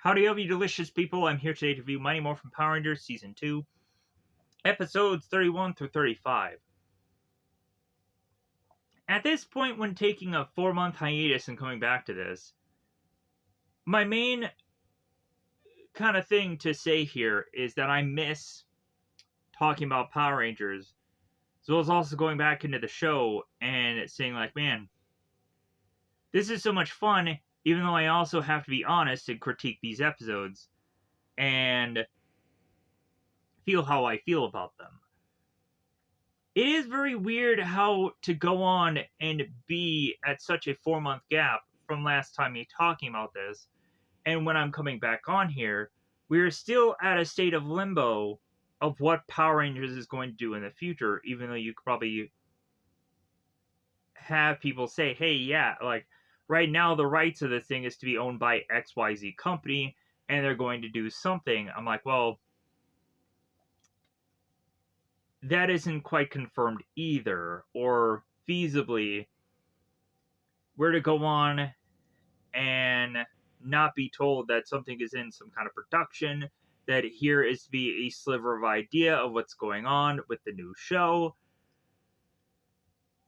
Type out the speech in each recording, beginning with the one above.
Howdy, of you delicious people. I'm here today to review Mighty Morphin Power Rangers Season 2, Episodes 31 through 35. At this point, when taking a 4-month hiatus and coming back to this, my main kind of thing to say here is that I miss talking about Power Rangers, as well as also going back into the show and saying, like, man, this is so much fun, even though I also have to be honest and critique these episodes and feel how I feel about them. It is very weird how to go on and be at such a 4-month gap from last time me talking about this, and when I'm coming back on here, we're still at a state of limbo of what Power Rangers is going to do in the future, even though you could probably have people say, hey, yeah, like, right now the rights of this thing is to be owned by XYZ company, and they're going to do something. I'm like, well, that isn't quite confirmed either, or feasibly, where to go on and not be told that something is in some kind of production, that here is to be a sliver of idea of what's going on with the new show,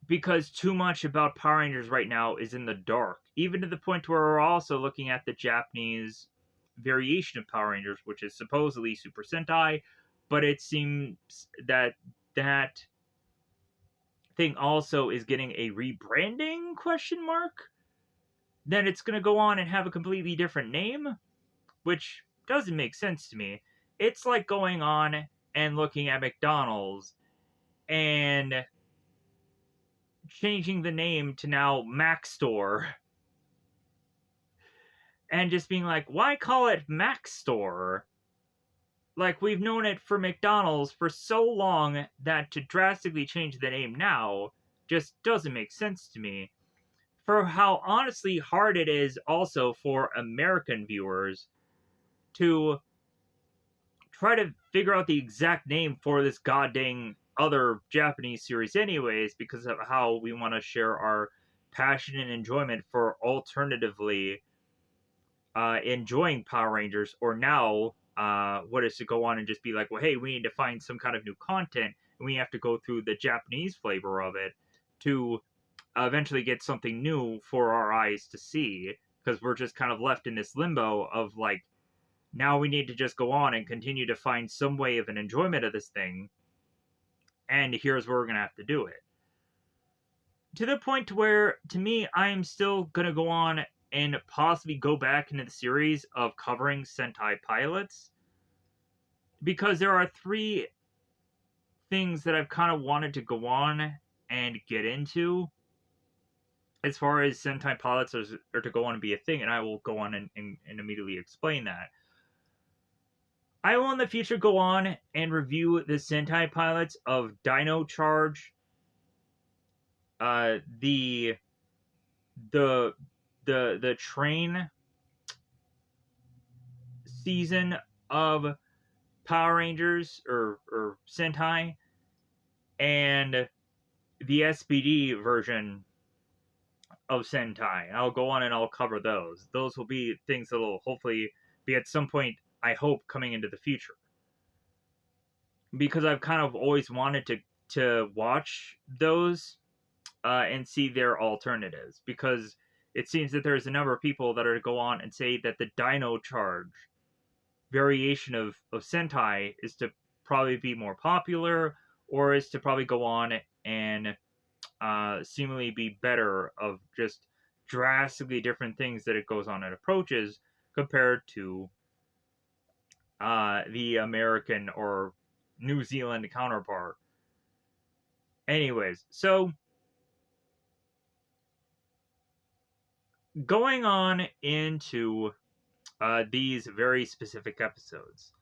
because too much about Power Rangers right now is in the dark, even to the point where we're also looking at the Japanese variation of Power Rangers, which is supposedly Super Sentai, but it seems that that thing also is getting a rebranding question mark, then it's going to go on and have a completely different name, which doesn't make sense to me. It's like going on and looking at McDonald's and changing the name to now Mac Store and just being like, why call it Mac Store? Like, we've known it for McDonald's for so long that to drastically change the name now just doesn't make sense to me. For how honestly hard it is also for American viewers to try to figure out the exact name for this goddamn other Japanese series anyways, because of how we want to share our passion and enjoyment for alternatively enjoying Power Rangers, or now what is to go on and just be like, well, hey, we need to find some kind of new content, and we have to go through the Japanese flavor of it to eventually get something new for our eyes to see, because we're just kind of left in this limbo of like, now we need to just go on and continue to find some way of an enjoyment of this thing, and here's where we're going to have to do it. To the point where, to me, I'm still going to go on and possibly go back into the series of covering Sentai pilots, because there are 3 things that I've kind of wanted to go on and get into as far as Sentai pilots are to go on and be a thing, and I will go on and immediately explain that. I will in the future go on and review the Sentai pilots of Dino Charge, the train season of Power Rangers or Sentai, and the SPD version of Sentai. I'll go on and I'll cover those. Those will be things that will hopefully be at some point, I hope, coming into the future, because I've kind of always wanted to watch those and see their alternatives, because it seems that there's a number of people that are to go on and say that the Dino Charge variation of Sentai is to probably be more popular, or is to probably go on and seemingly be better, of just drastically different things that it goes on and approaches compared to the American or New Zealand counterpart. Anyways, so going on into these very specific episodes,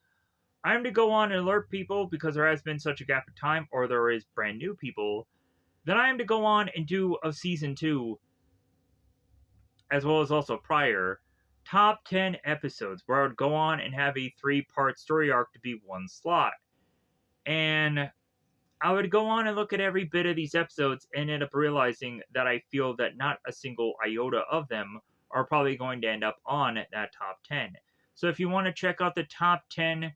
I'm to go on and alert people, because there has been such a gap of time, or there is brand new people, that I am to go on and do of Season 2, as well as also prior, top 10 episodes, where I would go on and have a 3-part story arc to be one slot. And I would go on and look at every bit of these episodes and end up realizing that I feel that not a single iota of them are probably going to end up on that top 10. So if you want to check out the top 10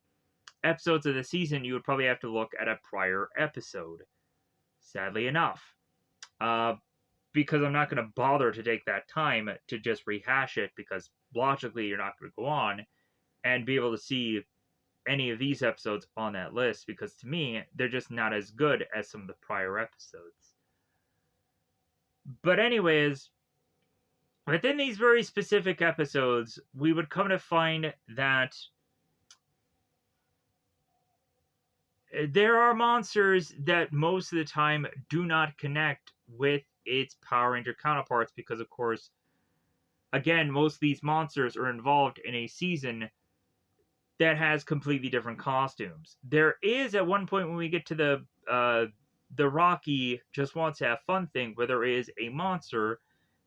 episodes of the season, you would probably have to look at a prior episode. Sadly enough. Because I'm not going to bother to take that time to just rehash it, because logically you're not going to go on and be able to see any of these episodes on that list, because to me, they're just not as good as some of the prior episodes. But anyways, within these very specific episodes, we would come to find that there are monsters that most of the time do not connect with its Power Ranger counterparts, because of course, again, most of these monsters are involved in a season that has completely different costumes. There is at one point when we get to the Rocky just wants to have fun thing, where there is a monster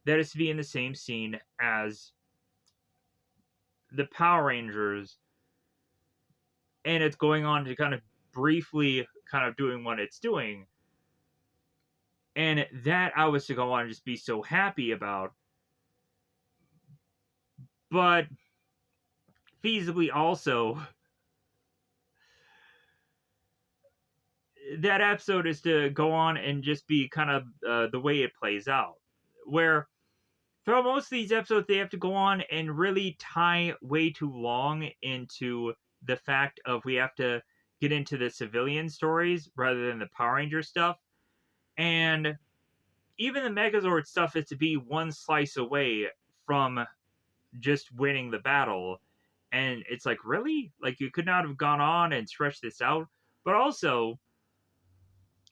that is to be in the same scene as the Power Rangers, and it's going on to kind of briefly kind of doing what it's doing. And that I was to go on and just be so happy about. But feasibly also, that episode is to go on and just be kind of the way it plays out. Where throughout most of these episodes, they have to go on and really tie way too long into the fact of we have to get into the civilian stories rather than the Power Ranger stuff. And even the Megazord stuff is to be one slice away from just winning the battle. And it's like, really? Like, you could not have gone on and stretched this out? But also,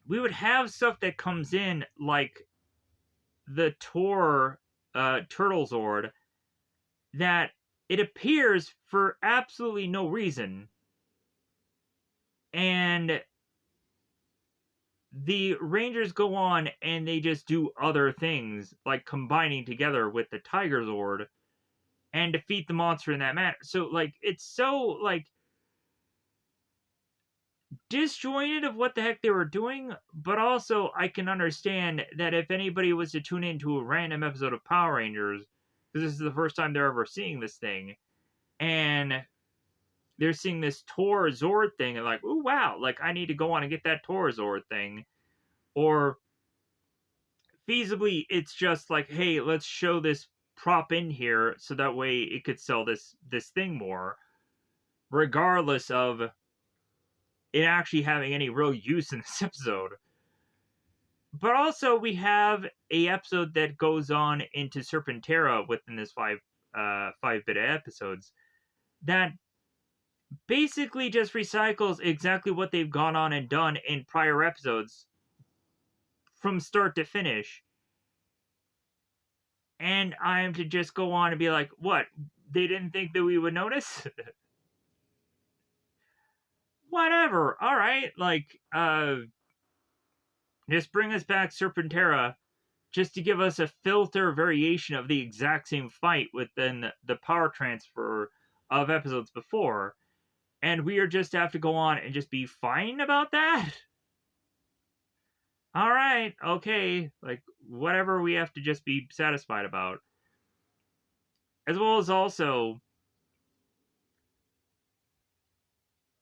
we would have stuff that comes in, like the Turtle Zord, that it appears for absolutely no reason. And the Rangers go on and they just do other things, like combining together with the Tiger Zord and defeat the monster in that manner. So, like, it's so, like, disjointed of what the heck they were doing, but also I can understand that if anybody was to tune into a random episode of Power Rangers, because this is the first time they're ever seeing this thing, and they're seeing this Tor Zord thing, and like, oh wow, like, I need to go on and get that Tor Zord thing. Or feasibly, it's just like, hey, let's show this prop in here so that way it could sell this thing more, regardless of it actually having any real use in this episode. But also, we have a episode that goes on into Serpentera within this 5-bit episodes that basically just recycles exactly what they've gone on and done in prior episodes from start to finish. And I'm to just go on and be like, what? They didn't think that we would notice? Whatever. All right. Like, just bring us back Serpentera just to give us a filter variation of the exact same fight within the power transfer of episodes before. And we are just have to go on and just be fine about that? All right, okay, like, whatever we have to just be satisfied about. As well as also,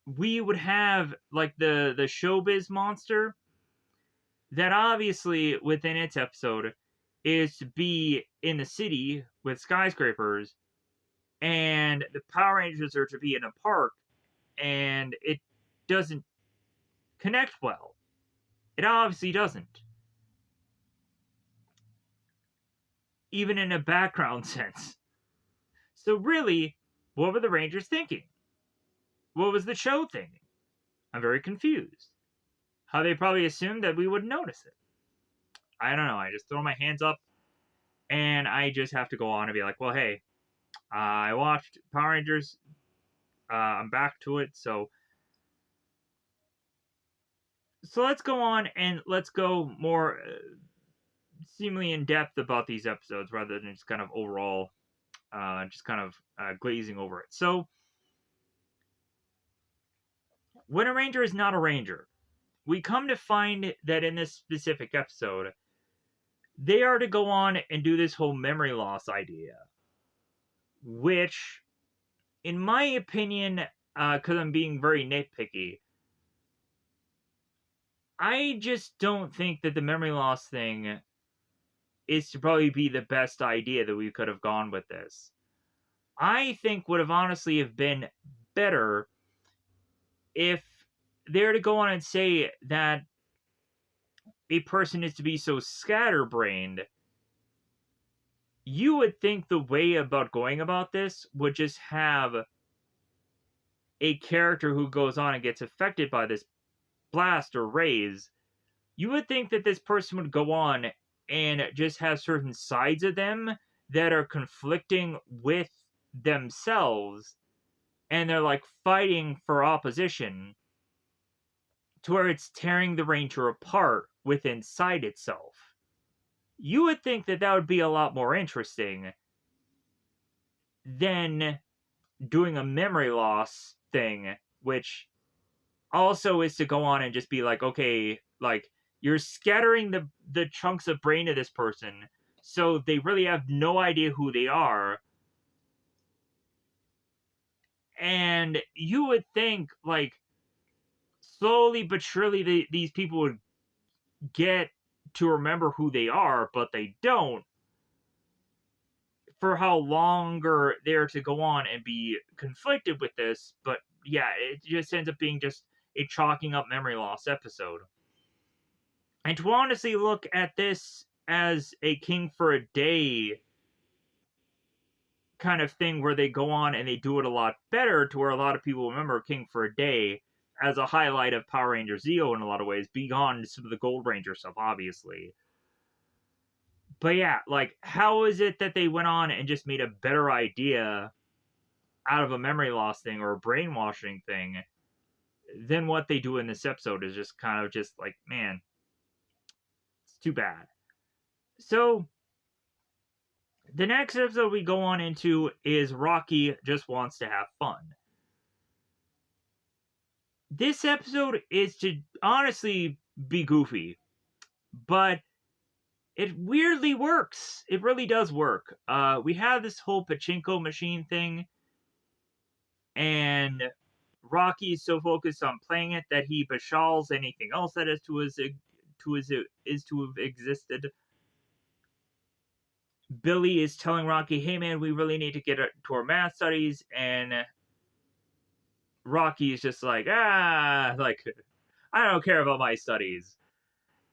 we would have, like, the Showbiz monster that obviously within its episode is to be in the city with skyscrapers, and the Power Rangers are to be in a park, and it doesn't connect well. It obviously doesn't. Even in a background sense. So really, what were the Rangers thinking? What was the show thinking? I'm very confused. How they probably assumed that we wouldn't notice it. I don't know. I just throw my hands up and I just have to go on and be like, well, hey, I watched Power Rangers. I'm back to it. So let's go on and let's go more seemingly in depth about these episodes rather than just kind of overall, just kind of glazing over it. So when a Ranger is not a Ranger, we come to find that in this specific episode, they are to go on and do this whole memory loss idea, which in my opinion, because I'm being very nitpicky, I just don't think that the memory loss thing is to probably be the best idea that we could have gone with this. I think would have honestly have been better if they're to go on and say that a person is to be so scatterbrained. You would think the way about going about this would just have a character who goes on and gets affected by this blast or rays. You would think that this person would go on and just have certain sides of them that are conflicting with themselves, and they're like fighting for opposition to where it's tearing the ranger apart within inside itself. You would think that that would be a lot more interesting than doing a memory loss thing, which also is to go on and just be like, okay, like you're scattering the chunks of brain of this person, so they really have no idea who they are. And you would think, like, slowly but surely these people would get to remember who they are, but they don't. For how longer they're to go on and be conflicted with this, but yeah, it just ends up being just a chalking up memory loss episode. And to honestly look at this as a King for a Day kind of thing where they go on and they do it a lot better to where a lot of people remember King for a Day as a highlight of Power Ranger Zeo in a lot of ways, beyond some of the Gold Ranger stuff, obviously. But yeah, like, how is it that they went on and just made a better idea out of a memory loss thing or a brainwashing thing than what they do in this episode is just kind of just like, man, it's too bad. So, the next episode we go on into is Rocky Just Wants to Have Fun. This episode is to honestly be goofy, but it weirdly works. It really does work. We have this whole pachinko machine thing, and Rocky is so focused on playing it that he bashals anything else that is to have existed. Billy is telling Rocky, "Hey man, we really need to get to our math studies," and Rocky is just like, like, I don't care about my studies.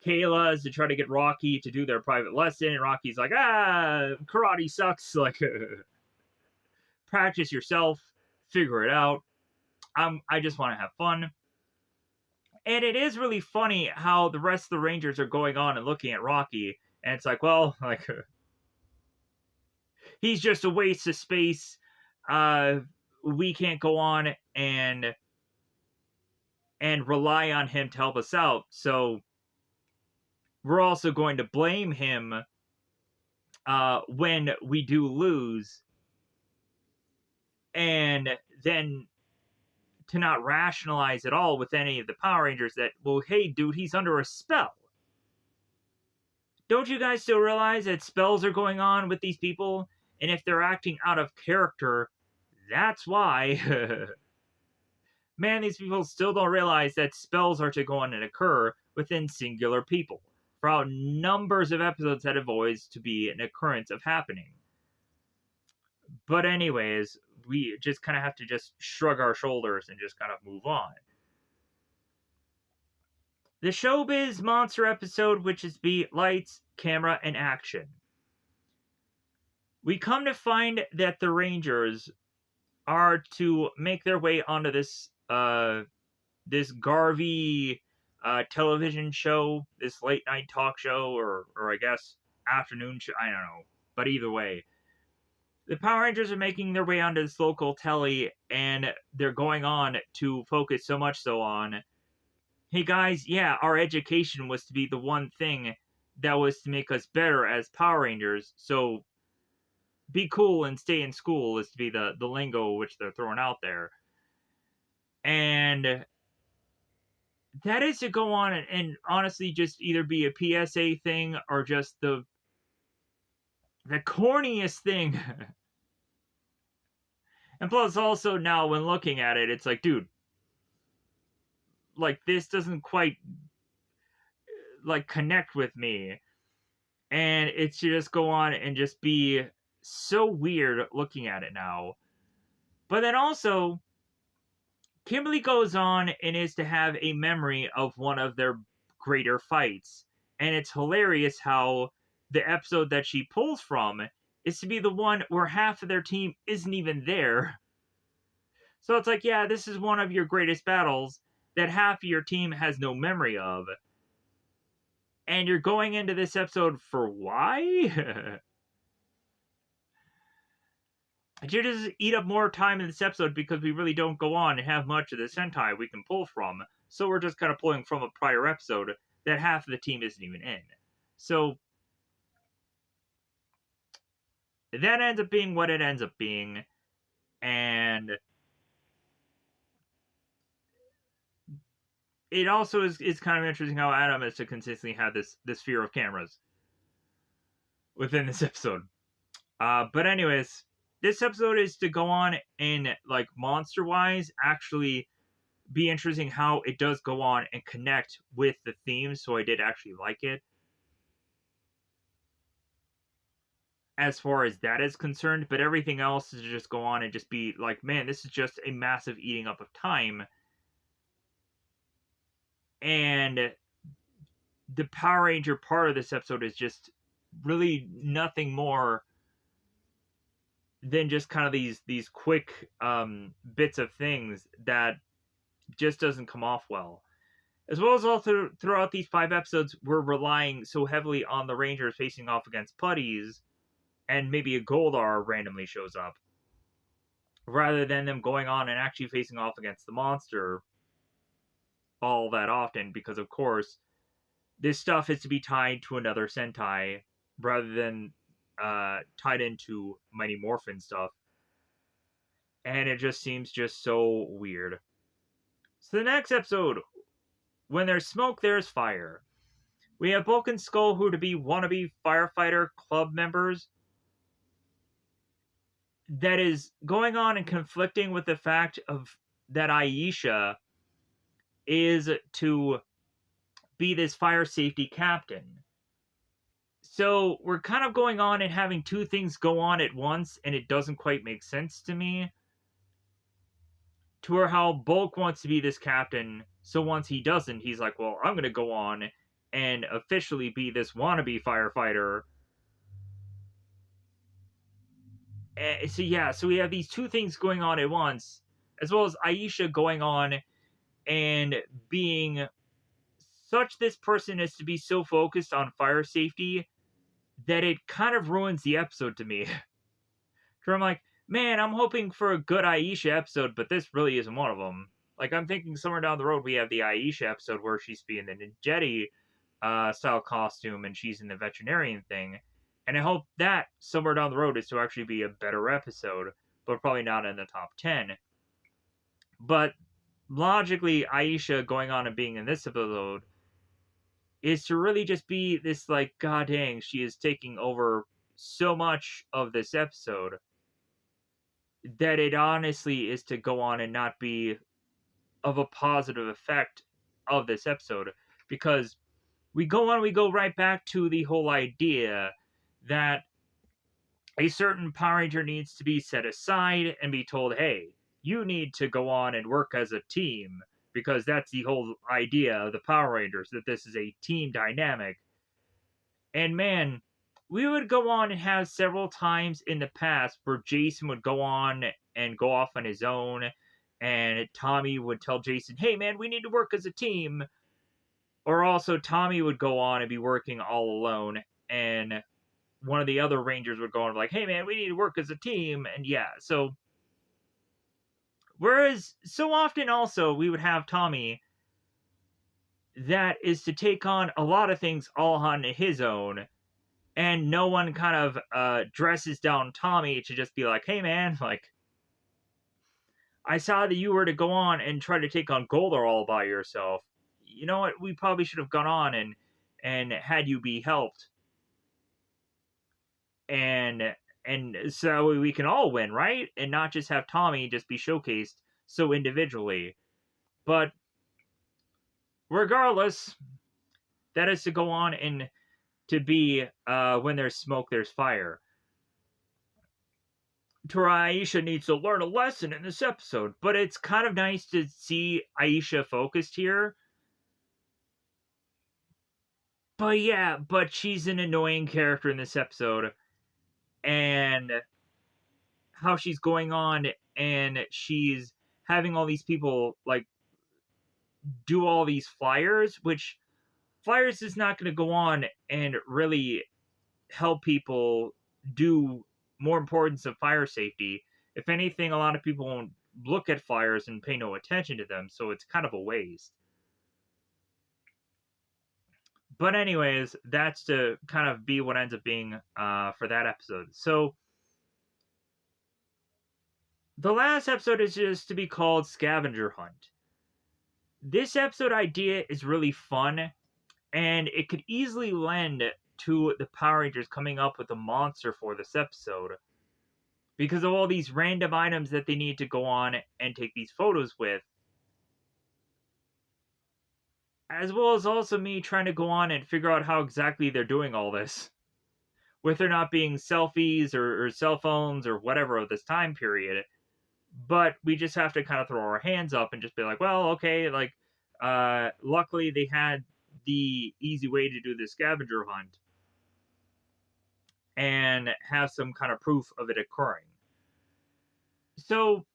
Kayla is to try to get Rocky to do their private lesson, and Rocky's like, karate sucks. Like, practice yourself, figure it out. I just want to have fun. And it is really funny how the rest of the Rangers are going on and looking at Rocky, and it's like, well, like, he's just a waste of space. We can't go on and rely on him to help us out. So we're also going to blame him when we do lose, and then to not rationalize at all with any of the Power Rangers that, well, hey, dude, he's under a spell. Don't you guys still realize that spells are going on with these people? And if they're acting out of character, that's why. Man, these people still don't realize that spells are to go on and occur within singular people. Throughout numbers of episodes that have always to be an occurrence of happening. But anyways, we just kind of have to just shrug our shoulders and just kind of move on. The Showbiz Monster episode, which is be lights, camera, and action. We come to find that the Rangers are to make their way onto this this Garvey television show, this late night talk show, or I guess afternoon show, I don't know. But either way, the Power Rangers are making their way onto this local telly, and they're going on to focus so much so on, hey guys, yeah, our education was to be the one thing that was to make us better as Power Rangers, so be cool and stay in school is to be the lingo which they're throwing out there. And that is to go on and honestly just either be a PSA thing or just the corniest thing And plus, also now when looking at it, it's like, dude, like this doesn't quite like connect with me, and it should just go on and just be so weird looking at it now. But then also, Kimberly goes on and is to have a memory of one of their greater fights. And it's hilarious how the episode that she pulls from is to be the one where half of their team isn't even there. So it's like, yeah, this is one of your greatest battles that half of your team has no memory of. And you're going into this episode for why? You just eat up more time in this episode because we really don't go on and have much of the Sentai we can pull from. So we're just kind of pulling from a prior episode that half of the team isn't even in. So that ends up being what it ends up being. And it also is kind of interesting how Adam is to consistently have this fear of cameras within this episode. But anyways, this episode is to go on and like monster wise actually be interesting how it does go on and connect with the theme, so I did actually like it. As far as that is concerned, but everything else is to just go on and just be like, man, this is just a massive eating up of time. And the Power Ranger part of this episode is just really nothing more than just kind of these quick bits of things that just doesn't come off well. As well as also throughout these 5 episodes, we're relying so heavily on the Rangers facing off against putties, and maybe a Goldar randomly shows up, rather than them going on and actually facing off against the monster all that often, because of course, this stuff is to be tied to another Sentai, rather than tied into Mighty Morphin stuff. And it just seems just so weird. So the next episode, when there's smoke, there's fire. We have Bulk and Skull who to be wannabe firefighter club members that is going on and conflicting with the fact of that Aisha is to be this fire safety captain. So we're kind of going on and having two things go on at once, and it doesn't quite make sense to me. To where how Bulk wants to be this captain, so once he doesn't, he's like, well, I'm going to go on and officially be this wannabe firefighter. So yeah, so we have these two things going on at once, as well as Aisha going on and being such this person is to be so focused on fire safety that it kind of ruins the episode to me. So I'm like, man, I'm hoping for a good Aisha episode, but this really isn't one of them. Like, I'm thinking somewhere down the road we have the Aisha episode where she's being the Ninjetti style costume and she's in the veterinarian thing. And I hope that somewhere down the road is to actually be a better episode, but probably not in the top 10. But logically, Aisha going on and being in this episode is to really just be this, like, god dang, she is taking over so much of this episode that it honestly is to go on and not be of a positive effect of this episode. Because we go right back to the whole idea that a certain Power Ranger needs to be set aside and be told, hey, you need to go on and work as a team, because that's the whole idea of the Power Rangers, that this is a team dynamic. And man, we would go on and have several times in the past where Jason would go on and go off on his own, and Tommy would tell Jason, hey man, we need to work as a team. Or also Tommy would go on and be working all alone, and one of the other Rangers would go on and be like, hey man, we need to work as a team. And yeah, so whereas so often also we would have Tommy that is to take on a lot of things all on his own, and no one kind of dresses down Tommy to just be like, hey man, like, I saw that you were to go on and try to take on Goldar all by yourself. You know what? We probably should have gone on and had you be helped. And and so that way we can all win, right? And not just have Tommy just be showcased so individually. But regardless, that is to go on and to be when there's smoke, there's fire. To where Aisha needs to learn a lesson in this episode, but it's kind of nice to see Aisha focused here. But yeah, but she's an annoying character in this episode, and how she's going on and she's having all these people like do all these flyers, which flyers is not going to go on and really help people do more importance of fire safety. If anything, a lot of people won't look at flyers and pay no attention to them, so it's kind of a waste. But anyways, that's to kind of be what ends up being for that episode. So the last episode is just to be called Scavenger Hunt. This episode idea is really fun, and it could easily lend to the Power Rangers coming up with a monster for this episode, because of all these random items that they need to go on and take these photos with, as well as also me trying to go on and figure out how exactly they're doing all this, with there not being selfies or cell phones or whatever of this time period. But we just have to kind of throw our hands up and just be like, well, okay, like, luckily they had the easy way to do the scavenger hunt and have some kind of proof of it occurring. So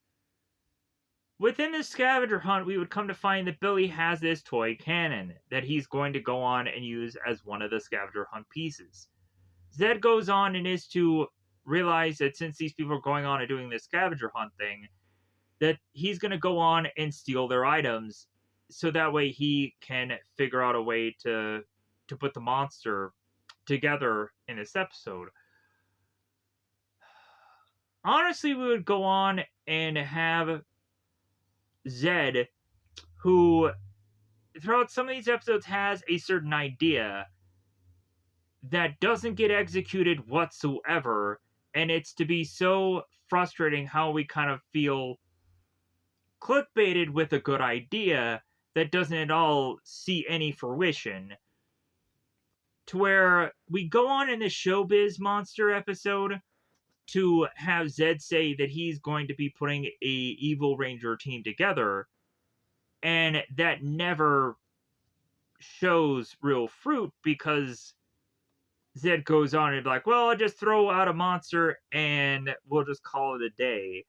within the scavenger hunt, we would come to find that Billy has this toy cannon that he's going to go on and use as one of the scavenger hunt pieces. Zed goes on and is to realize that since these people are going on and doing this scavenger hunt thing, that he's going to go on and steal their items, so that way he can figure out a way to put the monster together in this episode. Honestly, we would go on and have Zed, who throughout some of these episodes has a certain idea that doesn't get executed whatsoever, and it's to be so frustrating how we kind of feel clickbaited with a good idea that doesn't at all see any fruition. To where we go on in this Showbiz Monster episode to have Zed say that he's going to be putting a Evil Ranger team together, and that never shows real fruit, because Zed goes on and be like, well, I'll just throw out a monster and we'll just call it a day.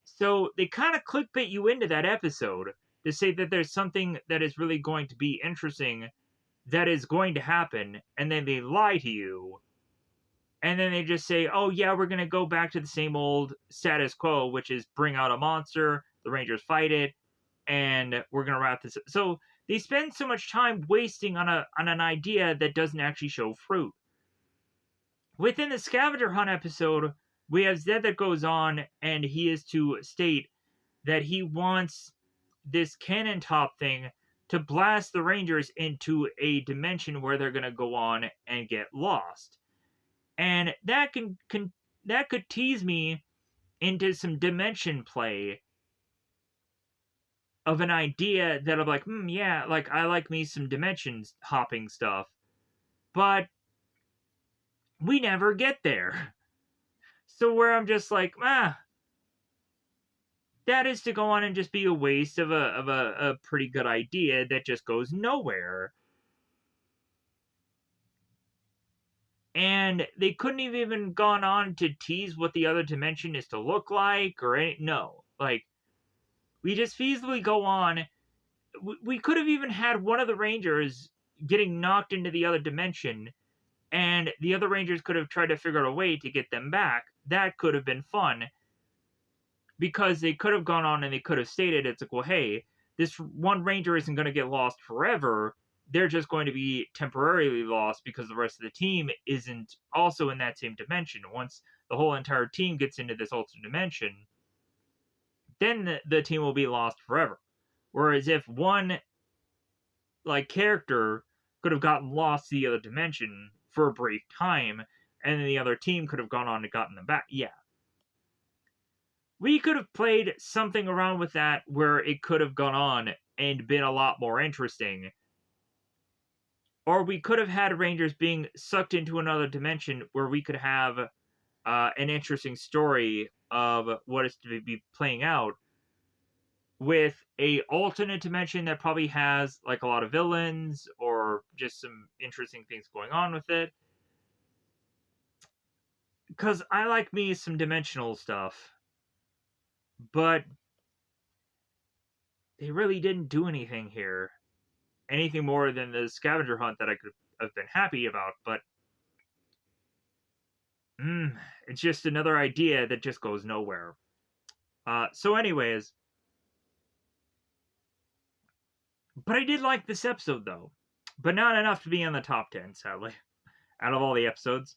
So they kind of clickbait you into that episode to say that there's something that is really going to be interesting that is going to happen, and then they lie to you. And then they just say, oh yeah, we're going to go back to the same old status quo, which is bring out a monster, the Rangers fight it, and we're going to wrap this up. So they spend so much time wasting on an idea that doesn't actually show fruit. Within the scavenger hunt episode, we have Zed that goes on and he is to state that he wants this cannon top thing to blast the Rangers into a dimension where they're going to go on and get lost. And that that could tease me into some dimension play of an idea that I'm like, yeah, like I like me some dimensions hopping stuff. But we never get there. So where I'm just like, that is to go on and just be a waste of a pretty good idea that just goes nowhere. And they couldn't have even gone on to tease what the other dimension is to look like or any. No. Like, we just feasibly go on. We could have even had one of the Rangers getting knocked into the other dimension, and the other Rangers could have tried to figure out a way to get them back. That could have been fun. Because they could have gone on and they could have stated, it's like, well, hey, this one Ranger isn't going to get lost forever. They're just going to be temporarily lost because the rest of the team isn't also in that same dimension. Once the whole entire team gets into this alternate dimension, then the team will be lost forever. Whereas if one like character could have gotten lost to the other dimension for a brief time, and then the other team could have gone on and gotten them back. Yeah. We could have played something around with that where it could have gone on and been a lot more interesting. Or we could have had Rangers being sucked into another dimension where we could have an interesting story of what is to be playing out with a alternate dimension that probably has like a lot of villains or just some interesting things going on with it. Because I like me some dimensional stuff, but they really didn't do anything here. Anything more than the scavenger hunt that I could have been happy about, but it's just another idea that just goes nowhere. So anyways, but I did like this episode though, but not enough to be in the top 10, sadly, out of all the episodes.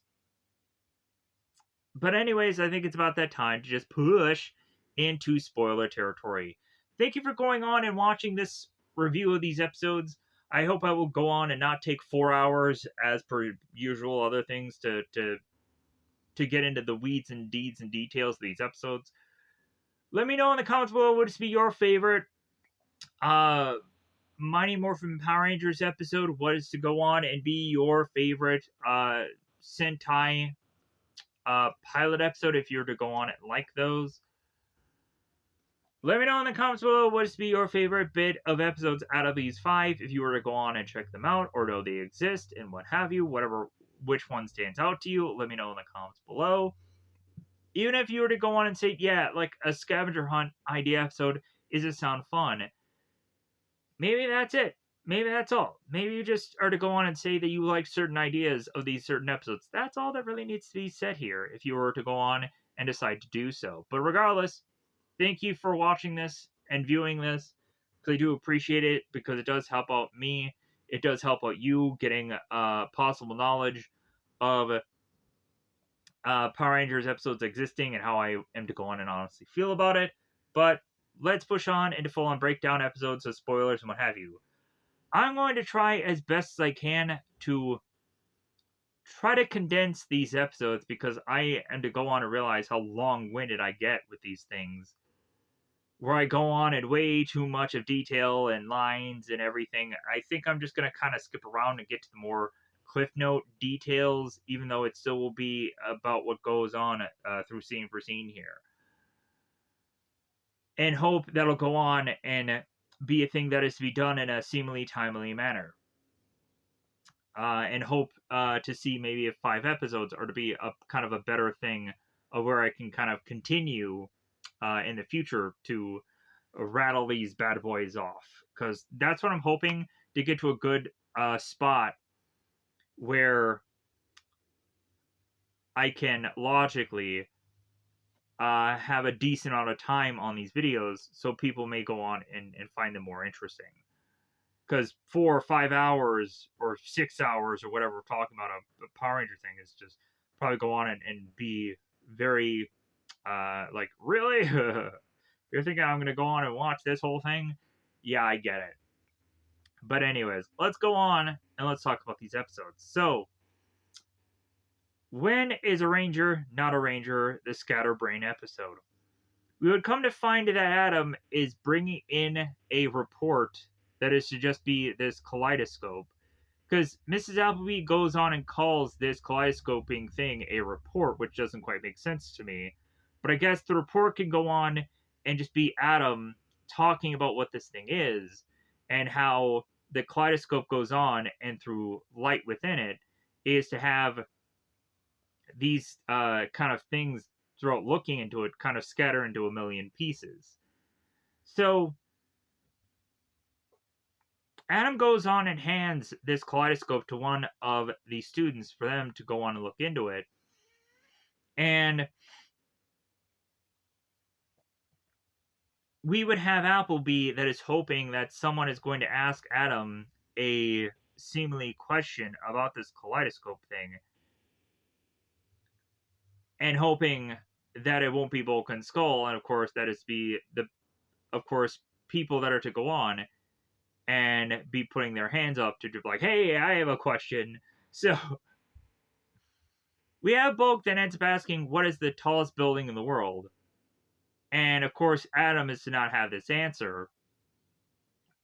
But anyways, I think it's about that time to just push into spoiler territory. Thank you for going on and watching this review of these episodes. I hope I will go on and not take 4 hours as per usual other things to get into the weeds and deeds and details of these episodes. Let me know in the comments below what is be your favorite Mighty Morphin Power Rangers episode. What is to go on and be your favorite Sentai pilot episode if you were to go on and like those. Let me know in the comments below what is to be your favorite bit of episodes out of these 5 if you were to go on and check them out or know they exist and what have you. Which one stands out to you, let me know in the comments below. Even if you were to go on and say, yeah, like a scavenger hunt idea episode, is it sound fun? Maybe that's it. Maybe that's all. Maybe you just are to go on and say that you like certain ideas of these certain episodes. That's all that really needs to be said here if you were to go on and decide to do so. But regardless, thank you for watching this and viewing this, because I do appreciate it, because it does help out me. It does help out you getting possible knowledge of Power Rangers episodes existing and how I am to go on and honestly feel about it. But let's push on into full-on breakdown episodes, so spoilers and what have you. I'm going to try as best as I can to try to condense these episodes, because I am to go on and realize how long-winded I get with these things, where I go on in way too much of detail and lines and everything. I think I'm just going to kind of skip around and get to the more cliff note details, even though it still will be about what goes on through scene for scene here. And hope that'll go on and be a thing that is to be done in a seemingly timely manner. And hope to see maybe if 5 episodes are to be a kind of a better thing of where I can kind of continue in the future to rattle these bad boys off. Because that's what I'm hoping, to get to a good spot where I can logically have a decent amount of time on these videos, so people may go on and find them more interesting. Because 4 or 5 hours or 6 hours or whatever we're talking about a Power Ranger thing is just probably go on and be very like, really? You're thinking I'm going to go on and watch this whole thing? Yeah, I get it. But anyways, let's go on and let's talk about these episodes. So, when is a Ranger not a Ranger? The Scatterbrain episode. We would come to find that Adam is bringing in a report that is to just be this kaleidoscope. Because Mrs. Appleby goes on and calls this kaleidoscoping thing a report, which doesn't quite make sense to me. But I guess the report can go on and just be Adam talking about what this thing is, and how the kaleidoscope goes on, and through light within it, is to have these kind of things throughout looking into it kind of scatter into a million pieces. So Adam goes on and hands this kaleidoscope to one of the students for them to go on and look into it. And we would have Appleby that is hoping that someone is going to ask Adam a seemingly question about this kaleidoscope thing, and hoping that it won't be Bulk and Skull, and of course that is people that are to go on and be putting their hands up to be like, hey, I have a question. So We have Bulk then ends up asking, what is the tallest building in the world? And of course, Adam is to not have this answer.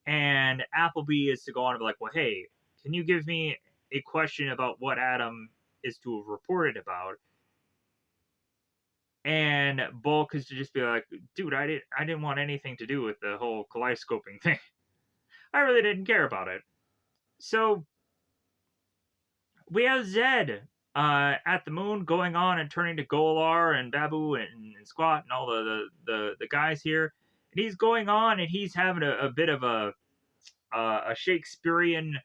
And Appleby is to go on and be like, well, hey, can you give me a question about what Adam is to have reported about? And Bulk is to just be like, dude, I didn't want anything to do with the whole kaleidoscoping thing. I really didn't care about it. So we have Zed at the moon going on and turning to Golar and Babu and Squat and all the guys here. And he's going on and he's having a bit of a Shakespearean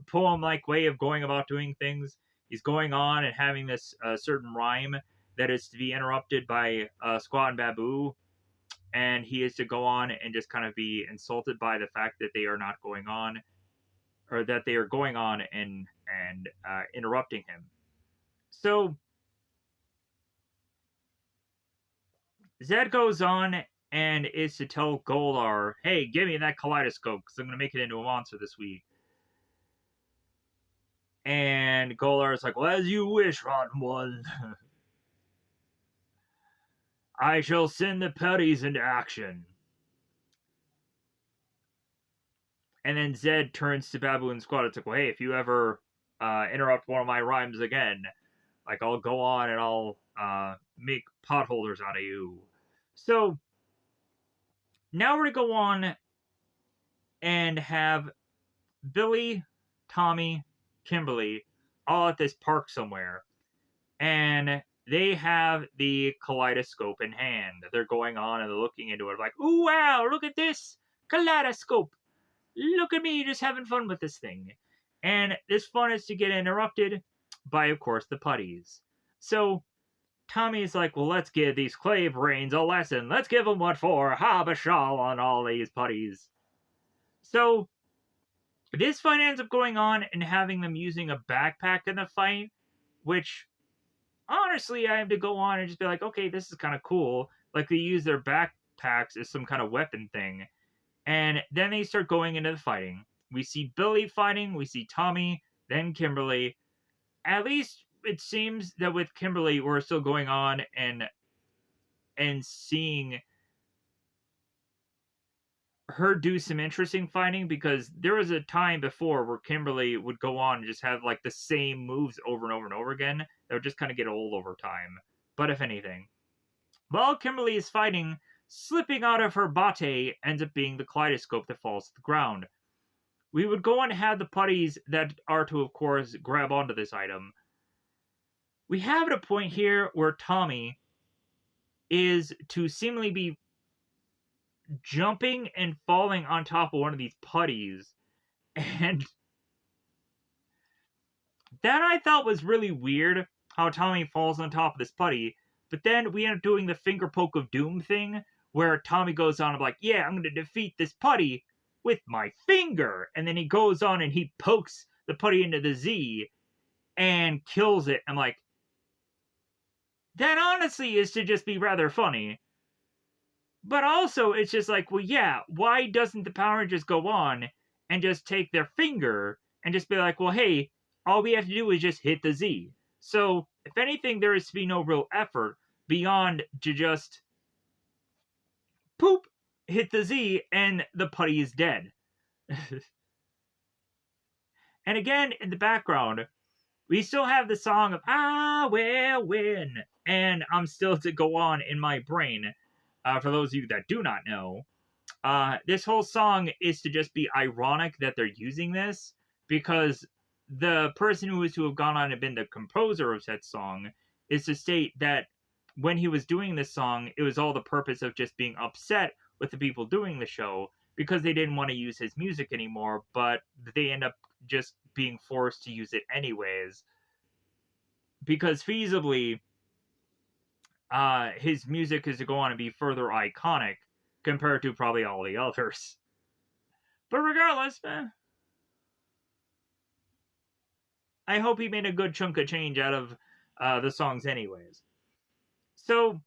poem like way of going about doing things. He's going on and having this certain rhyme that is to be interrupted by Squat and Babu. And he is to go on and just kind of be insulted by the fact that they are not going on, or that they are going on and interrupting him. So Zed goes on and is to tell Golar, hey, give me that kaleidoscope because I'm going to make it into a monster this week. And Golar is like, well, as you wish, Rotten One. I shall send the Petties into action. And then Zed turns to Babu and Squad. It's like, well, hey, if you ever interrupt one of my rhymes again, like I'll go on and I'll make potholders out of you. So now we're going to go on and have Billy, Tommy, Kimberly all at this park somewhere. And they have the kaleidoscope in hand. They're going on and they're looking into it like, ooh, wow, look at this kaleidoscope. Look at me just having fun with this thing. And this fun is to get interrupted by, of course, the putties. So Tommy's like, well, let's give these clay brains a lesson. Let's give them what for. Habashal on all these putties. So this fight ends up going on and having them using a backpack in the fight, which honestly I have to go on and just be like, okay, this is kind of cool. Like they use their backpacks as some kind of weapon thing. And then they start going into the fighting. We see Billy fighting, we see Tommy, then Kimberly. At least it seems that with Kimberly, we're still going on and seeing her do some interesting fighting, because there was a time before where Kimberly would go on and just have like the same moves over and over and over again that would just kind of get old over time. But if anything, while Kimberly is fighting, slipping out of her bate ends up being the kaleidoscope that falls to the ground. We would go on and have the putties that are to, of course, grab onto this item. We have at a point here where Tommy is to seemingly be jumping and falling on top of one of these putties. And that I thought was really weird, how Tommy falls on top of this putty. But then we end up doing the finger poke of doom thing, where Tommy goes on and like, yeah, I'm going to defeat this putty with my finger. And then he goes on and he pokes the putty into the Z and kills it. I'm like, that honestly is to just be rather funny. But also, it's just like, well, yeah, why doesn't the Power Rangers go on and just take their finger and just be like, well, hey, all we have to do is just hit the Z. So, if anything, there is to be no real effort beyond to just poop, hit the Z, and the putty is dead. And again, in the background, we still have the song of I Will Win. And I'm still to go on in my brain. For those of you that do not know, this whole song is to just be ironic that they're using this, because the person who is to have gone on and been the composer of said song is to state that when he was doing this song, it was all the purpose of just being upset with the people doing the show because they didn't want to use his music anymore, but they end up just being forced to use it anyways. Because feasibly, his music is to go on and be further iconic compared to probably all the others. But regardless, I hope he made a good chunk of change out of the songs anyways. So,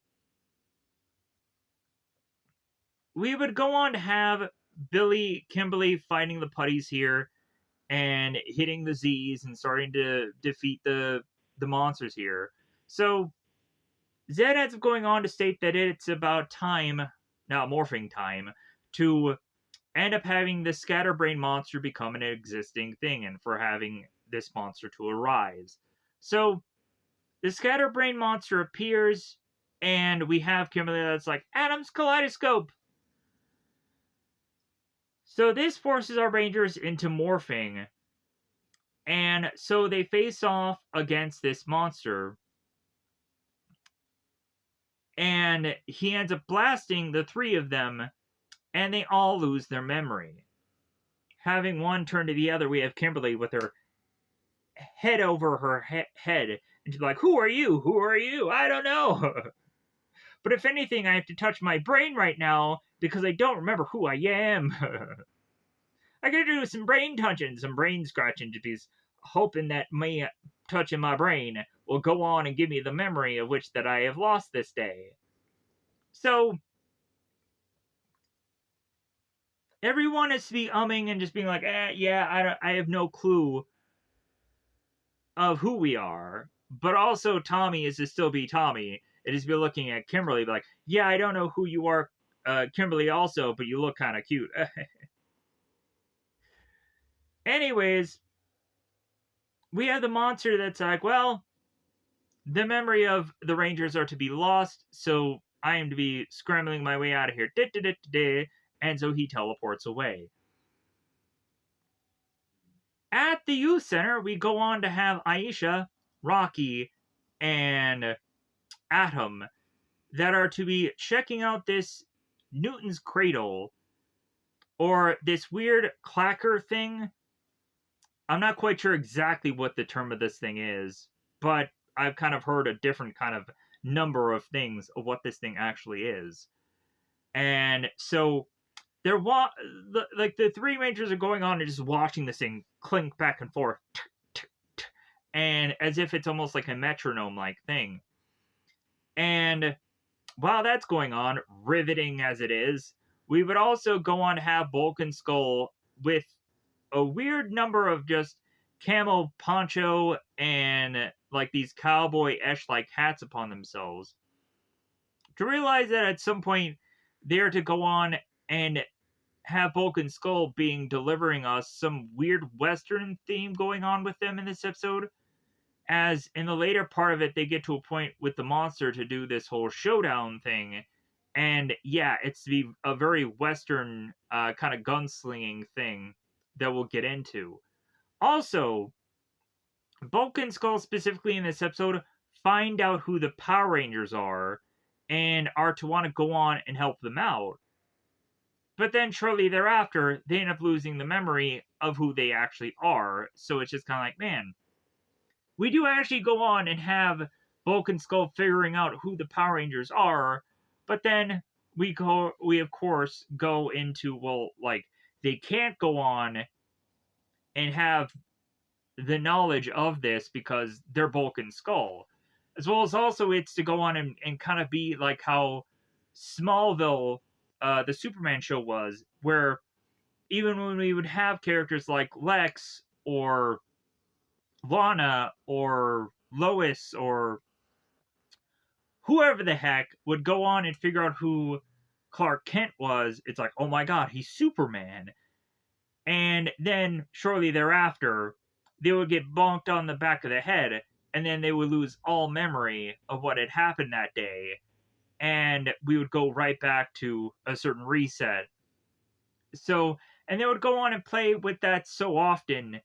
we would go on to have Billy, Kimberly fighting the putties here and hitting the Z's and starting to defeat the monsters here. So Zed ends up going on to state that it's about time, now morphing time, to end up having the scatterbrain monster become an existing thing and for having this monster to arise. So the scatterbrain monster appears, and we have Kimberly that's like, Adam's kaleidoscope! So this forces our Rangers into morphing, and so they face off against this monster, and he ends up blasting the three of them, and they all lose their memory. Having one turn to the other, we have Kimberly with her head over her head, and she's like, Who are you? Who are you? I don't know. But if anything, I have to touch my brain right now because I don't remember who I am. I gotta do some brain touching, some brain scratching, to be hoping that me touching my brain will go on and give me the memory of which that I have lost this day. So everyone is to be umming and just being like, yeah, I have no clue of who we are. But also Tommy is to still be Tommy. It is to be looking at Kimberly, be like, yeah, I don't know who you are, Kimberly also, but you look kind of cute. Anyways, we have the monster that's like, well, the memory of the Rangers are to be lost, so I am to be scrambling my way out of here. And so he teleports away. At the youth center, we go on to have Aisha, Rocky, and Atom that are to be checking out this Newton's cradle, or this weird clacker thing. I'm not quite sure exactly what the term of this thing is, but I've kind of heard a different kind of number of things of what this thing actually is. And so like the three Rangers are going on and just watching this thing clink back and forth, and as if it's almost like a metronome like thing. And while that's going on, riveting as it is, we would also go on to have Bulk and Skull with a weird number of just camo poncho and like these cowboy-esh like hats upon themselves, to realize that at some point they're to go on and have Bulk and Skull being delivering us some weird western theme going on with them in this episode, as in the later part of it they get to a point with the monster to do this whole showdown thing, and yeah, it's to be a very western kind of gunslinging thing that we'll get into. Also, Bulk and Skull specifically in this episode find out who the Power Rangers are and are to want to go on and help them out. But then shortly thereafter, they end up losing the memory of who they actually are. So it's just kind of like, man, we do actually go on and have Bulk and Skull figuring out who the Power Rangers are, but then we of course go into, well, like, they can't go on and have the knowledge of this because they're Bulk and Skull. As well as also it's to go on and kind of be like how Smallville, the Superman show was, where even when we would have characters like Lex or Lana or Lois or whoever the heck would go on and figure out who Clark Kent was, it's like, oh my god, he's Superman. And then shortly thereafter, they would get bonked on the back of the head, and then they would lose all memory of what had happened that day, and we would go right back to a certain reset. So, and they would go on and play with that so often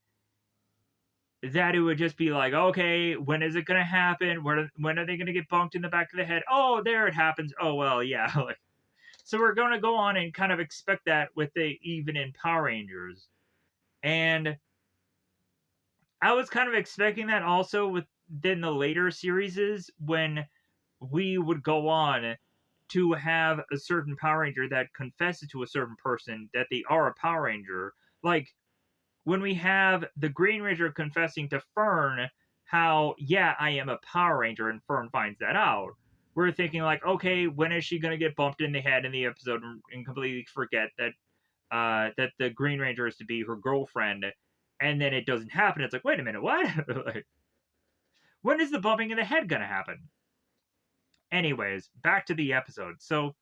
that it would just be like, okay, when is it going to happen? When are they going to get bumped in the back of the head? Oh, there it happens. Oh, well, yeah. Like, so we're going to go on and kind of expect that with even in Power Rangers. And I was kind of expecting that also within the later series, when we would go on to have a certain Power Ranger that confesses to a certain person that they are a Power Ranger. Like, when we have the Green Ranger confessing to Fern how, yeah, I am a Power Ranger, and Fern finds that out, we're thinking like, okay, when is she going to get bumped in the head in the episode and completely forget that that the Green Ranger is to be her girlfriend, and then it doesn't happen. It's like, wait a minute, what? Like, When is the bumping in the head gonna happen? Anyways, back to the episode. So,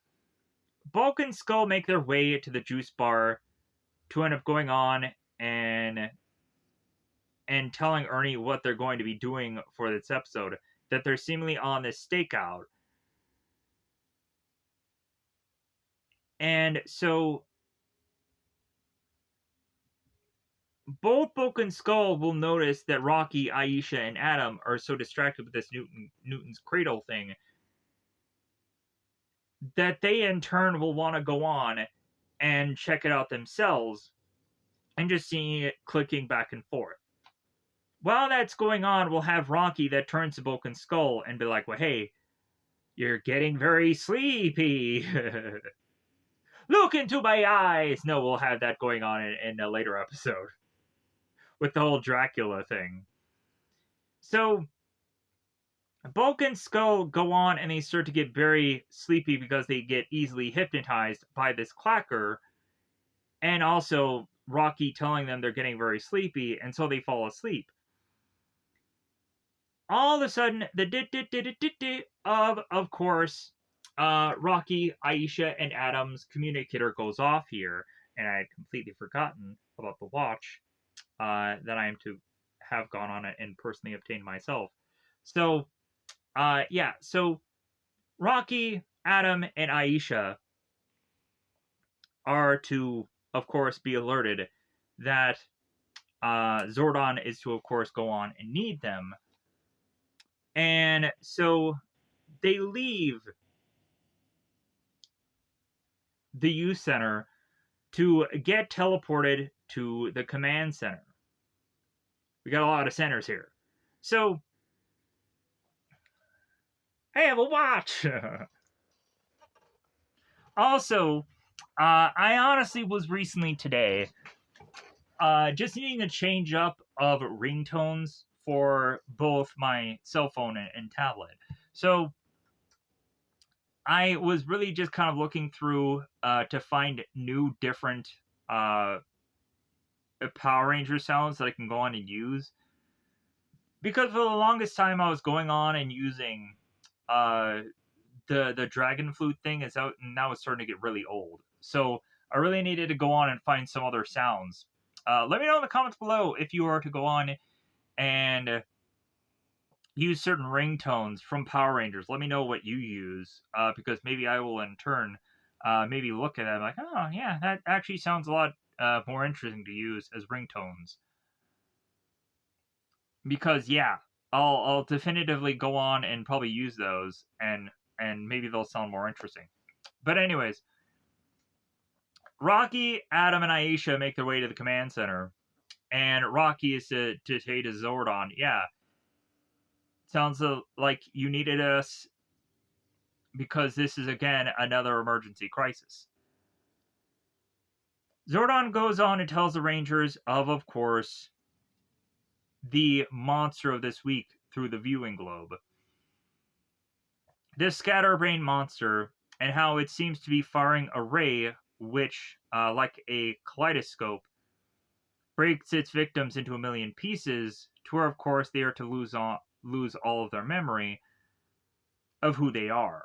Bulk and Skull make their way to the juice bar to end up going on and telling Ernie what they're going to be doing for this episode. That they're seemingly on this stakeout. And so both Bulk and Skull will notice that Rocky, Aisha, and Adam are so distracted with this Newton's cradle thing that they in turn will want to go on and check it out themselves and just seeing it clicking back and forth. While that's going on, we'll have Rocky that turns to Bulk and Skull and be like, well, hey, you're getting very sleepy. Look into my eyes. No, we'll have that going on in a later episode with the whole Dracula thing. So Bulk and Skull go on and they start to get very sleepy because they get easily hypnotized by this clacker, and also Rocky telling them they're getting very sleepy, and so they fall asleep. All of a sudden, the dit of course, Rocky, Aisha, and Adam's communicator goes off here, and I had completely forgotten about the watch that I am to have gone on it and personally obtained myself. So, yeah, so Rocky, Adam, and Aisha are to, of course, be alerted that Zordon is to, of course, go on and need them. And so they leave the youth center to get teleported to the command center. We got a lot of centers here. So, I have a watch! Also, I honestly was recently today just needing a change up of ringtones for both my cell phone and tablet. So I was really just kind of looking through to find new, different Power Ranger sounds that I can go on and use. Because for the longest time, I was going on and using the dragon flute thing is out, and that was starting to get really old. So I really needed to go on and find some other sounds. Let me know in the comments below if you are to go on and use certain ringtones from Power Rangers. Let me know what you use, because maybe I will in turn maybe look at that like, oh yeah, that actually sounds a lot more interesting to use as ringtones. Because yeah, I'll definitively go on and probably use those, and maybe they'll sound more interesting. But anyways, Rocky, Adam, and Aisha make their way to the command center, and Rocky is to say to Zordon, yeah, sounds like you needed us because this is again another emergency crisis. Zordon goes on and tells the Rangers of course, the monster of this week through the viewing globe. This scatterbrain monster, and how it seems to be firing a ray which, like a kaleidoscope, breaks its victims into a million pieces, to where, of course, they are to lose all of their memory of who they are.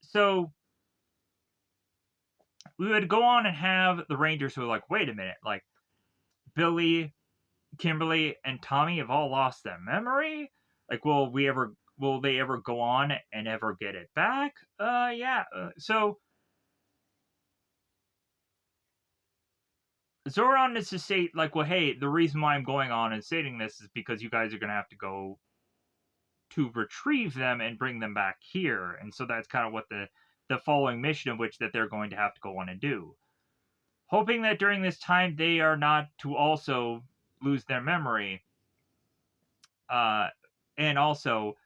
So, we would go on and have the Rangers who are like, wait a minute, like, Billy, Kimberly, and Tommy have all lost their memory? Like, will they ever go on and ever get it back? Yeah. So, Zordon is to say, like, well, hey, the reason why I'm going on and stating this is because you guys are going to have to go to retrieve them and bring them back here. And so that's kind of what the following mission of which that they're going to have to go on and do. Hoping that during this time they are not to also lose their memory. And also,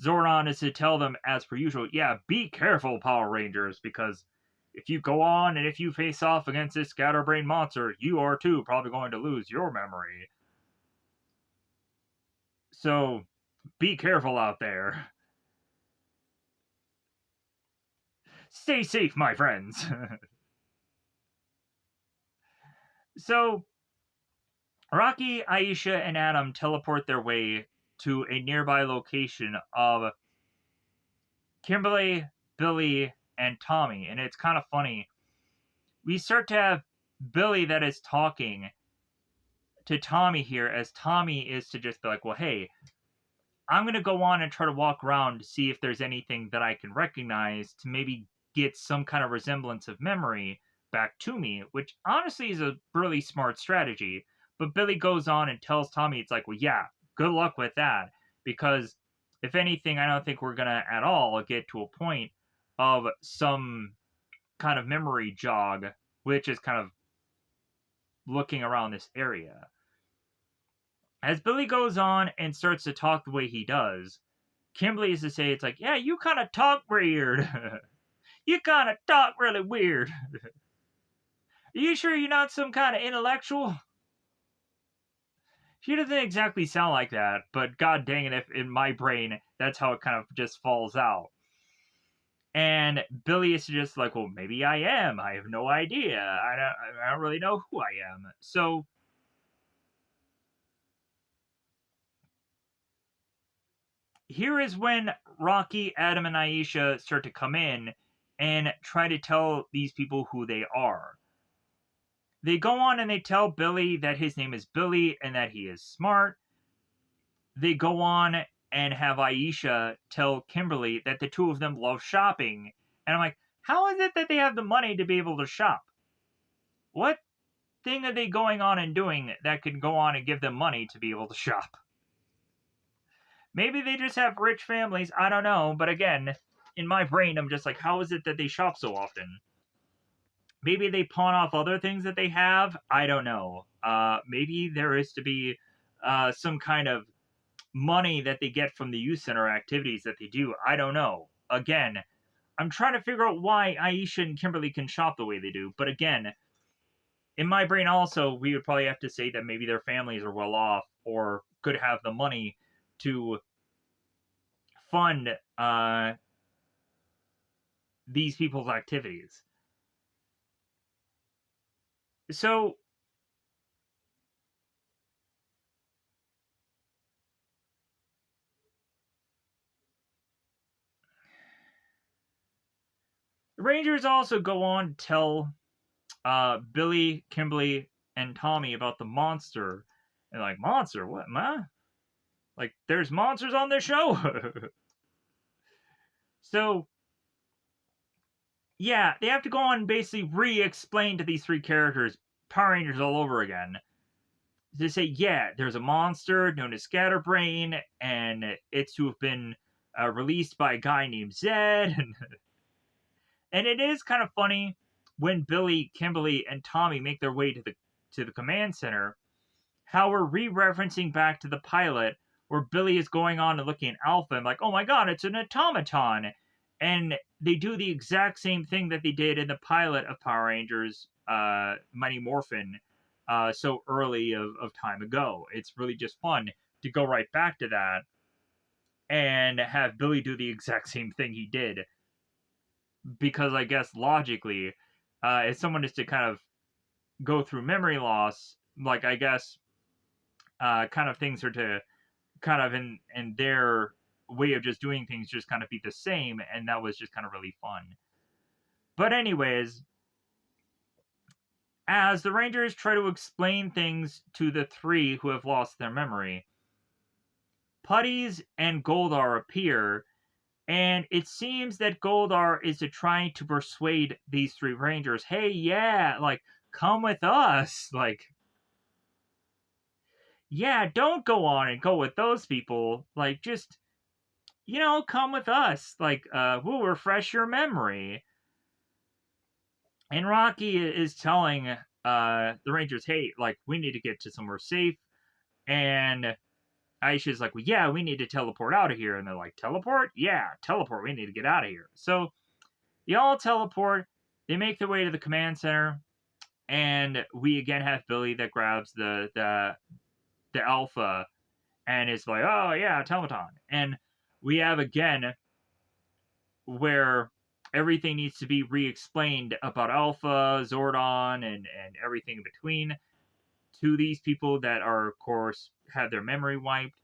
Zordon is to tell them, as per usual, yeah, be careful, Power Rangers, because if you go on and if you face off against this scatterbrain monster, you are too probably going to lose your memory. So, be careful out there. Stay safe, my friends. So, Rocky, Aisha, and Adam teleport their way to a nearby location of Kimberly, Billy, and Tommy. And it's kind of funny. We start to have Billy that is talking to Tommy here, as Tommy is to just be like, well, hey, I'm going to go on and try to walk around to see if there's anything that I can recognize to maybe get some kind of resemblance of memory back to me, which honestly is a really smart strategy. But Billy goes on and tells Tommy, it's like, well, yeah, good luck with that. Because if anything, I don't think we're going to at all get to a point of some kind of memory jog, which is kind of looking around this area. As Billy goes on and starts to talk the way he does, Kimberly is to say, it's like, yeah, you kind of talk weird. You kind of talk really weird. Are you sure you're not some kind of intellectual? She doesn't exactly sound like that, but god dang it, if in my brain, that's how it kind of just falls out. And Billy is just like, well, maybe I am. I have no idea. I don't really know who I am. So here is when Rocky, Adam, and Aisha start to come in and try to tell these people who they are. They go on and they tell Billy that his name is Billy and that he is smart. They go on and have Aisha tell Kimberly that the two of them love shopping. And I'm like, how is it that they have the money to be able to shop? What thing are they going on and doing that can go on and give them money to be able to shop? Maybe they just have rich families. I don't know. But again, in my brain, I'm just like, how is it that they shop so often? Maybe they pawn off other things that they have. I don't know. Maybe there is to be some kind of money that they get from the youth center activities that they do. I don't know. Again, I'm trying to figure out why Aisha and Kimberly can shop the way they do. But again, in my brain also, we would probably have to say that maybe their families are well off or could have the money to fund these people's activities. So the Rangers also go on to tell Billy, Kimberly, and Tommy about the monster. And like, monster? What, ma? Like, there's monsters on this show? So, yeah, they have to go on and basically re-explain to these three characters Power Rangers all over again. They say, yeah, there's a monster known as Scatterbrain, and it's to have been released by a guy named Zed. And it is kind of funny when Billy, Kimberly, and Tommy make their way to the command center, how we're re-referencing back to the pilot where Billy is going on and looking at Alpha and like, oh my god, it's an automaton. And they do the exact same thing that they did in the pilot of Power Rangers Mighty Morphin so early of time ago. It's really just fun to go right back to that and have Billy do the exact same thing he did. Because I guess logically, if someone is to kind of go through memory loss, like I guess kind of things are to kind of in their way of just doing things just kind of be the same, and that was just kind of really fun. But anyways, as the Rangers try to explain things to the three who have lost their memory, Putties and Goldar appear, and it seems that Goldar is trying to persuade these three Rangers, hey, yeah, like, come with us. Like, yeah, don't go on and go with those people. Like, just, come with us. Like, we'll refresh your memory. And Rocky is telling the Rangers, hey, like, we need to get to somewhere safe. And Aisha's like, well, yeah, we need to teleport out of here. And they're like, teleport? Yeah, teleport. We need to get out of here. So they all teleport. They make their way to the command center. And we again have Billy that grabs the Alpha and is like, oh, yeah, Teleton. And we have again where everything needs to be re-explained about Alpha, Zordon, and everything in between to these people that are, of course, had their memory wiped.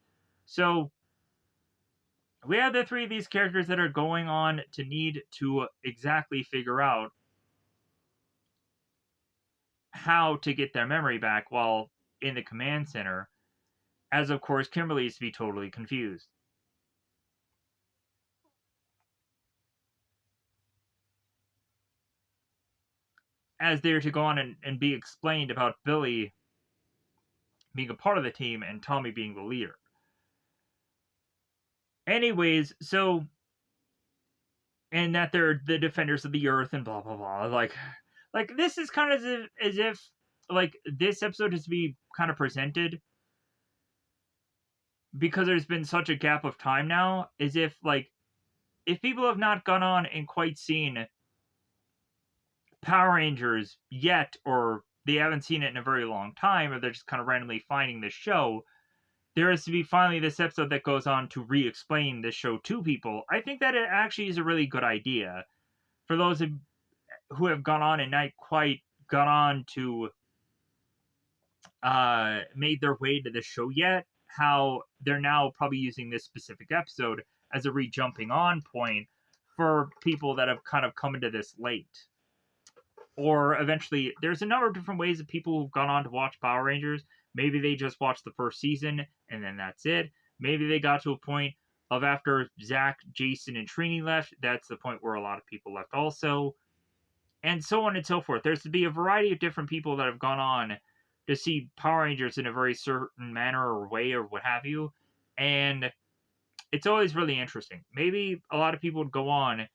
So we have the three of these characters that are going on to need to exactly figure out how to get their memory back while in the command center, as of course Kimberly is to be totally confused. As they're to go on and be explained about Billy being a part of the team and Tommy being the leader. Anyways, so and that they're the defenders of the earth and blah blah blah. Like this is kind of as if like this episode is to be kind of presented because there's been such a gap of time now, as if like if people have not gone on and quite seen Power Rangers yet, or they haven't seen it in a very long time, or they're just kind of randomly finding this show, there is to be finally this episode that goes on to re-explain this show to people. I think that it actually is a really good idea for those who have gone on and not quite gone on to made their way to the show yet, how they're now probably using this specific episode as a re-jumping on point for people that have kind of come into this late. Or eventually, there's a number of different ways that people who've gone on to watch Power Rangers. Maybe they just watched the first season and then that's it. Maybe they got to a point of after Zach, Jason, and Trini left, that's the point where a lot of people left also. And so on and so forth. There's to be a variety of different people that have gone on to see Power Rangers in a very certain manner or way or what have you. And it's always really interesting. Maybe a lot of people would go on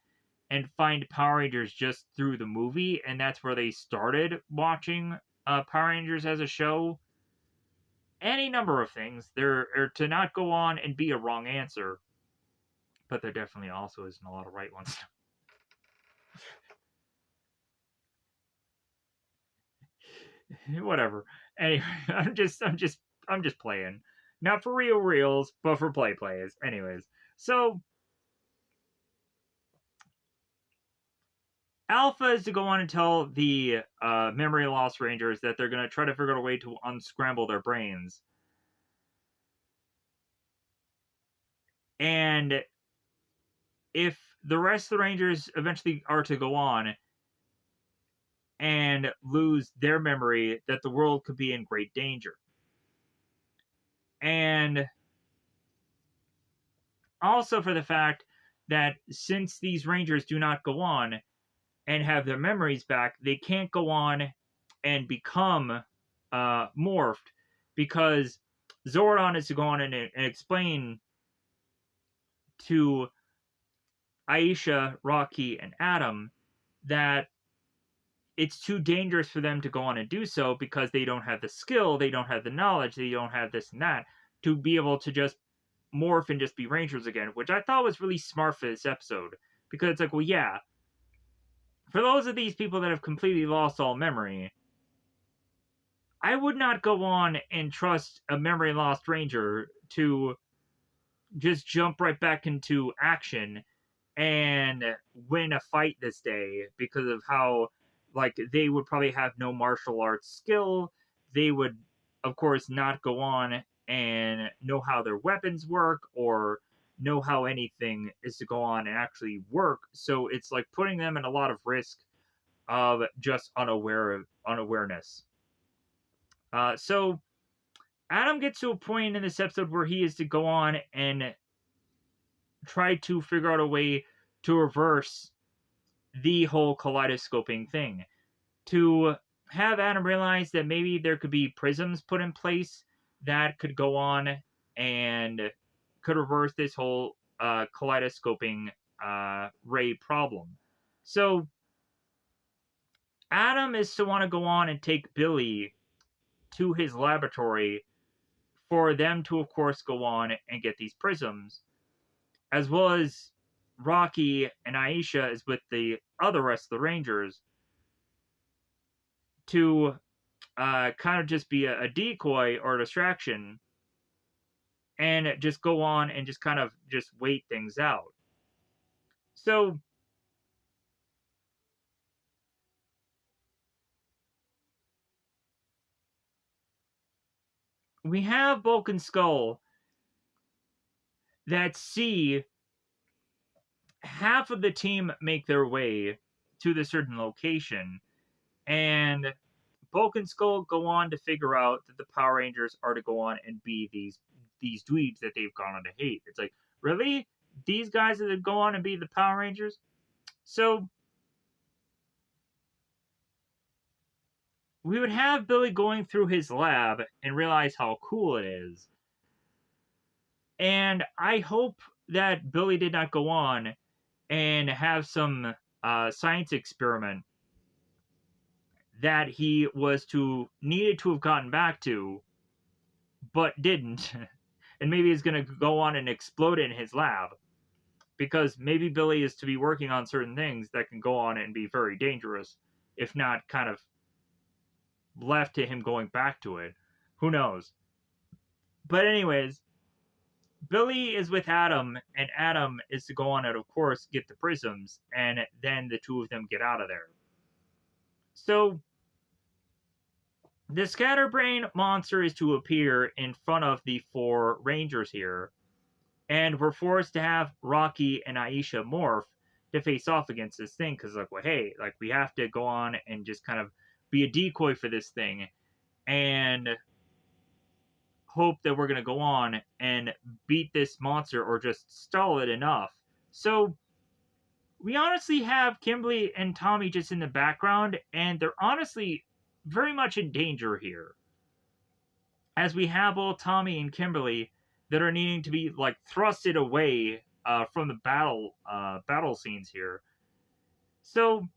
and find Power Rangers just through the movie, and that's where they started watching Power Rangers as a show. Any number of things. There are to not go on and be a wrong answer, but there definitely also isn't a lot of right ones. Whatever. Anyway, I'm just playing. Not for reals, but for plays. Anyways, so Alpha is to go on and tell the memory loss Rangers that they're going to try to figure out a way to unscramble their brains. And if the rest of the Rangers eventually are to go on and lose their memory, that the world could be in great danger. And also for the fact that since these Rangers do not go on and have their memories back, they can't go on and become morphed, because Zordon is to go on and explain to Aisha, Rocky, and Adam that it's too dangerous for them to go on and do so because they don't have the skill, they don't have the knowledge, they don't have this and that to be able to just morph and just be Rangers again, which I thought was really smart for this episode. Because it's like, well, yeah, for those of these people that have completely lost all memory, I would not go on and trust a memory lost Ranger to just jump right back into action and win a fight this day, because of how like they would probably have no martial arts skill. They would of course not go on and know how their weapons work or know how anything is to go on and actually work. So it's like putting them in a lot of risk of just unawareness. So Adam gets to a point in this episode where he is to go on and try to figure out a way to reverse the whole kaleidoscoping thing. To have Adam realize that maybe there could be prisms put in place that could go on and could reverse this whole kaleidoscoping ray problem. So Adam is to want to go on and take Billy to his laboratory for them to, of course, go on and get these prisms, as well as Rocky and Aisha is with the other rest of the Rangers to kind of just be a decoy or a distraction and just go on and just kind of just wait things out. So we have Bulk and Skull that see half of the team make their way to the certain location, and Bulk and Skull go on to figure out that the Power Rangers are to go on and be these dweebs that they've gone on to hate. It's like, really? These guys are to go on and be the Power Rangers? So we would have Billy going through his lab and realize how cool it is. And I hope that Billy did not go on and have some science experiment that he needed to have gotten back to, but didn't. And maybe he's going to go on and explode it in his lab. Because maybe Billy is to be working on certain things that can go on and be very dangerous, if not kind of left to him going back to it. Who knows? But anyways, Billy is with Adam, and Adam is to go on and, of course, get the prisms, and then the two of them get out of there. So, the Scatterbrain monster is to appear in front of the four Rangers here, and we're forced to have Rocky and Aisha morph to face off against this thing, because, like, well, hey, like, we have to go on and just kind of be a decoy for this thing, and hope that we're going to go on and beat this monster or just stall it enough. So we honestly have Kimberly and Tommy just in the background, and they're honestly very much in danger here. As we have both Tommy and Kimberly that are needing to be like thrusted away from the battle scenes here. So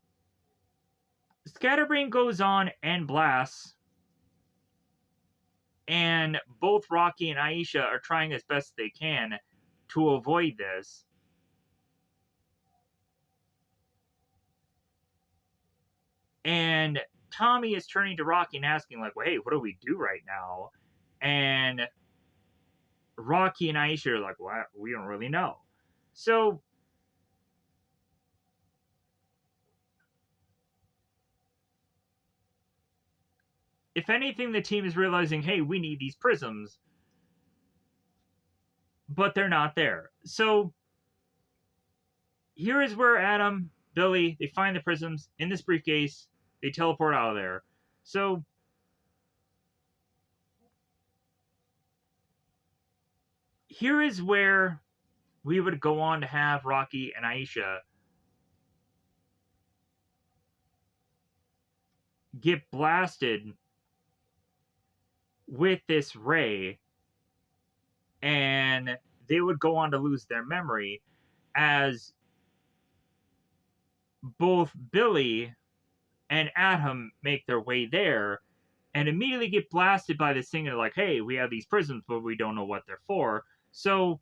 Scatterbrain goes on and blasts, and both Rocky and Aisha are trying as best they can to avoid this. And Tommy is turning to Rocky and asking, like, well, hey, what do we do right now? And Rocky and Aisha are like, well, we don't really know. So if anything, the team is realizing, hey, we need these prisms, but they're not there. So here is where Adam, Billy, they find the prisms in this briefcase. They teleport out of there. So here is where we would go on to have Rocky and Aisha get blasted with this ray, and they would go on to lose their memory as both Billy and Adam make their way there and immediately get blasted by this thing. And they're like, hey, we have these prisms, but we don't know what they're for. So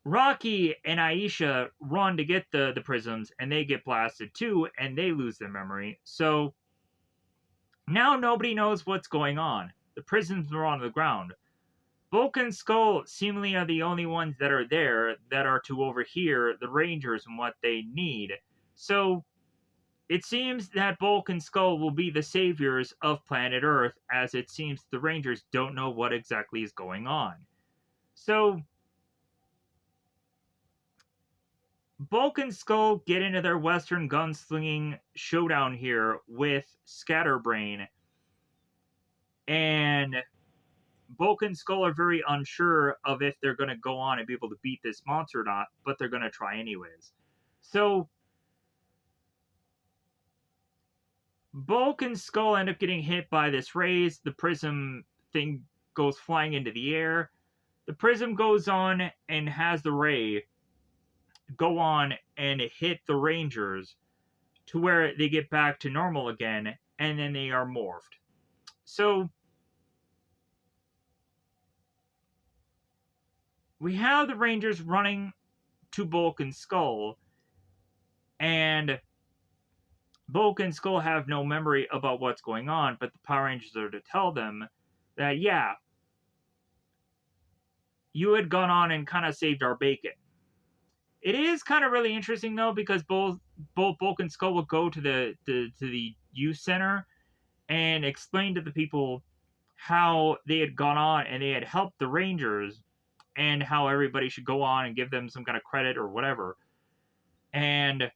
Rocky and Aisha run to get the prisms, and they get blasted too, and they lose their memory. So now nobody knows what's going on. The prisms are on the ground. Bulk and Skull seemingly are the only ones that are there that are to overhear the Rangers and what they need. So it seems that Bulk and Skull will be the saviors of planet Earth, as it seems the Rangers don't know what exactly is going on. So Bulk and Skull get into their Western gunslinging showdown here with Scatterbrain, and Bulk and Skull are very unsure of if they're going to go on and be able to beat this monster or not, but they're going to try anyways. So Bulk and Skull end up getting hit by this rays. The prism thing goes flying into the air. The prism goes on and has the ray go on and hit the Rangers to where they get back to normal again, and then they are morphed. So we have the Rangers running to Bulk and Skull, and Bulk and Skull have no memory about what's going on, but the Power Rangers are to tell them that, yeah, you had gone on and kind of saved our bacon. It is kind of really interesting, though, because both Bulk and Skull will go to the youth center and explain to the people how they had gone on and they had helped the Rangers and how everybody should go on and give them some kind of credit or whatever. And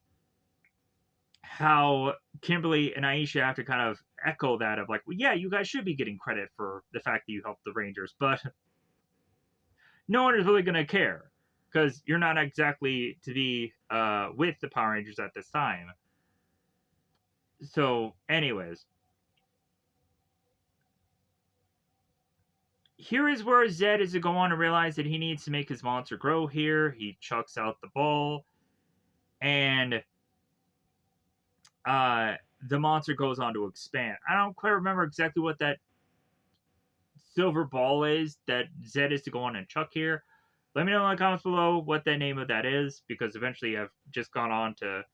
how Kimberly and Aisha have to kind of echo that of like, well, yeah, you guys should be getting credit for the fact that you helped the Rangers, but no one is really going to care because you're not exactly to be with the Power Rangers at this time. So, anyways, here is where Zed is to go on to realize that he needs to make his monster grow here. He chucks out the ball, and the monster goes on to expand. I don't quite remember exactly what that silver ball is that Zed is to go on and chuck here. Let me know in the comments below what the name of that is, because eventually I've just gone on to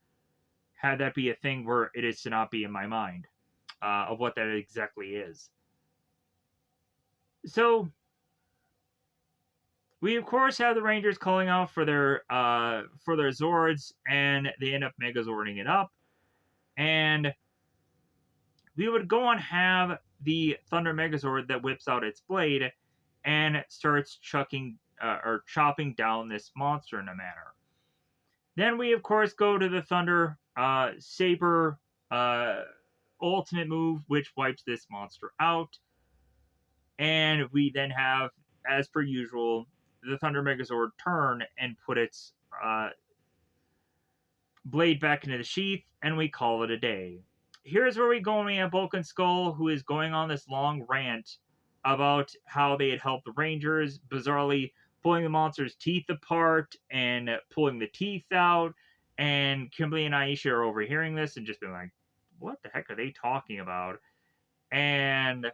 have that be a thing where it is to not be in my mind of what that exactly is. So we of course have the Rangers calling out for their Zords, and they end up Megazording it up, and we would go on have the Thunder Megazord that whips out its blade and starts chucking or chopping down this monster in a manner. Then we of course go to the Thunder Saber ultimate move, which wipes this monster out, and we then have, as per usual, the Thunder Megazord turn and put its blade back into the sheath, and we call it a day. Here's where we go and we have Bulk and Skull, who is going on this long rant about how they had helped the Rangers, bizarrely pulling the monster's teeth apart and pulling the teeth out, and Kimberly and Aisha are overhearing this and just being like, what the heck are they talking about? And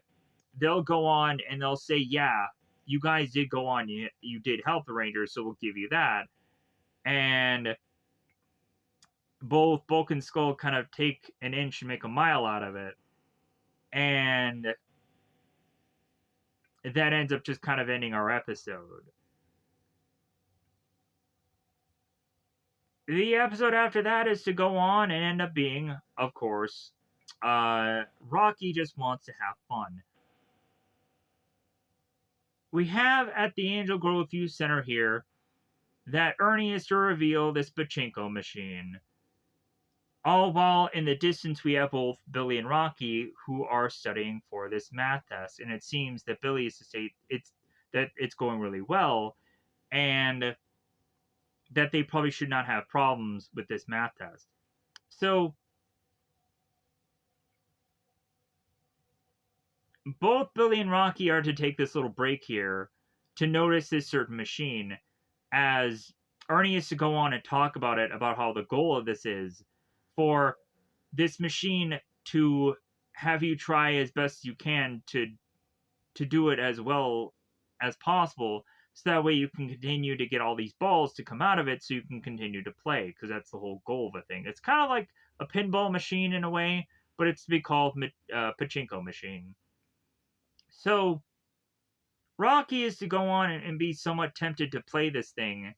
they'll go on and they'll say, yeah, you guys did go on, you did help the Rangers, so we'll give you that. And both Bulk and Skull kind of take an inch and make a mile out of it. And that ends up just kind of ending our episode. The episode after that is to go on and end up being, of course, Rocky just wants to have fun. We have at the Angel Grove Youth Center here that Ernie is to reveal this pachinko machine. All while in the distance we have both Billy and Rocky who are studying for this math test, and it seems that Billy is to say it's going really well, and that they probably should not have problems with this math test. So both Billy and Rocky are to take this little break here to notice this certain machine, as Ernie is to go on and talk about it, about how the goal of this is for this machine to have you try as best you can to do it as well as possible, so that way you can continue to get all these balls to come out of it so you can continue to play, because that's the whole goal of the thing. It's kind of like a pinball machine in a way, but it's to be called pachinko machine. So Rocky is to go on and be somewhat tempted to play this thing,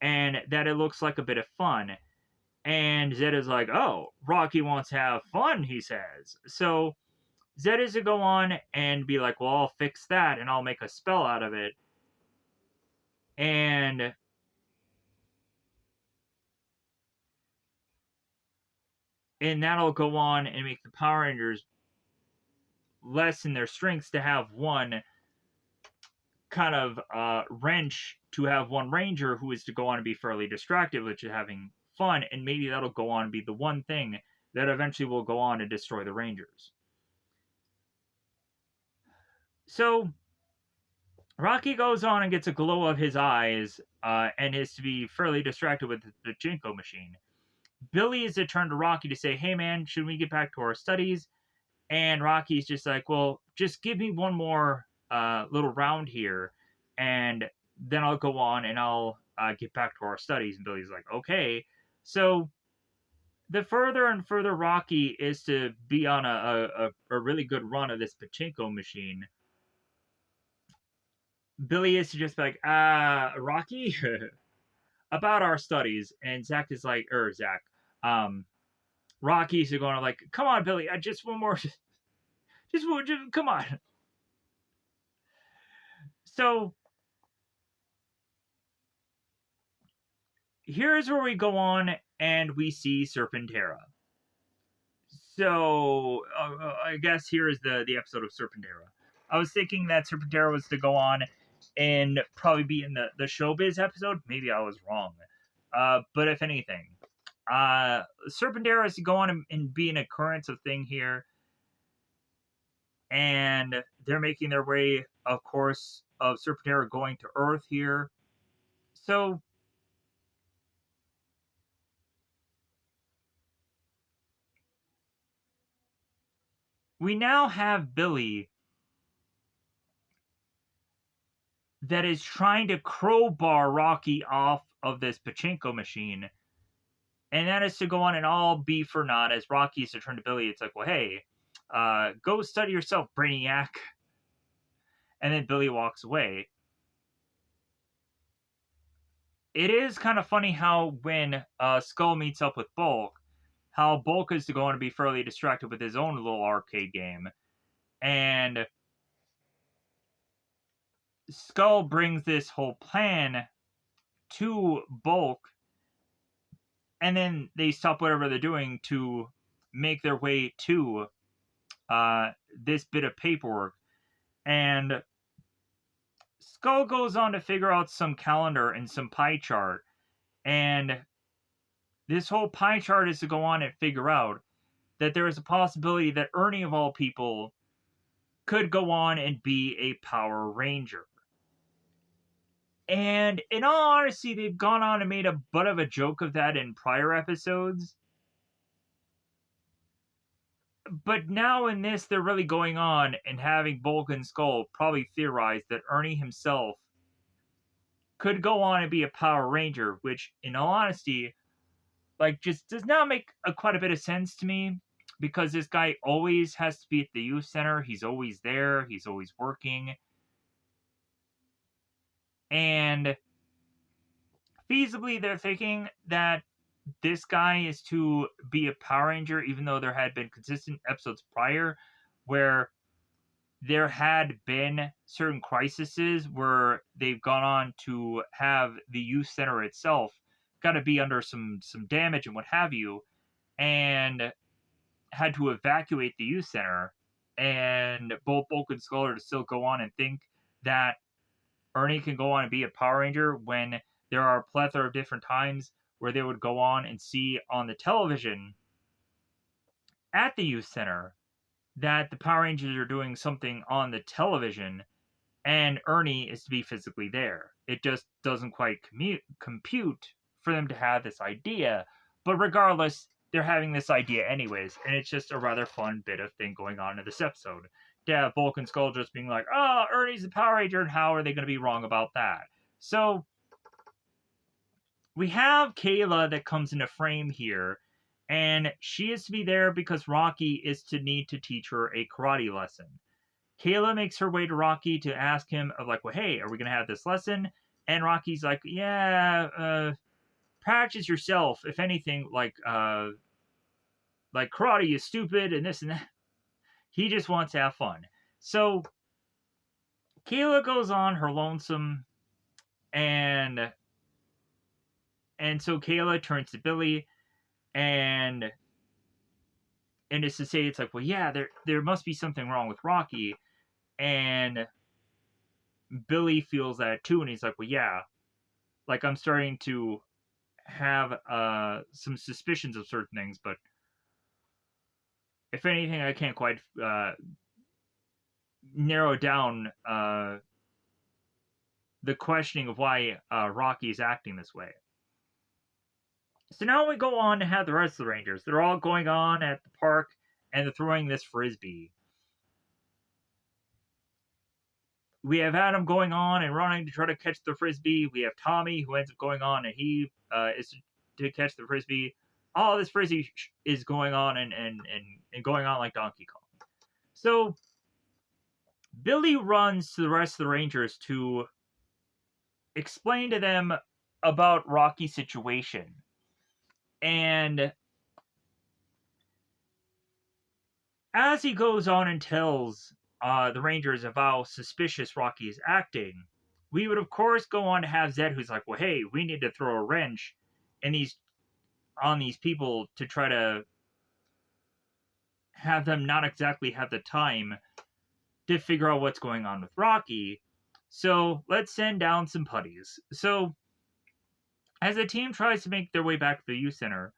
and that it looks like a bit of fun. And Zed is like, oh, Rocky wants to have fun, he says. So Zed is to go on and be like, well, I'll fix that and I'll make a spell out of it. And that'll go on and make the Power Rangers lessen their strengths to have one kind of wrench, to have one Ranger who is to go on and be fairly distracted, which is having fun, and maybe that'll go on and be the one thing that eventually will go on and destroy the Rangers. So Rocky goes on and gets a glow of his eyes and is to be fairly distracted with the pachinko machine. Billy is to turn to Rocky to say, hey man, should we get back to our studies? And Rocky's just like, well, just give me one more little round here, and then I'll go on and I'll get back to our studies. And Billy's like, okay. So the further and further Rocky is to be on a really good run of this pachinko machine, Billy is to just be like, Rocky, about our studies. And Zach is like, Rocky's going like, come on, Billy, just one more, just come on. So here's where we go on and we see Serpentera. So I guess here is the episode of Serpentera. I was thinking that Serpentera was to go on and probably be in the showbiz episode. Maybe I was wrong. But if anything, Serpentera is to go on and be an occurrence of thing here, and they're making their way, of course, of Serpentera going to Earth here. So we now have Billy that is trying to crowbar Rocky off of this pachinko machine. And that is to go on and all be for naught as Rocky is to turn to Billy. It's like, well, hey, go study yourself, Brainiac. And then Billy walks away. It is kind of funny how when Skull meets up with Bulk, how Bulk is to go on to be fairly distracted with his own little arcade game. And Skull brings this whole plan to Bulk, and then they stop whatever they're doing to make their way to this bit of paperwork. And Skull goes on to figure out some calendar and some pie chart. And this whole pie chart is to go on and figure out that there is a possibility that Ernie, of all people, could go on and be a Power Ranger. And in all honesty, they've gone on and made a butt of a joke of that in prior episodes. But now in this, they're really going on and having Bulk and Skull probably theorize that Ernie himself could go on and be a Power Ranger, which, in all honesty, like, just does not make quite a bit of sense to me, because this guy always has to be at the youth center. He's always there. He's always working. And feasibly, they're thinking that this guy is to be a Power Ranger, even though there had been consistent episodes prior where there had been certain crises where they've gone on to have the youth center itself got to be under some damage and what have you, and had to evacuate the youth center. And both Bulk and Skull are to still go on and think that Ernie can go on and be a Power Ranger when there are a plethora of different times where they would go on and see on the television at the youth center that the Power Rangers are doing something on the television and Ernie is to be physically there. It just doesn't quite compute for them to have this idea. But regardless, they're having this idea anyways, and it's just a rather fun bit of thing going on in this episode. To have Bulk and Skull just being like, oh, Ernie's the Power Ranger, and how are they going to be wrong about that? So, we have Kayla that comes into frame here, and she is to be there because Rocky is to need to teach her a karate lesson. Kayla makes her way to Rocky to ask him of like, well, hey, are we gonna have this lesson? And Rocky's like, yeah, practice yourself. If anything, like karate is stupid and this and that. He just wants to have fun. So Kayla goes on her lonesome, and so Kayla turns to Billy, and it's to say, it's like, well, yeah, there must be something wrong with Rocky, and Billy feels that too, and he's like, well, yeah, like, I'm starting to have some suspicions of certain things, but if anything, I can't quite narrow down the questioning of why Rocky is acting this way. So now we go on to have the rest of the Rangers. They're all going on at the park, and they're throwing this frisbee. We have Adam going on and running to try to catch the frisbee. We have Tommy, who ends up going on, and he is to catch the frisbee. All this frisbee is going on and going on like Donkey Kong. So Billy runs to the rest of the Rangers to explain to them about Rocky's situation. And as he goes on and tells the Rangers of how suspicious Rocky is acting, we would of course go on to have Zed, who's like, well, hey, we need to throw a wrench and these people to try to have them not exactly have the time to figure out what's going on with Rocky. So let's send down some putties. So as the team tries to make their way back to the youth center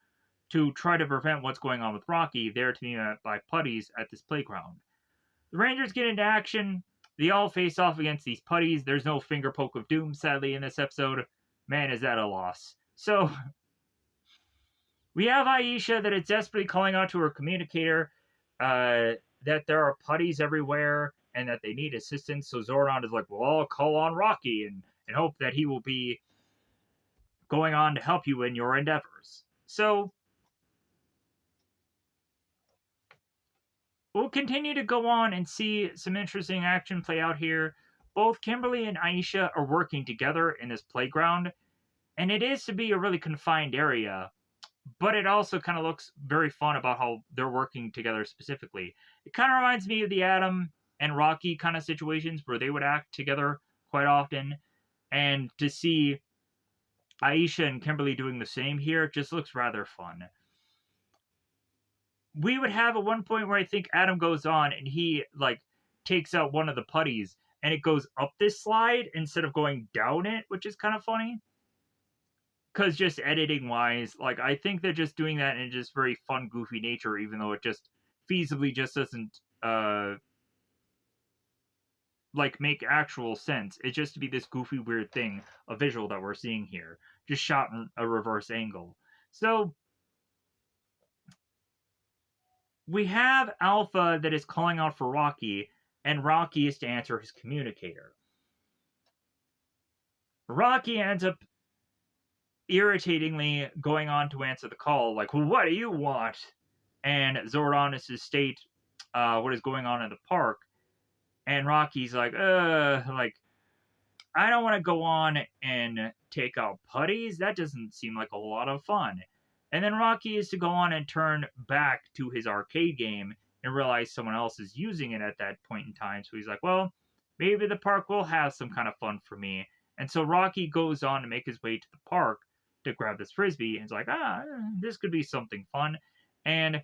to try to prevent what's going on with Rocky, they're to be met by putties at this playground. The Rangers get into action. They all face off against these putties. There's no finger poke of doom, sadly, in this episode. Man, is that a loss. So we have Aisha that is desperately calling out to her communicator that there are putties everywhere and that they need assistance. So Zordon is like, well, I'll call on Rocky and hope that he will be going on to help you in your endeavors. So we'll continue to go on and see some interesting action play out here. Both Kimberly and Aisha are working together in this playground, and it is to be a really confined area, but it also kind of looks very fun about how they're working together specifically. It kind of reminds me of the Adam and Rocky kind of situations where they would act together quite often, and to see Aisha and Kimberly doing the same here just looks rather fun. We would have at one point where I think Adam goes on and he like takes out one of the putties and it goes up this slide instead of going down it, which is kind of funny. Because just editing wise, like I think they're just doing that in just very fun, goofy nature, even though it just feasibly just doesn't like make actual sense. It's just to be this goofy, weird thing, a visual that we're seeing here, just shot in a reverse angle. So we have Alpha that is calling out for Rocky, and Rocky is to answer his communicator. Rocky ends up irritatingly going on to answer the call, like, well, what do you want? And Zordon is to state what is going on in the park. And Rocky's like, I don't want to go on and take out putties. That doesn't seem like a lot of fun. And then Rocky is to go on and turn back to his arcade game and realize someone else is using it at that point in time. So he's like, well, maybe the park will have some kind of fun for me. And so Rocky goes on to make his way to the park to grab this frisbee and is like, this could be something fun. And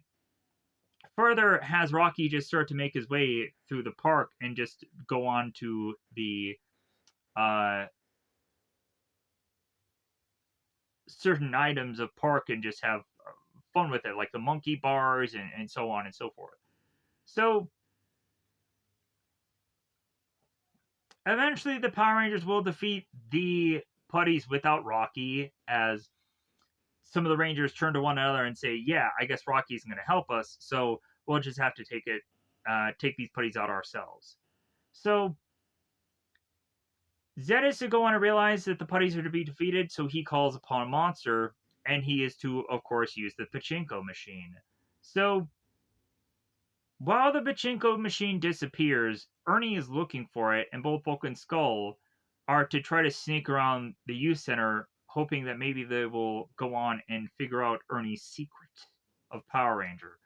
further has Rocky just start to make his way through the park and just go on to the certain items of park and just have fun with it, like the monkey bars and so on and so forth. So eventually the Power Rangers will defeat the putties without Rocky, as some of the Rangers turn to one another and say, yeah, I guess Rocky's going to help us, so we'll just have to take these putties out ourselves. So Zed is to go on and realize that the putties are to be defeated, so he calls upon Monster, and he is to, of course, use the pachinko machine. So while the pachinko machine disappears, Ernie is looking for it, and both Bulk and Skull are to try to sneak around the youth center, hoping that maybe they will go on and figure out Ernie's secret of Power Ranger.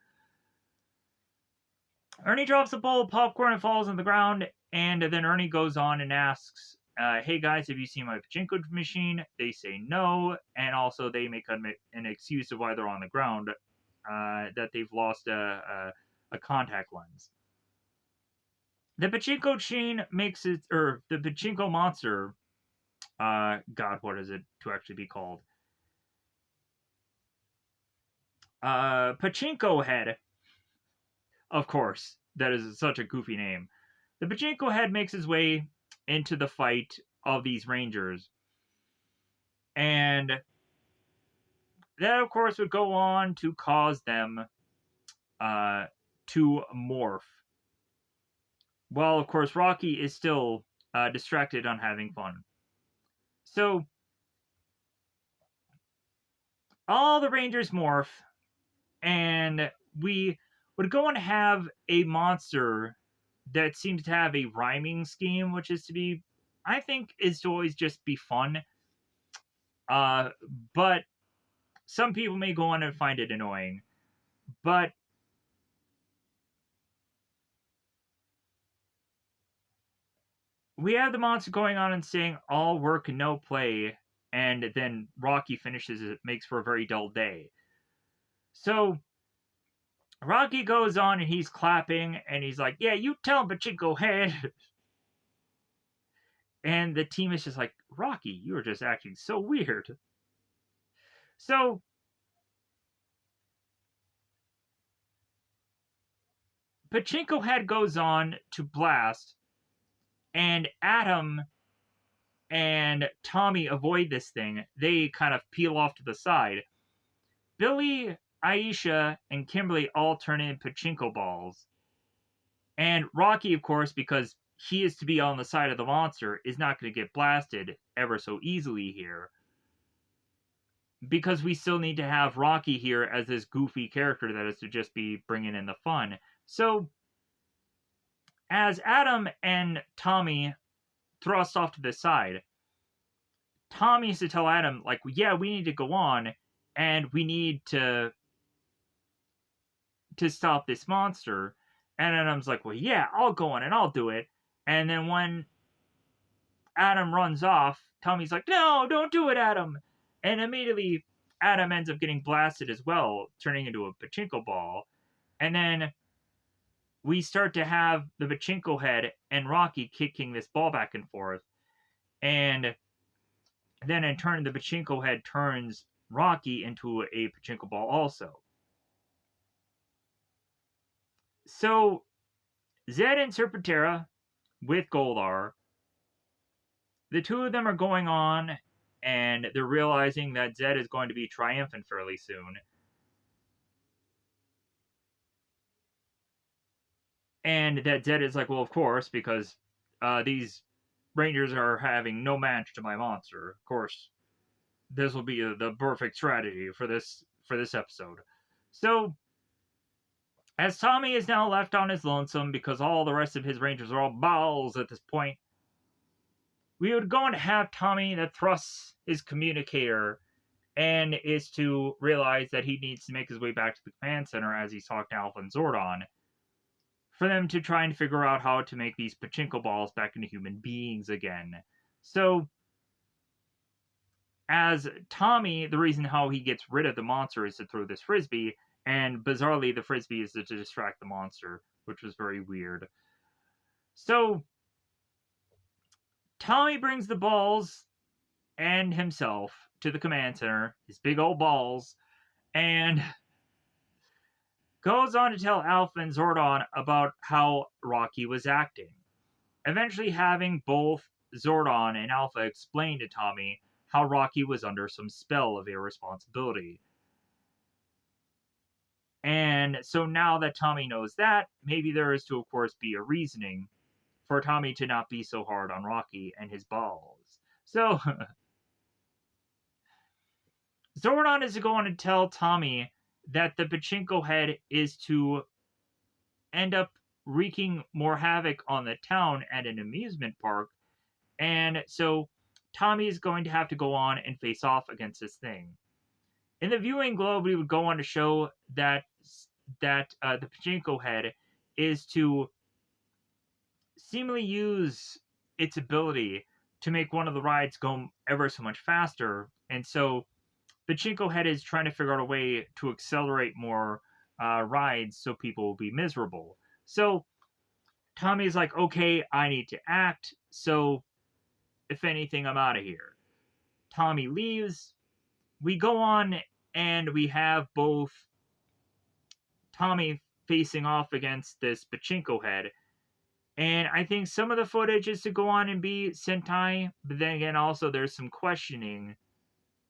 Ernie drops a bowl of popcorn and falls on the ground, and then Ernie goes on and asks, hey guys, have you seen my pachinko machine? They say no, and also they make an excuse of why they're on the ground, that they've lost a contact lens. The pachinko chain makes it, or the pachinko monster, God, what is it to actually be called? Pachinko Head. Of course, that is such a goofy name. The Pachinko Head makes his way into the fight of these Rangers. And that, of course, would go on to cause them to morph. While, of course, Rocky is still distracted on having fun. So, all the Rangers morph, and we would go and have a monster that seems to have a rhyming scheme, which is to be, I think, is to always just be fun. But some people may go on and find it annoying. But we have the monster going on and saying all work and no play, and then Rocky finishes it, makes for a very dull day. So Rocky goes on and he's clapping and he's like, "Yeah, you tell him, Pachinko Head." And the team is just like, "Rocky, you are just acting so weird." So Pachinko Head goes on to blast, and Adam and Tommy avoid this thing. They kind of peel off to the side. Billy, Aisha, and Kimberly all turn in pachinko balls. And Rocky, of course, because he is to be on the side of the monster, is not going to get blasted ever so easily here. Because we still need to have Rocky here as this goofy character that is to just be bringing in the fun. So, as Adam and Tommy thrust off to the side, Tommy used to tell Adam, like, yeah, we need to go on, and we need to stop this monster. And Adam's like, well, yeah, I'll go on and I'll do it. And then when Adam runs off, Tommy's like, no, don't do it, Adam. And immediately Adam ends up getting blasted as well, turning into a pachinko ball. And then we start to have the pachinko head and Rocky kicking this ball back and forth. And then in turn, the pachinko head turns Rocky into a pachinko ball also. So Zed and Serpentera with Goldar, the two of them are going on, and they're realizing that Zed is going to be triumphant fairly soon. And that Zed is like, well, of course, because these Rangers are having no match to my monster. Of course, this will be the perfect strategy for this episode. So, as Tommy is now left on his lonesome because all the rest of his Rangers are all balls at this point, we would go on to have Tommy that thrusts his communicator and is to realize that he needs to make his way back to the command center as he's talking to Alpha and Zordon for them to try and figure out how to make these pachinko balls back into human beings again. So, as Tommy, the reason how he gets rid of the monster is to throw this frisbee, and bizarrely, the frisbee is to distract the monster, which was very weird. So, Tommy brings the balls and himself to the command center, his big old balls, and goes on to tell Alpha and Zordon about how Rocky was acting. Eventually having both Zordon and Alpha explain to Tommy how Rocky was under some spell of irresponsibility. And so now that Tommy knows that, maybe there is to, of course, be a reasoning for Tommy to not be so hard on Rocky and his balls. So, Zordon is going to tell Tommy that the pachinko head is to end up wreaking more havoc on the town at an amusement park. And so Tommy is going to have to go on and face off against this thing. In the viewing globe, we would go on to show that the pachinko head is to seemingly use its ability to make one of the rides go ever so much faster. And so Pachinko Head is trying to figure out a way to accelerate more rides so people will be miserable. So Tommy's like, okay, I need to act. So if anything, I'm out of here. Tommy leaves. We go on and we have both Tommy facing off against this Pachinko Head. And I think some of the footage is to go on and be Sentai, but then again, also there's some questioning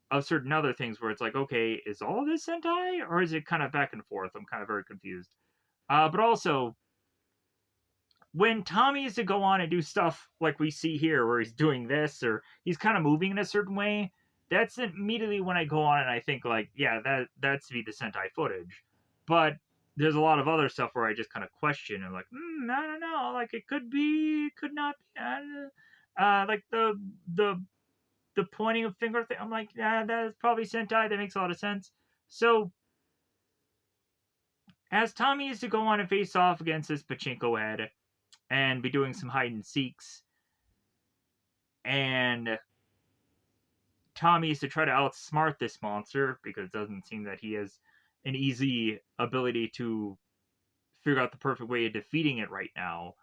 of certain other things where it's like, okay, is all this Sentai? Or is it kind of back and forth? I'm kind of very confused. But also, when Tommy is to go on and do stuff like we see here, where he's doing this, or he's kind of moving in a certain way, that's immediately when I go on and I think, like, yeah, that's to be the Sentai footage. But there's a lot of other stuff where I just kind of question and like, I don't know, like it could be, it could not be. Like the pointing of finger thing. I'm like, yeah, that's probably Sentai. That makes a lot of sense. So, as Tommy is to go on and face off against this Pachinko head and be doing some hide and seeks, and Tommy is to try to outsmart this monster because it doesn't seem that he has an easy ability to figure out the perfect way of defeating it right now.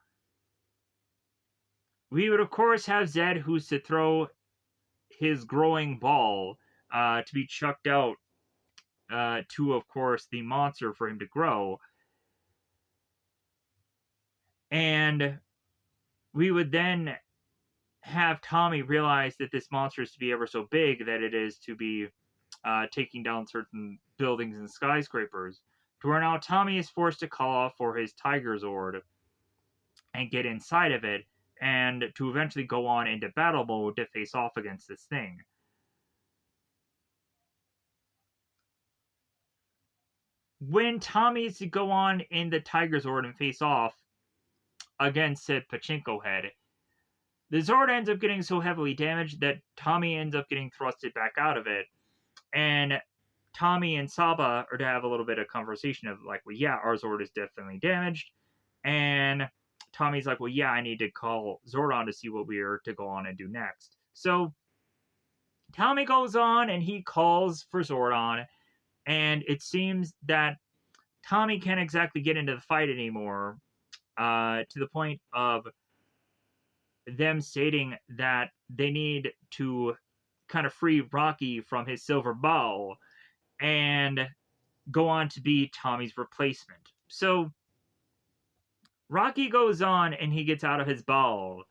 We would, of course, have Zed, who's to throw his growing ball to be chucked out to, of course, the monster for him to grow. And we would then have Tommy realize that this monster is to be ever so big that it is to be taking down certain buildings and skyscrapers. To where now Tommy is forced to call off for his Tiger Zord and get inside of it, and to eventually go on into battle mode to face off against this thing. When Tommy's to go on in the Tiger Zord and face off against said Pachinko head, the Zord ends up getting so heavily damaged that Tommy ends up getting thrusted back out of it. And Tommy and Saba are to have a little bit of conversation of like, well, yeah, our Zord is definitely damaged. And Tommy's like, well, yeah, I need to call Zordon to see what we are to go on and do next. So Tommy goes on and he calls for Zordon. And it seems that Tommy can't exactly get into the fight anymore, to the point of them stating that they need to kind of free Rocky from his silver ball and go on to be Tommy's replacement. So Rocky goes on and he gets out of his ball,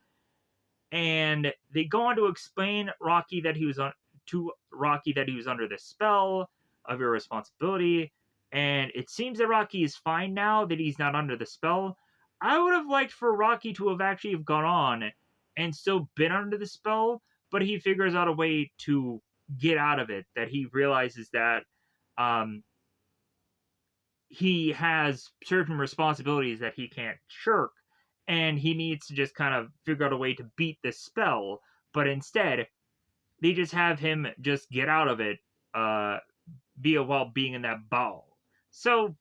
and they go on to explain Rocky that he was under the spell of irresponsibility, and it seems that Rocky is fine now that he's not under the spell. I would have liked for Rocky to have actually gone on and still been under the spell, but he figures out a way to get out of it, that he realizes that he has certain responsibilities that he can't shirk, and he needs to just kind of figure out a way to beat this spell, but instead, they just have him just get out of it via while being in that ball. So,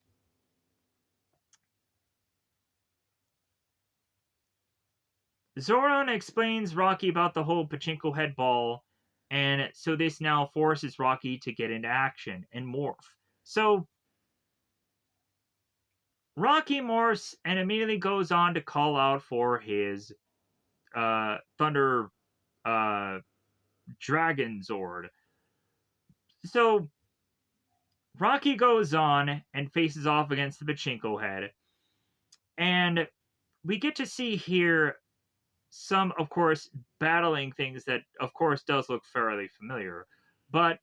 Zordon explains Rocky about the whole Pachinko head ball, and so this now forces Rocky to get into action and morph. So, Rocky morphs and immediately goes on to call out for his Thunder Dragon Zord. So, Rocky goes on and faces off against the Pachinko head, and we get to see here some, of course, battling things that, of course, does look fairly familiar, but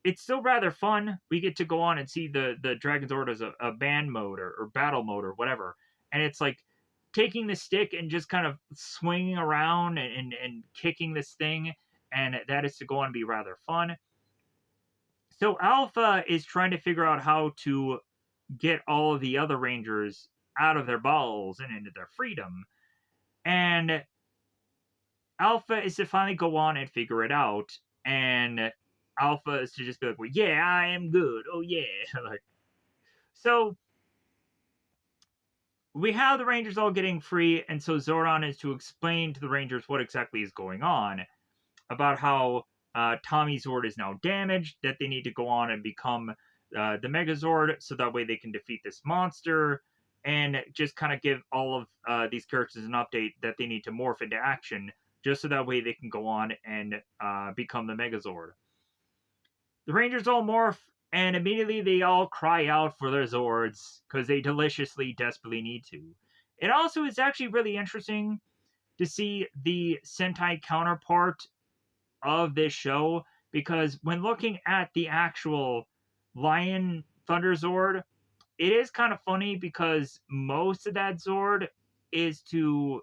it's still rather fun. We get to go on and see the Dragon Zord as a band mode or battle mode or whatever, and it's like taking the stick and just kind of swinging around and kicking this thing, and that is to go on and be rather fun. So Alpha is trying to figure out how to get all of the other Rangers out of their balls and into their freedom, and Alpha is to finally go on and figure it out, and Alpha is to just be like, well, yeah, I am good. Oh, yeah. Like, so we have the Rangers all getting free, and so Zordon is to explain to the Rangers what exactly is going on, about how Tommy Zord is now damaged, that they need to go on and become the Megazord, so that way they can defeat this monster, and just kind of give all of these characters an update that they need to morph into action, just so that way they can go on and become the Megazord. The Rangers all morph, and immediately they all cry out for their Zords, because they deliciously, desperately need to. It also is actually really interesting to see the Sentai counterpart of this show, because when looking at the actual Lion Thunder Zord, it is kind of funny because most of that Zord is to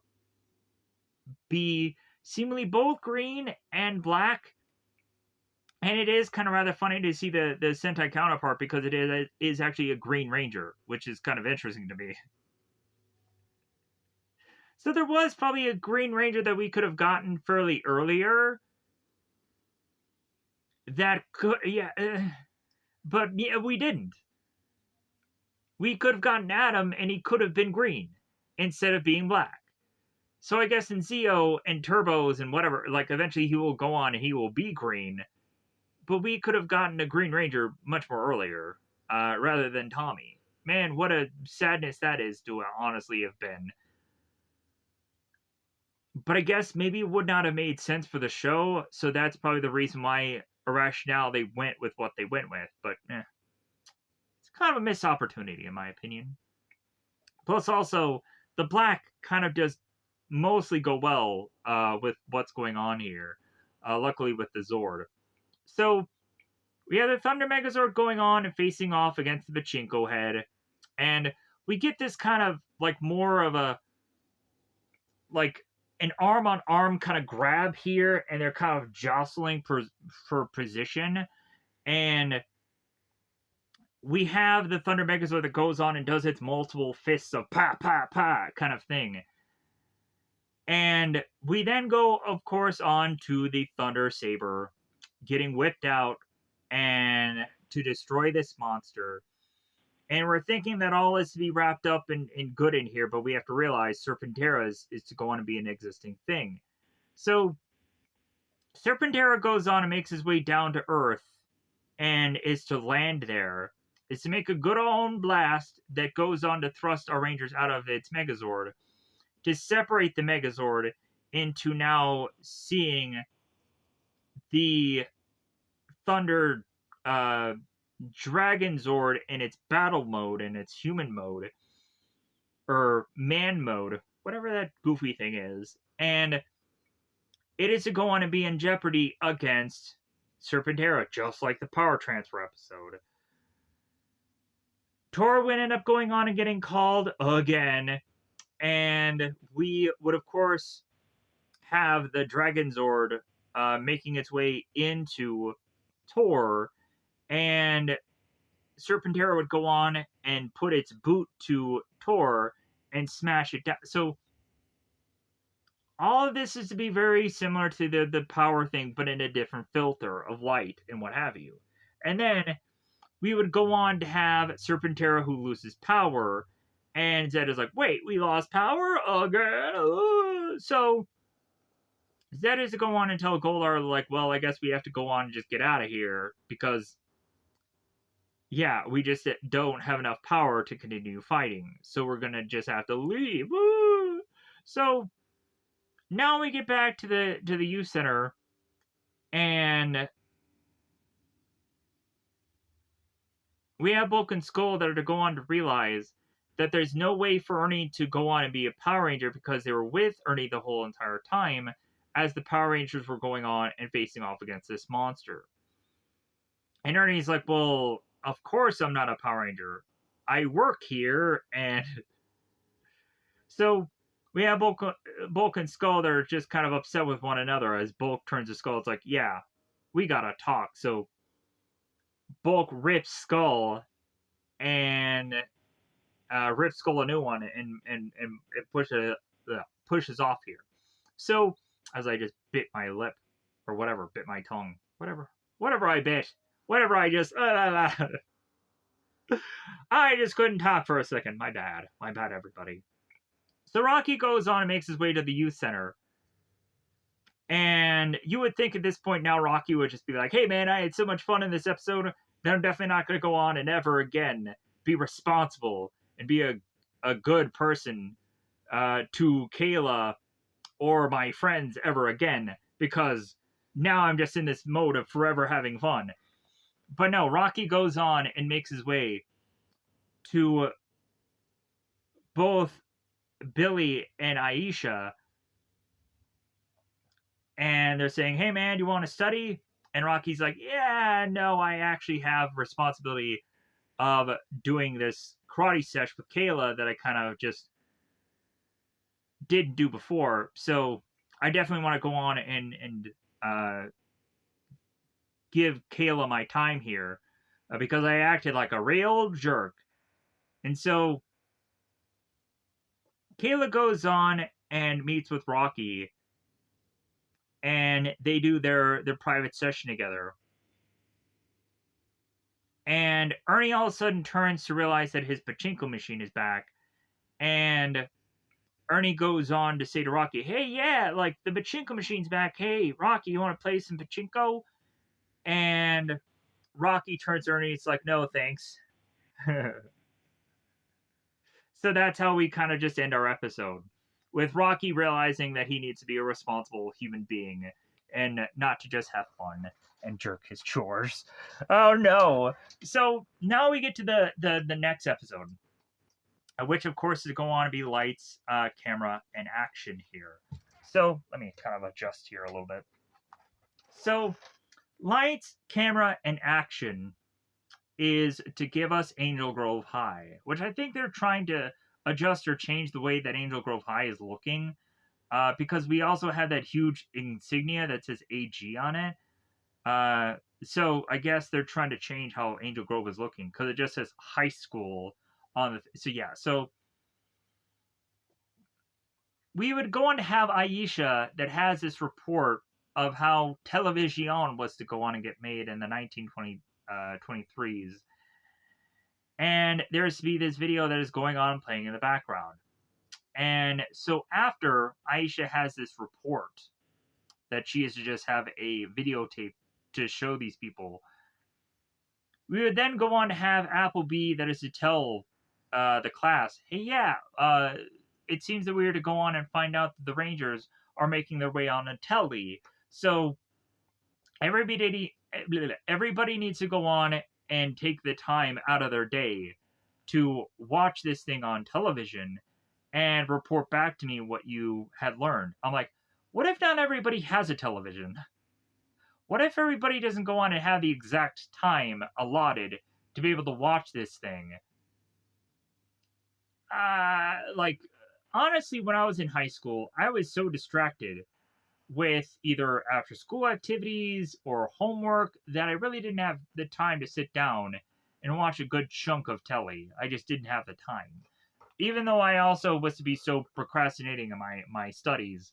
be seemingly both green and black. And it is kind of rather funny to see the Sentai counterpart, because it is actually a Green Ranger, which is kind of interesting to me. So there was probably a Green Ranger that we could have gotten fairly earlier. That could, yeah, but yeah, we didn't. We could have gotten Adam, and he could have been green instead of being black. So I guess in Zeo and Turbos and whatever, like eventually he will go on and he will be green, but we could have gotten a Green Ranger much more earlier, rather than Tommy. Man, what a sadness that is to honestly have been. But I guess maybe it would not have made sense for the show, so that's probably the reason why a rationale they went with what they went with. But it's kind of a missed opportunity, in my opinion. Plus, also, the black kind of does mostly go well with what's going on here. Luckily, with the Zord. So, we have the Thunder Megazord going on and facing off against the Pachinko head. And we get this kind of, like, more of a, like, an arm-on-arm kind of grab here. And they're kind of jostling for position. And we have the Thunder Megazord that goes on and does its multiple fists of pa pa pa kind of thing. And we then go, of course, on to the Thunder Saber getting whipped out and to destroy this monster. And we're thinking that all is to be wrapped up in good in here, but we have to realize Serpentera is to go on and be an existing thing. So Serpentera goes on and makes his way down to Earth and is to land there. Is to make a good old blast that goes on to thrust our Rangers out of its Megazord, to separate the Megazord into now seeing the Thunder Dragon Zord in its battle mode, in its human mode, or man mode, whatever that goofy thing is. And it is to go on and be in jeopardy against Serpentera, just like the Power Transfer episode. Tor would end up going on and getting called again. And we would, of course, have the Dragon Zord making its way into Tor, and Serpentera would go on and put its boot to Tor and smash it down. So all of this is to be very similar to the power thing, but in a different filter of light and what have you. And then we would go on to have Serpentera who loses power, and Zed is like, wait, we lost power again? So Zed is to go on and tell Goldar, like, well, I guess we have to go on and just get out of here, because, yeah, we just don't have enough power to continue fighting, so we're gonna just have to leave. Woo! So, now we get back to the youth center, and we have Bulk and Skull that are to go on to realize that there's no way for Ernie to go on and be a Power Ranger because they were with Ernie the whole entire time as the Power Rangers were going on and facing off against this monster. And Ernie's like, well, of course I'm not a Power Ranger. I work here, and so we have Bulk and Skull that are just kind of upset with one another as Bulk turns to Skull. It's like, yeah, we gotta talk. So Bulk rips Skull and rips Skull a new one and it pushes off here. So as I just bit my lip or whatever, bit my tongue, whatever I bit, whatever I just I just couldn't talk for a second. My bad, everybody. So Rocky goes on and makes his way to the youth center. And you would think at this point now Rocky would just be like, hey man, I had so much fun in this episode that I'm definitely not going to go on and ever again be responsible and be a good person to Kayla or my friends ever again, because now I'm just in this mode of forever having fun. But no, Rocky goes on and makes his way to both Billy and Aisha, and they're saying, hey man, do you want to study? And Rocky's like, yeah, no, I actually have responsibility of doing this karate sesh with Kayla that I kind of just didn't do before. So I definitely want to go on and give Kayla my time here because I acted like a real jerk. And so Kayla goes on and meets with Rocky, and they do their private session together. And Ernie all of a sudden turns to realize that his pachinko machine is back. And Ernie goes on to say to Rocky, hey, yeah, like, the pachinko machine's back. Hey, Rocky, you want to play some pachinko? And Rocky turns to her and he's like, no, thanks. So that's how we kind of just end our episode. With Rocky realizing that he needs to be a responsible human being and not to just have fun and jerk his chores. Oh no. So now we get to the next episode, which of course is going on to be lights, camera, and action here. So let me kind of adjust here a little bit. So lights, camera, and action is to give us Angel Grove High, which I think they're trying to adjust or change the way that Angel Grove High is looking, because we also have that huge insignia that says AG on it. So I guess they're trying to change how Angel Grove is looking because it just says high school on the. So yeah, so we would go on to have Aisha that has this report of how Television was to go on and get made in the 1923s. And there's to be this video that is going on playing in the background. And so after Aisha has this report that she is to just have a videotape to show these people, we would then go on to have Appleby that is to tell the class, hey, yeah, it seems that we are to go on and find out that the Rangers are making their way on a telly. So everybody needs to go on and take the time out of their day to watch this thing on television and report back to me what you had learned. I'm like, what if not everybody has a television? What if everybody doesn't go on and have the exact time allotted to be able to watch this thing? Like, honestly, when I was in high school, I was so distracted with either after school activities or homework that I really didn't have the time to sit down and watch a good chunk of telly. I just didn't have the time. Even though I also was to be so procrastinating in my studies,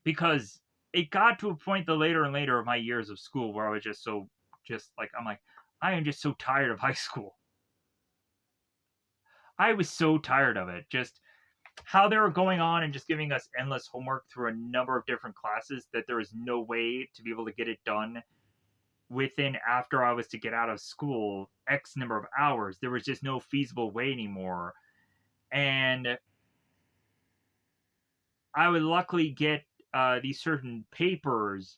because it got to a point the later and later of my years of school where I was just like, I'm like, I am just so tired of high school. I was so tired of it. Just how they were going on and just giving us endless homework through a number of different classes that there was no way to be able to get it done within after I was to get out of school X number of hours. There was just no feasible way anymore. And I would luckily get these certain papers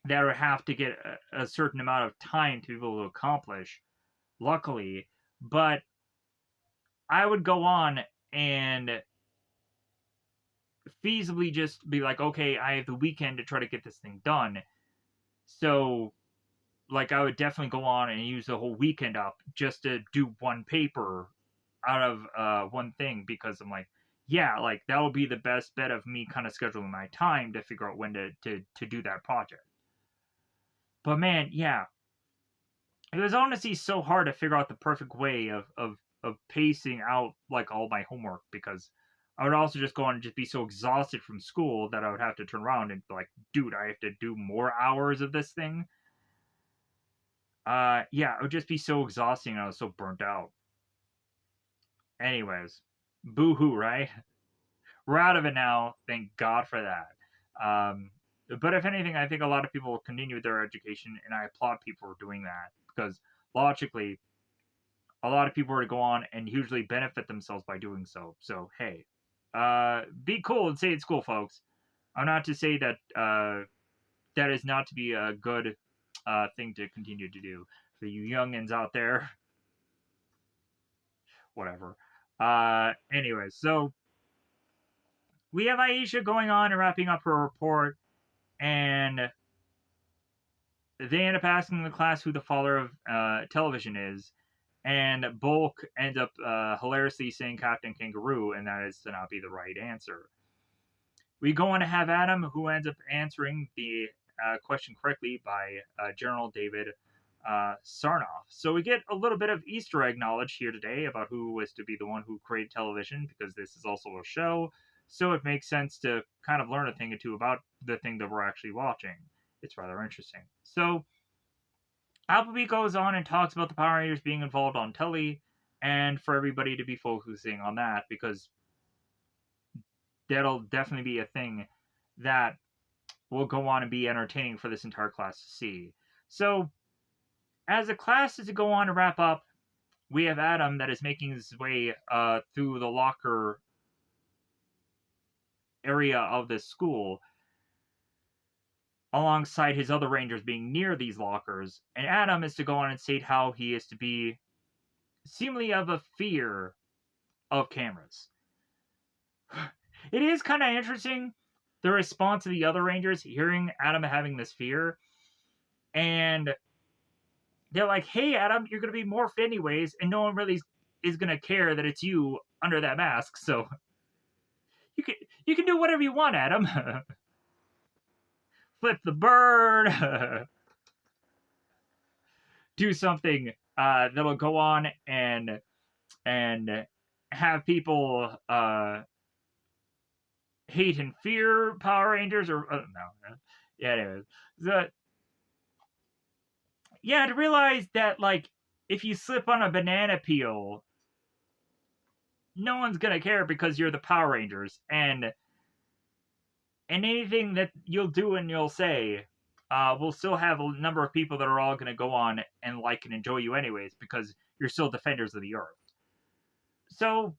that would have to get a certain amount of time to be able to accomplish, luckily. But I would go on and feasibly just be like, okay, I have the weekend to try to get this thing done. So, like, I would definitely go on and use the whole weekend up just to do one paper out of one thing because I'm like, yeah, like that'll be the best bet of me kind of scheduling my time to figure out when to do that project. But man, yeah, it was honestly so hard to figure out the perfect way of pacing out like all my homework because I would also just go on and just be so exhausted from school that I would have to turn around and be like, dude, I have to do more hours of this thing. Yeah, it would just be so exhausting and I was so burnt out. Anyways, boo hoo, right? We're out of it now. Thank God for that. But if anything, I think a lot of people will continue with their education, and I applaud people for doing that because logically, a lot of people are to go on and hugely benefit themselves by doing so. So hey, be cool and stay in school, folks. I'm not to say that that is not to be a good thing to continue to do for you youngins out there. Whatever. Anyways, so we have Aisha going on and wrapping up her report, and they end up asking the class who the father of television is, and Bulk ends up hilariously saying Captain Kangaroo, and that is to not be the right answer. We go on to have Adam, who ends up answering the question correctly by General David Sarnoff. So we get a little bit of Easter egg knowledge here today about who was to be the one who created television, because this is also a show. So it makes sense to kind of learn a thing or two about the thing that we're actually watching. It's rather interesting. So Appleby goes on and talks about the Power Rangers being involved on telly, and for everybody to be focusing on that, because that'll definitely be a thing that will go on and be entertaining for this entire class to see. So, as the class is to go on and wrap up, we have Adam that is making his way through the locker area of this school alongside his other rangers being near these lockers. And Adam is to go on and state how he is to be seemingly of a fear of cameras. It is kind of interesting the response of the other rangers hearing Adam having this fear. And they're like, hey, Adam, you're going to be morphed anyways, and no one really is going to care that it's you under that mask, so you can do whatever you want, Adam. Flip the bird, do something that'll go on and have people hate and fear Power Rangers, or no, yeah, anyways, to realize that like if you slip on a banana peel, no one's gonna care because you're the Power Rangers, and anything that you'll do and you'll say will still have a number of people that are all going to go on and like and enjoy you anyways because you're still defenders of the earth. So,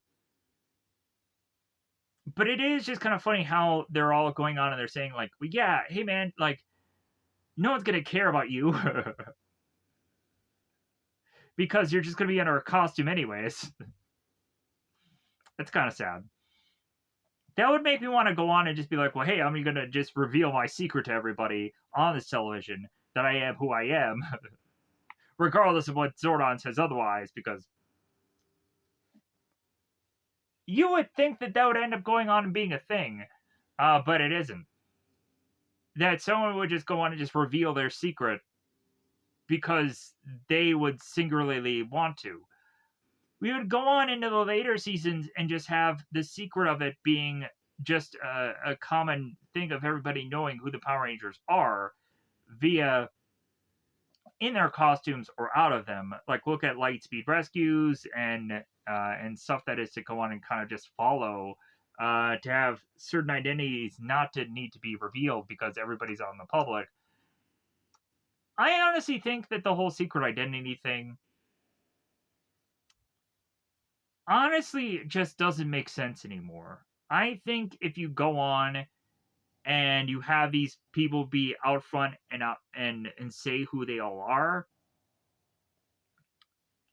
but it is just kind of funny how they're all going on and they're saying like, well, yeah, hey man, like, no one's going to care about you because you're just going to be under a costume anyways. That's kind of sad. That would make me want to go on and just be like, well, hey, I'm going to just reveal my secret to everybody on this television that I am who I am, regardless of what Zordon says otherwise, because you would think that would end up going on and being a thing, but it isn't. That someone would just go on and just reveal their secret because they would singularly want to. We would go on into the later seasons and just have the secret of it being just a common thing of everybody knowing who the Power Rangers are via in their costumes or out of them. Like look at Lightspeed Rescues and stuff that is to go on and kind of just follow to have certain identities not to need to be revealed because everybody's out in the public. I honestly think that the whole secret identity thing honestly just doesn't make sense anymore. I think if you go on and you have these people be out front and say who they all are,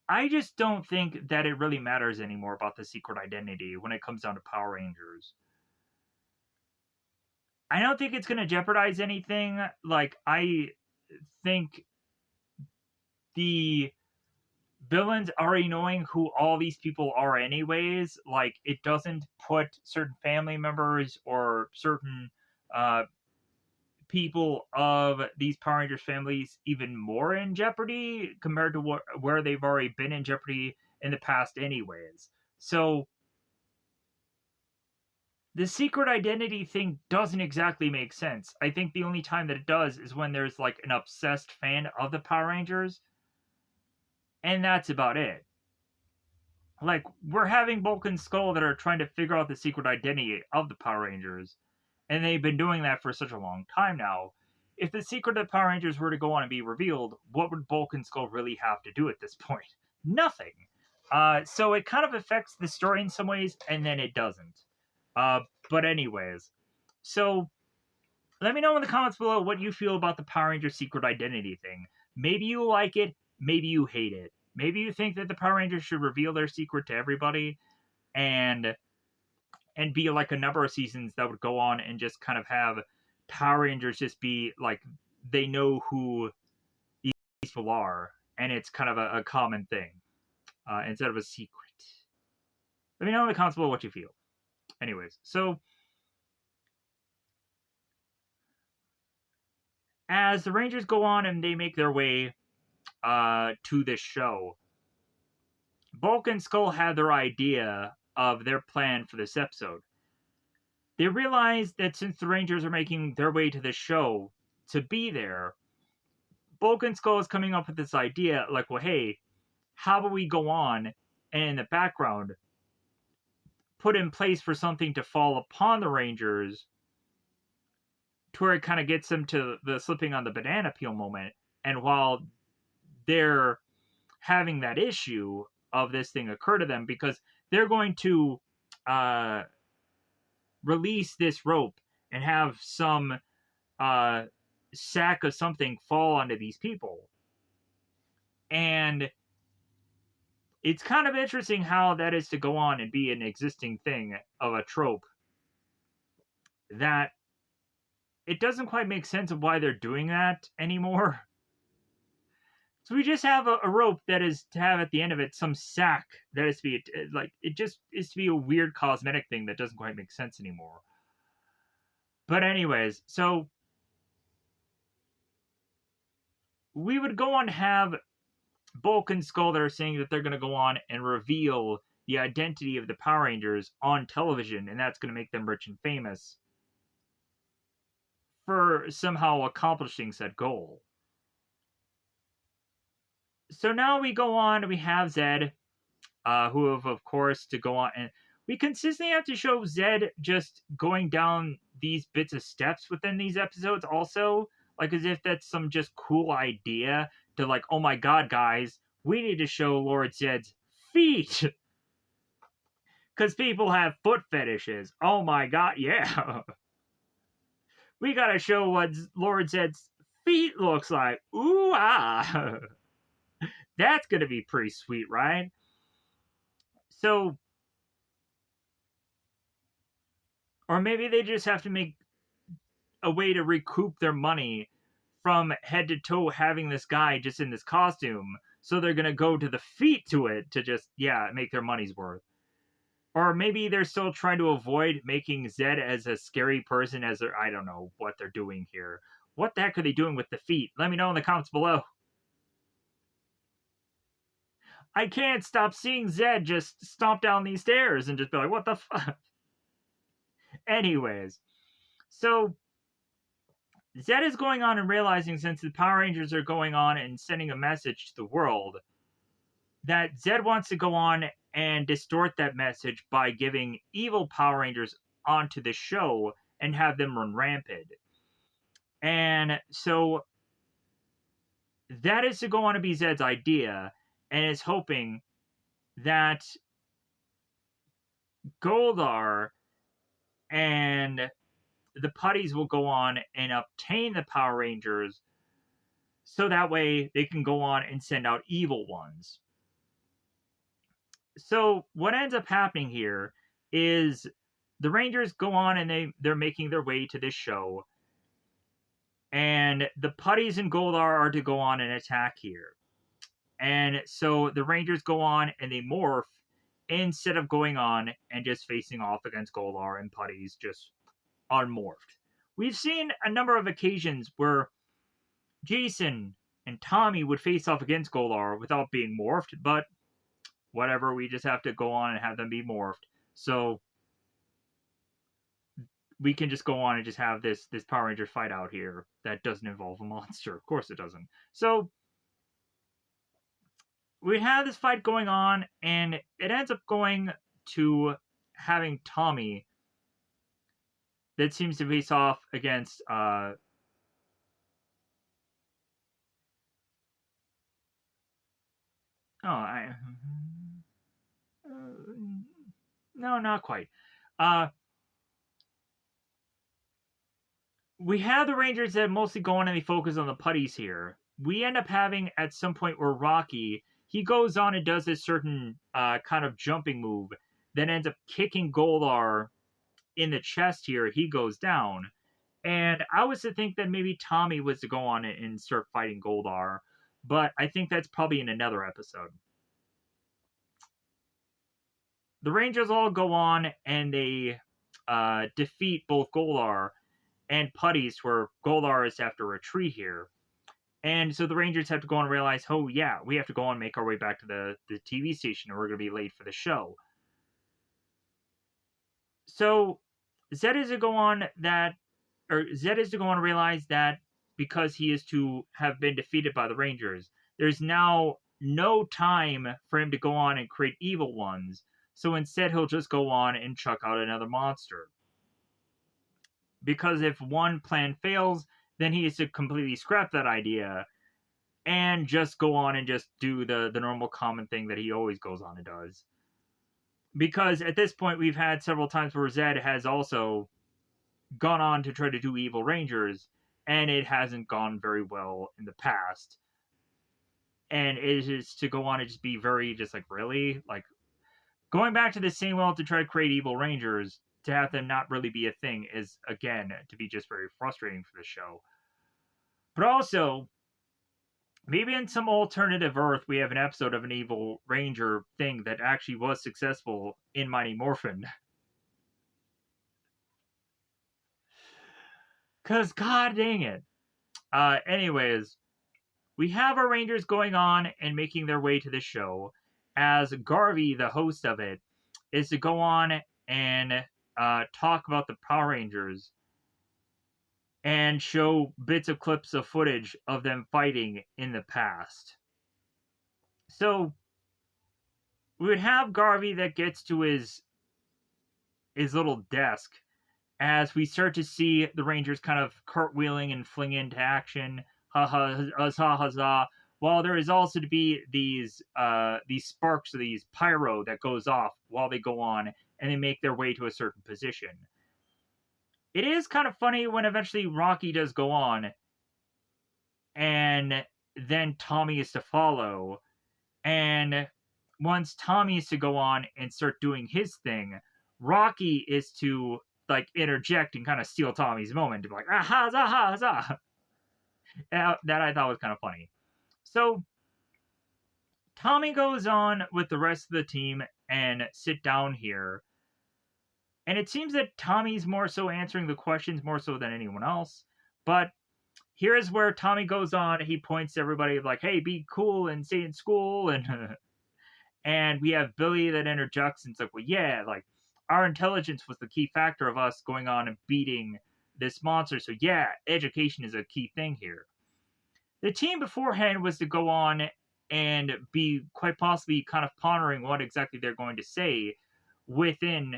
I just don't think that it really matters anymore about the secret identity when it comes down to Power Rangers. I don't think it's going to jeopardize anything. Like, I think the villains already knowing who all these people are anyways, like, it doesn't put certain family members or certain people of these Power Rangers families even more in jeopardy compared to where they've already been in jeopardy in the past anyways. So the secret identity thing doesn't exactly make sense. I think the only time that it does is when there's like an obsessed fan of the Power Rangers, and that's about it. Like, we're having Bulk and Skull that are trying to figure out the secret identity of the Power Rangers, and they've been doing that for such a long time now. If the secret of the Power Rangers were to go on and be revealed, what would Bulk and Skull really have to do at this point? Nothing. So it kind of affects the story in some ways, and then it doesn't. But anyways, so let me know in the comments below what you feel about the Power Ranger secret identity thing. Maybe you like it, maybe you hate it. Maybe you think that the Power Rangers should reveal their secret to everybody and be like a number of seasons that would go on and just kind of have Power Rangers just be like they know who these people are, and it's kind of a common thing instead of a secret. Let me know in the comments below what you feel. Anyways, so as the Rangers go on and they make their way to this show, Bulk and Skull had their idea of their plan for this episode. They realized that since the Rangers are making their way to the show to be there, Bulk and Skull is coming up with this idea like, well, hey, how about we go on and in the background put in place for something to fall upon the Rangers to where it kind of gets them to the slipping on the banana peel moment. And while they're having that issue of this thing occur to them, because they're going to uh, release this rope and have some sack of something fall onto these people. And it's kind of interesting how that is to go on and be an existing thing of a trope that it doesn't quite make sense of why they're doing that anymore. So we just have a rope that is to have at the end of it some sack that is to be like, it just is to be a weird cosmetic thing that doesn't quite make sense anymore. But anyways, so we would go on to have Bulk and Skull that are saying that they're going to go on and reveal the identity of the Power Rangers on television, and that's going to make them rich and famous for somehow accomplishing said goal. So now we go on, we have Zed, who have, of course, to go on, and we consistently have to show Zed just going down these bits of steps within these episodes also, like as if that's some just cool idea to like, oh my god, guys, we need to show Lord Zed's feet. Because people have foot fetishes. Oh my god, yeah. We gotta show what Lord Zed's feet looks like. Ooh, ah. That's gonna be pretty sweet, right? So, or maybe they just have to make a way to recoup their money from head to toe having this guy just in this costume. So they're gonna go to the feet to it to just, yeah, make their money's worth. Or maybe they're still trying to avoid making Zed as a scary person as they're, I don't know what they're doing here. What the heck are they doing with the feet? Let me know in the comments below. I can't stop seeing Zed just stomp down these stairs and just be like, what the fuck? Anyways, so Zed is going on and realizing, since the Power Rangers are going on and sending a message to the world, that Zed wants to go on and distort that message by giving evil Power Rangers onto the show and have them run rampant. And so that is to go on to be Zed's idea, and is hoping that Goldar and the putties will go on and obtain the Power Rangers, so that way they can go on and send out evil ones. So what ends up happening here is the Rangers go on and they're making their way to this show, and the putties and Goldar are to go on and attack here. And so the Rangers go on and they morph instead of going on and just facing off against Goldar and putties just unmorphed. We've seen a number of occasions where Jason and Tommy would face off against Goldar without being morphed, but whatever, we just have to go on and have them be morphed. So we can just go on and just have this Power Ranger fight out here that doesn't involve a monster. Of course it doesn't. So we have this fight going on, and it ends up going to having Tommy that seems to face off against no, not quite. We have the Rangers that mostly go on and they focus on the putties here. We end up having at some point where Rocky, he goes on and does this certain kind of jumping move that ends up kicking Goldar in the chest here. He goes down. And I was to think that maybe Tommy was to go on and start fighting Goldar, but I think that's probably in another episode. The Rangers all go on and they defeat both Goldar and putties, where Goldar is to have to retreat here. And so the Rangers have to go and realize, oh yeah, we have to go and make our way back to the TV station, or we're going to be late for the show. So Zed is to go on and realize that because he is to have been defeated by the Rangers, there's now no time for him to go on and create evil ones. So instead, he'll just go on and chuck out another monster. because if one plan fails, then he has to completely scrap that idea and just go on and just do the normal common thing that he always goes on and does. Because at this point, we've had several times where Zed has also gone on to try to do Evil Rangers, and it hasn't gone very well in the past. And it is to go on and just be very, just like, really? Like, going back to the same well to try to create Evil Rangers, to have them not really be a thing is, again, to be just very frustrating for the show. But also, maybe in some alternative Earth, we have an episode of an Evil Ranger thing that actually was successful in Mighty Morphin. Because, god dang it. Anyways, we have our Rangers going on and making their way to the show, as Garvey, the host of it, is to go on and talk about the Power Rangers and show bits of clips of footage of them fighting in the past. So we would have Garvey that gets to his little desk as we start to see the Rangers kind of cartwheeling and fling into action. Ha ha huzzah huzzah. While there is also to be these sparks or these pyro that goes off while they go on and they make their way to a certain position. It is kind of funny when eventually Rocky does go on and then Tommy is to follow. And once Tommy is to go on and start doing his thing, Rocky is to like interject and kind of steal Tommy's moment to be like, aha, zaha, zaha. That I thought was kind of funny. So Tommy goes on with the rest of the team and sit down here. And it seems that Tommy's more so answering the questions more so than anyone else. But here's where Tommy goes on. He points to everybody like, hey, be cool and stay in school. And we have Billy that interjects and it's like, well, yeah, like our intelligence was the key factor of us going on and beating this monster. So yeah, education is a key thing here. The team beforehand was to go on and be quite possibly kind of pondering what exactly they're going to say within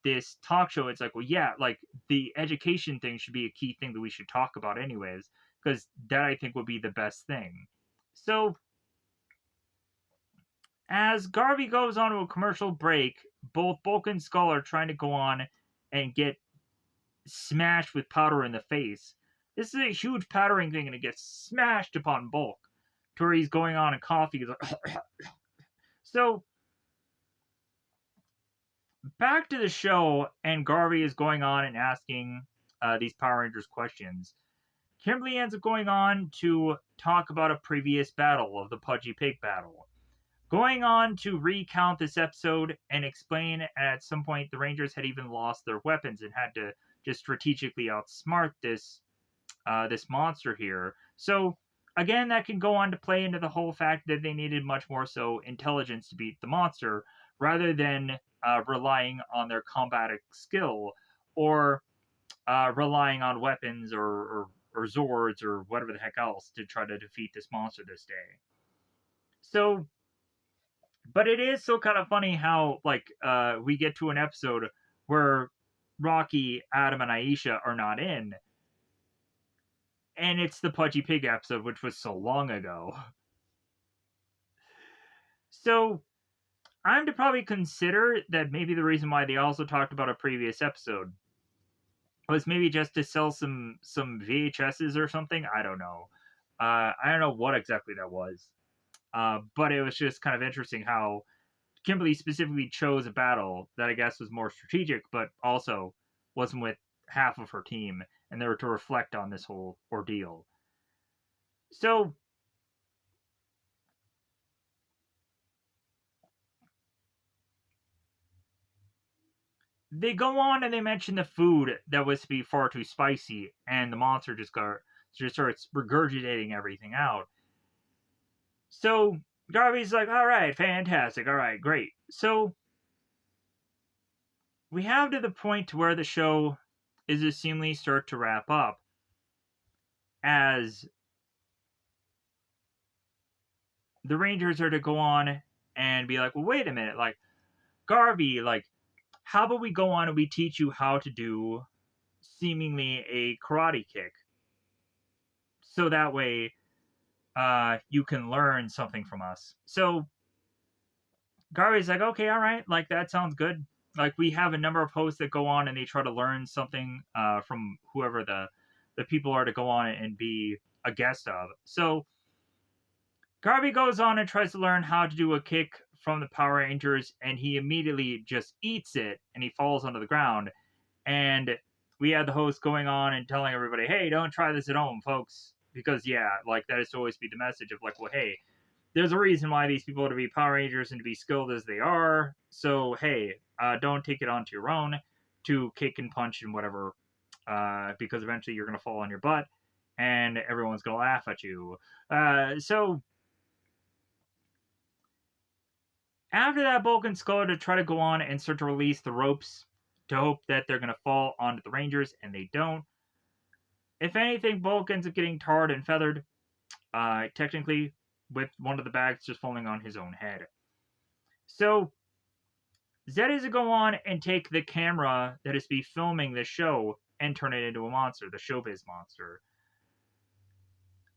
this talk show. It's like, well, yeah, like the education thing should be a key thing that we should talk about anyways, because that I think would be the best thing. So as Garvey goes on to a commercial break, both Bulk and Skull are trying to go on and get smashed with powder in the face. This is a huge powdering thing, and it gets smashed upon Bulk to where he's going on and coughing. He's like, so back to the show, and Garvey is going on and asking these Power Rangers questions. Kimberly ends up going on to talk about a previous battle of the Pudgy Pig battle. Going on to recount this episode and explain at some point the Rangers had even lost their weapons and had to just strategically outsmart this monster here. So again, that can go on to play into the whole fact that they needed much more so intelligence to beat the monster rather than relying on their combatic skill or relying on weapons or Zords or whatever the heck else to try to defeat this monster this day. So, but it is still kind of funny how like we get to an episode where Rocky, Adam, and Aisha are not in, and it's the Pudgy Pig episode, which was so long ago. So I'm to probably consider that maybe the reason why they also talked about a previous episode was maybe just to sell some VHSs or something. I don't know. I don't know what exactly that was. But it was just kind of interesting how Kimberly specifically chose a battle that I guess was more strategic, but also wasn't with half of her team, and they were to reflect on this whole ordeal. So they go on and they mention the food that was to be far too spicy, and the monster just starts regurgitating everything out. So Garvey's like, all right, fantastic, all right, great. So we have to the point to where the show is to seemingly start to wrap up as the Rangers are to go on and be like, well, wait a minute, like, Garvey, like, how about we go on and we teach you how to do seemingly a karate kick. So that way, you can learn something from us. So Garvey's like, okay, all right, like that sounds good. Like we have a number of hosts that go on and they try to learn something from whoever the people are to go on and be a guest of. So Garvey goes on and tries to learn how to do a kick from the Power Rangers, and he immediately just eats it and he falls onto the ground. And we had the host going on and telling everybody, hey, don't try this at home, folks. Because, yeah, like that is to always be the message of, like, well, hey, there's a reason why these people are to be Power Rangers and to be skilled as they are. So, hey, don't take it onto your own to kick and punch and whatever, because eventually you're going to fall on your butt and everyone's going to laugh at you. So, after that, Bulk and Skull to try to go on and start to release the ropes to hope that they're going to fall onto the Rangers, and they don't. If anything, Bulk ends up getting tarred and feathered, technically, with one of the bags just falling on his own head. So, Zed is to go on and take the camera that is to be filming the show and turn it into a monster, the Showbiz monster.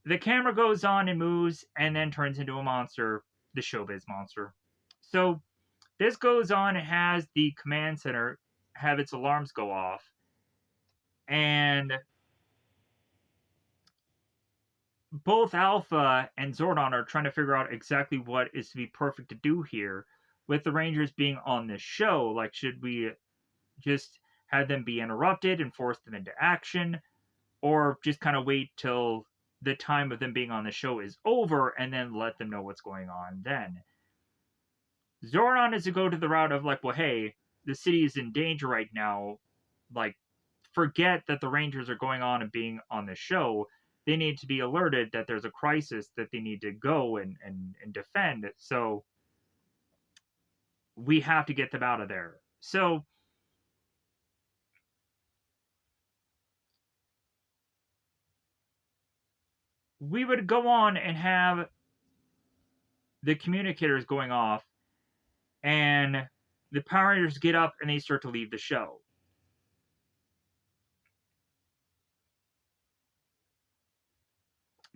The camera goes on and moves and then turns into a monster, the Showbiz monster. So, this goes on and has the command center have its alarms go off. And both Alpha and Zordon are trying to figure out exactly what is to be perfect to do here with the Rangers being on this show. Like, should we just have them be interrupted and force them into action, or just kind of wait till the time of them being on the show is over and then let them know what's going on then? Zordon is to go to the route of, like, well, hey, the city is in danger right now. Like, forget that the Rangers are going on and being on the show. They need to be alerted that there's a crisis that they need to go and defend. So we have to get them out of there. So we would go on and have the communicators going off, and the Power Rangers get up and they start to leave the show.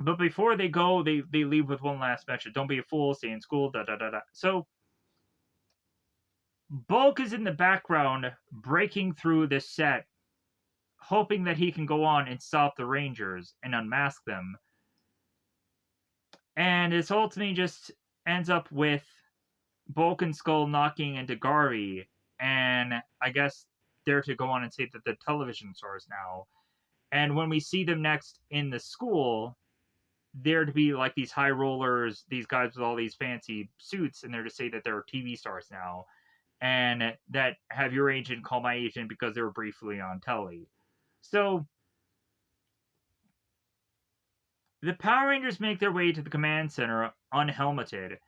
But before they go, they leave with one last message: don't be a fool, stay in school, da da da da. So Bulk is in the background breaking through the set, hoping that he can go on and stop the Rangers and unmask them. And this ultimately just ends up with Bulk and Skull knocking into Garvey, and I guess they're to go on and say that they're television stars now. And when we see them next in the school, they're to be like these high rollers, these guys with all these fancy suits, and they're to say that they're TV stars now, and that have your agent call my agent because they were briefly on telly. So the Power Rangers make their way to the command center unhelmeted,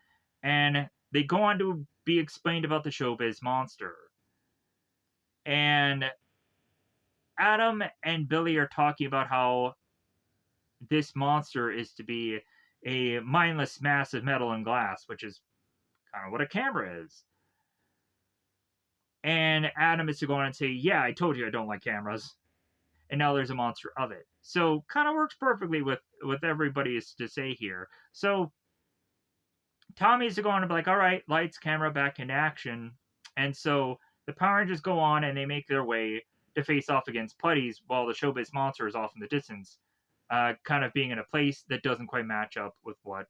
and they go on to be explained about the Showbiz monster. And Adam and Billy are talking about how this monster is to be a mindless mass of metal and glass, which is kind of what a camera is. And Adam is to go on and say, yeah, I told you I don't like cameras. And now there's a monster of it. So kind of works perfectly with everybody's to say here. So Tommy's to go on and be like, all right, lights, camera, back into action. And so the Power Rangers go on and they make their way to face off against Putties while the Showbiz monster is off in the distance, kind of being in a place that doesn't quite match up with what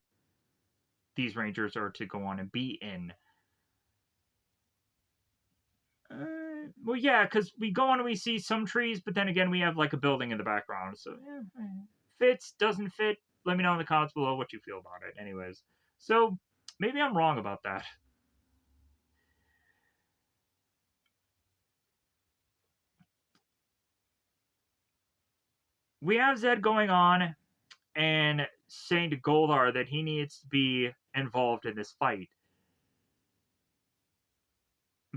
these Rangers are to go on and be in. Well, yeah, because we go on and we see some trees, but then again, we have like a building in the background. So, fits, doesn't fit. Let me know in the comments below what you feel about it. Anyways, so maybe I'm wrong about that. We have Zed going on and saying to Goldar that he needs to be involved in this fight.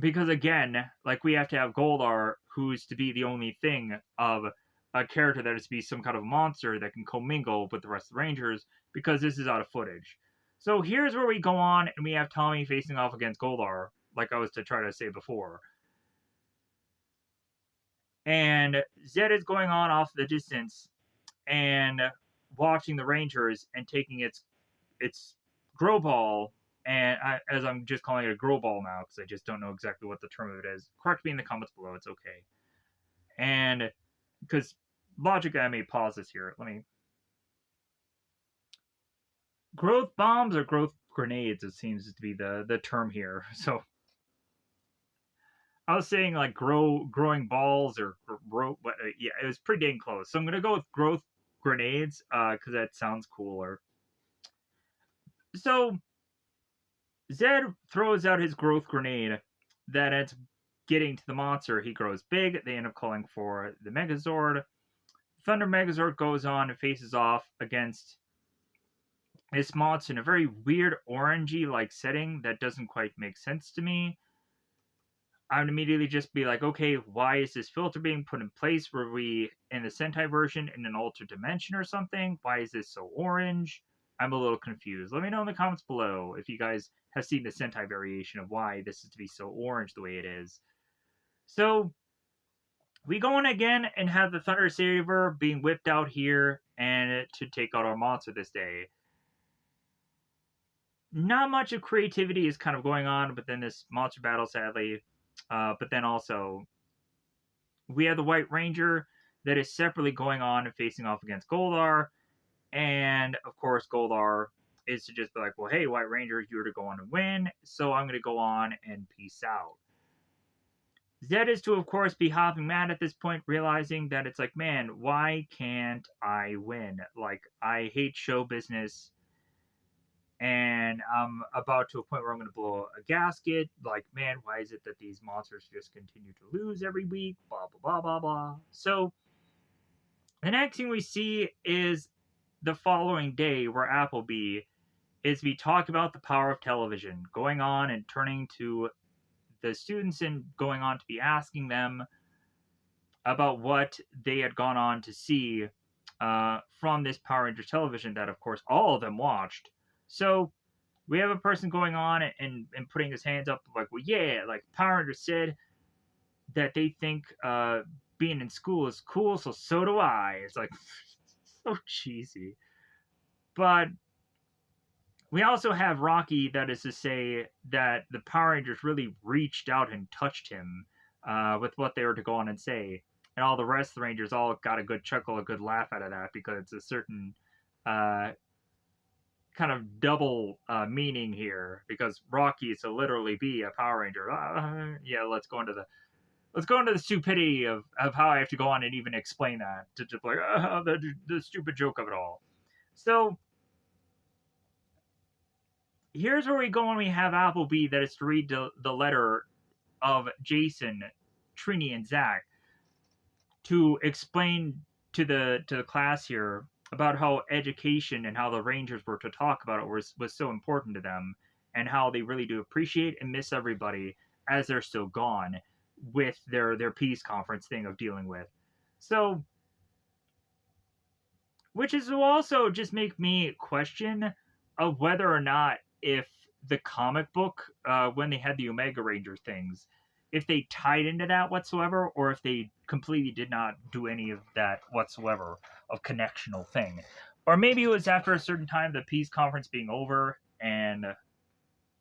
Because again, like we have to have Goldar, who's to be the only thing of a character that is to be some kind of monster that can commingle with the rest of the Rangers, because this is out of footage. So here's where we go on and we have Tommy facing off against Goldar, like I was to try to say before. And Zed is going on off the distance and watching the Rangers and taking its grow ball, and as I'm just calling it a grow ball now because I just don't know exactly what the term of it is. Correct me in the comments below. It's okay. And because logic, I may pause this here. Let me. Growth bombs or growth grenades? It seems to be the term here. So I was saying like growing balls or grow. Yeah, it was pretty dang close. So I'm gonna go with growth grenades because that sounds cooler. So Zed throws out his growth grenade that ends getting to the monster. He grows big. They end up calling for the Megazord. Thunder Megazord goes on and faces off against this monster in a very weird orangey like setting that doesn't quite make sense to me. I would immediately just be like, okay, why is this filter being put in place? Were we in the Sentai version in an altered dimension or something? Why is this so orange? I'm a little confused. Let me know in the comments below if you guys have seen the Sentai variation of why this is to be so orange the way it is. So we go in again and have the Thunder Saber being whipped out here and to take out our monster this day. Not much of creativity is kind of going on, but then this monster battle, sadly. But then also we have the White Ranger that is separately going on and facing off against Goldar. And of course, Goldar is to just be like, well, hey, White Ranger, you're to go on and win. So I'm going to go on and peace out. Zed is to, of course, be hopping mad at this point, realizing that it's like, man, why can't I win? Like, I hate show business. And I'm about to a point where I'm going to blow a gasket. Like, man, why is it that these monsters just continue to lose every week? Blah, blah, blah, blah, blah. So the next thing we see is the following day where Appleby is we talk about the power of television, going on and turning to the students and going on to be asking them about what they had gone on to see from this Power Rangers television that, of course, all of them watched. So we have a person going on and putting his hands up like, well, yeah, like Power Rangers said that they think being in school is cool, so do I. It's like so cheesy. But we also have Rocky that is to say that the Power Rangers really reached out and touched him with what they were to go on and say. And all the rest of the Rangers all got a good chuckle, a good laugh out of that because it's a certain uh, kind of double meaning here. Because Rocky is to literally be a Power Ranger. Yeah, let's go into the stupidity of how I have to go on and even explain that to just like the stupid joke of it all. So here's where we go when we have Appleby that is to read the letter of Jason, Trini, and Zach to explain to the class here about how education and how the Rangers were to talk about it was so important to them and how they really do appreciate and miss everybody as they're still gone with their peace conference thing of dealing with. So which is will also just make me question of whether or not if the comic book when they had the Omega Ranger things, if they tied into that whatsoever, or if they completely did not do any of that whatsoever of connectional thing, or maybe it was after a certain time the peace conference being over, and